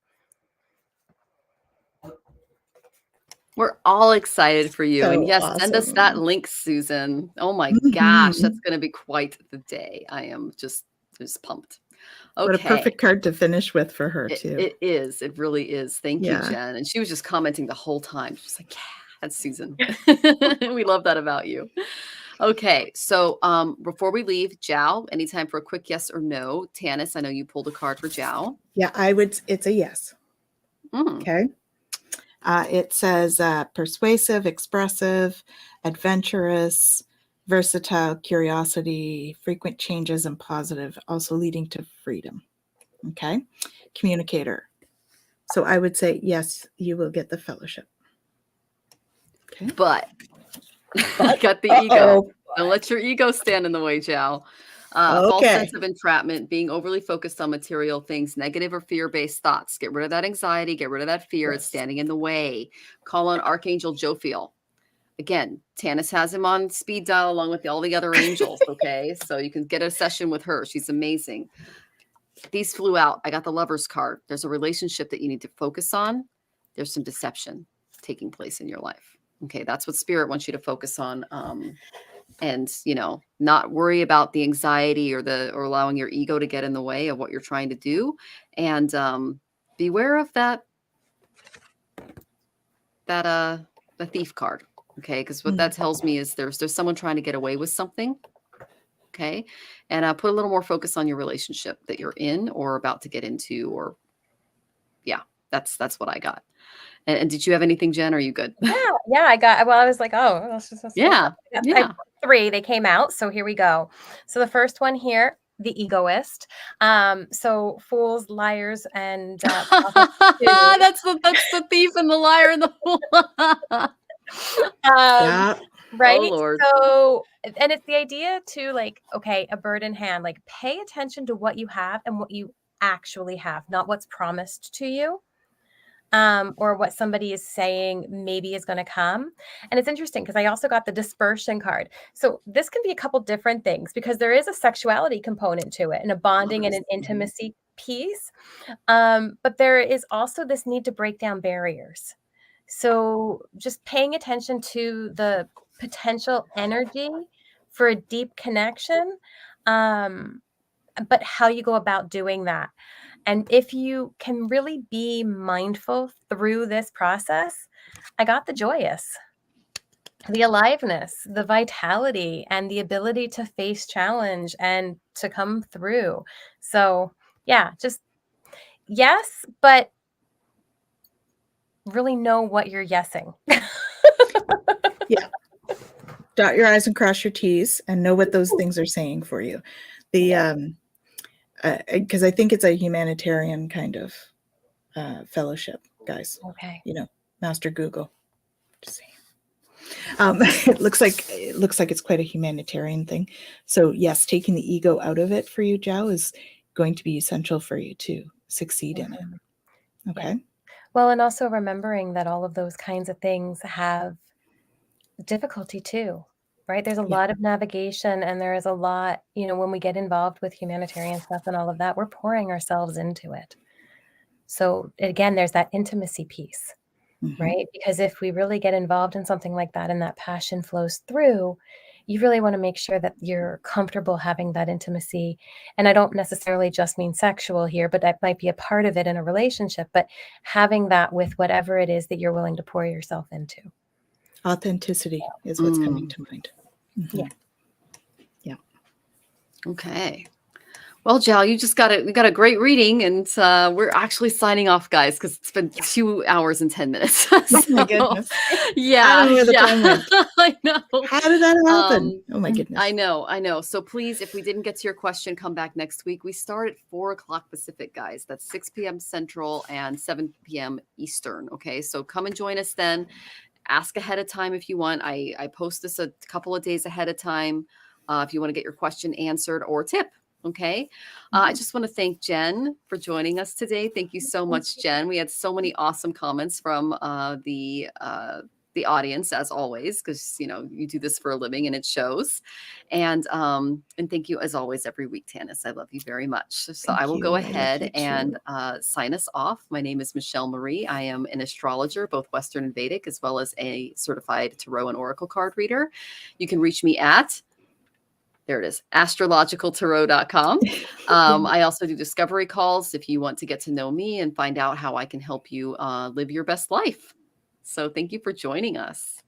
We're all excited for you. And So yes, send us that awesome. link, Susan. Oh my gosh, Mhm. that's going to be quite the day. I am just pumped. What a Okay. perfect card to finish with for her too. It is. It really is. Thank you, Yeah. Jen. And she was just commenting the whole time. She's like, yeah, that's Susan. We love that about you. Okay. So before we leave, Jiao, anytime for a quick yes or no. Tanis, I know you pulled a card for Jiao. Yeah, it's a yes. Okay. It says persuasive, expressive, adventurous, versatile, curiosity, frequent changes, and positive, also leading to freedom. Okay. Communicator. So I would say, yes, you will get the fellowship. Okay. But got the ego. Don't let your ego stand in the way, Jiao. False sense of entrapment, being overly focused on material things, negative or fear-based thoughts. Get rid of that anxiety, get rid of that fear. It's standing in the way. Call on Archangel Jophiel. Again, Tanis has him on speed dial along with all the other angels, okay? So you can get a session with her. She's amazing. These flew out. I got the Lover's card. There's a relationship that you need to focus on. There's some deception taking place in your life. Okay, that's what Spirit wants you to focus on. And not worry about the anxiety or allowing your ego to get in the way of what you're trying to do. And beware of the thief card. Okay, because what that tells me is there's someone trying to get away with something. Okay, and put a little more focus on your relationship that you're in or about to get into, or that's what I got. And did you have anything, Jen? Are you good? Yeah, I was like, oh, that's just yeah. I 3, they came out. So here we go. So the first one here, the egoist. So fools, liars, and that's the thief and the liar and the fool. Right. Oh, Lord. So, and it's the idea to like, okay, a bird in hand, like pay attention to what you have and what you actually have, not what's promised to you. Or what somebody is saying maybe is going to come. And it's interesting because I also got the dispersion card. So this can be a couple different things because there is a sexuality component to it and a bonding and an intimacy piece. But there is also this need to break down barriers. So just paying attention to the potential energy for a deep connection, but how you go about doing that. And if you can really be mindful through this process, I got the joyous, the aliveness, the vitality, and the ability to face challenge and to come through. So yeah, just yes, but really know what you're yesing. Yeah. Dot your I's and cross your T's and know what those things are saying for you. Because I think it's a humanitarian kind of fellowship, guys. Okay. Master Google. Just saying. It looks like it's quite a humanitarian thing. So yes, taking the ego out of it for you, Jiao, is going to be essential for you to succeed in it. Okay. Yeah. Well, and also remembering that all of those kinds of things have difficulty too, right? There's a lot of navigation and there is a lot, when we get involved with humanitarian stuff and all of that, we're pouring ourselves into it. So again, there's that intimacy piece, right? Because if we really get involved in something like that and that passion flows through, you really want to make sure that you're comfortable having that intimacy. And I don't necessarily just mean sexual here, but that might be a part of it in a relationship, but having that with whatever it is that you're willing to pour yourself into. Authenticity is what's coming to mind. Yeah. Okay. Well, Jiao, we got a great reading, and we're actually signing off, guys, because it's been 2 hours and 10 minutes. Oh my goodness! Yeah, I don't know where the time went. I know. How did that happen? Oh my goodness! I know. So please, if we didn't get to your question, come back next week. We start at 4:00 Pacific, guys. That's 6 p.m. Central and 7 p.m. Eastern. Okay, so come and join us then. Ask ahead of time if you want. I post this a couple of days ahead of time if you want to get your question answered or tip. Okay. I just want to thank Jen for joining us today. Thank you so much, Jen. We had so many awesome comments from the the audience as always, because you do this for a living and it shows. And thank you as always every week, Tanis. I love you very much. So I will go ahead and sign us off. My name is Michelle Marie. I am an astrologer, both Western and Vedic, as well as a certified tarot and oracle card reader. You can reach me at, there it is, astrologicaltarot.com. I also do discovery calls if you want to get to know me and find out how I can help you live your best life. So thank you for joining us.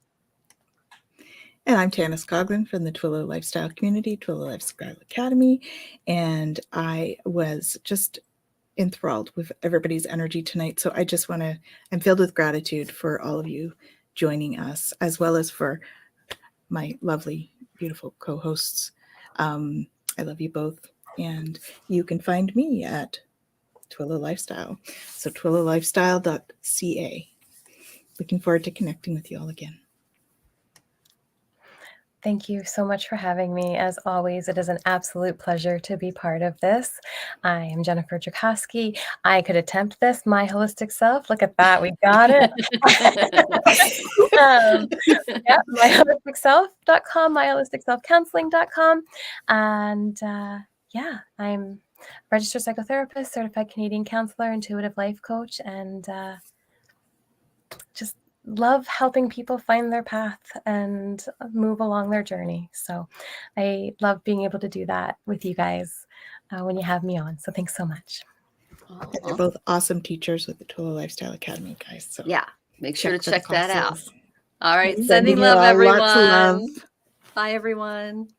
And I'm Tanis Coughlin from the Twillo Lifestyle Community, Twillo Lifestyle Academy. And I was just enthralled with everybody's energy tonight. So I just I'm filled with gratitude for all of you joining us, as well as for my lovely, beautiful co-hosts. I love you both. And you can find me at Twillo Lifestyle. So twillolifestyle.ca. Looking forward to connecting with you all again. Thank you so much for having me. As always, it is an absolute pleasure to be part of this. I am Jennifer Jurkofsky. I could attempt this, my holistic self. Look at that, we got it. myholisticself.com, myholisticselfcounseling.com. And I'm registered psychotherapist, certified Canadian counselor, intuitive life coach, and just love helping people find their path and move along their journey. So I love being able to do that with you guys when you have me on. So thanks so much. And they're both awesome teachers with the Twillo Lifestyle Academy, guys. So yeah, make sure to check that out. classes. All right, sending love, everyone. Lots of love. Bye, everyone.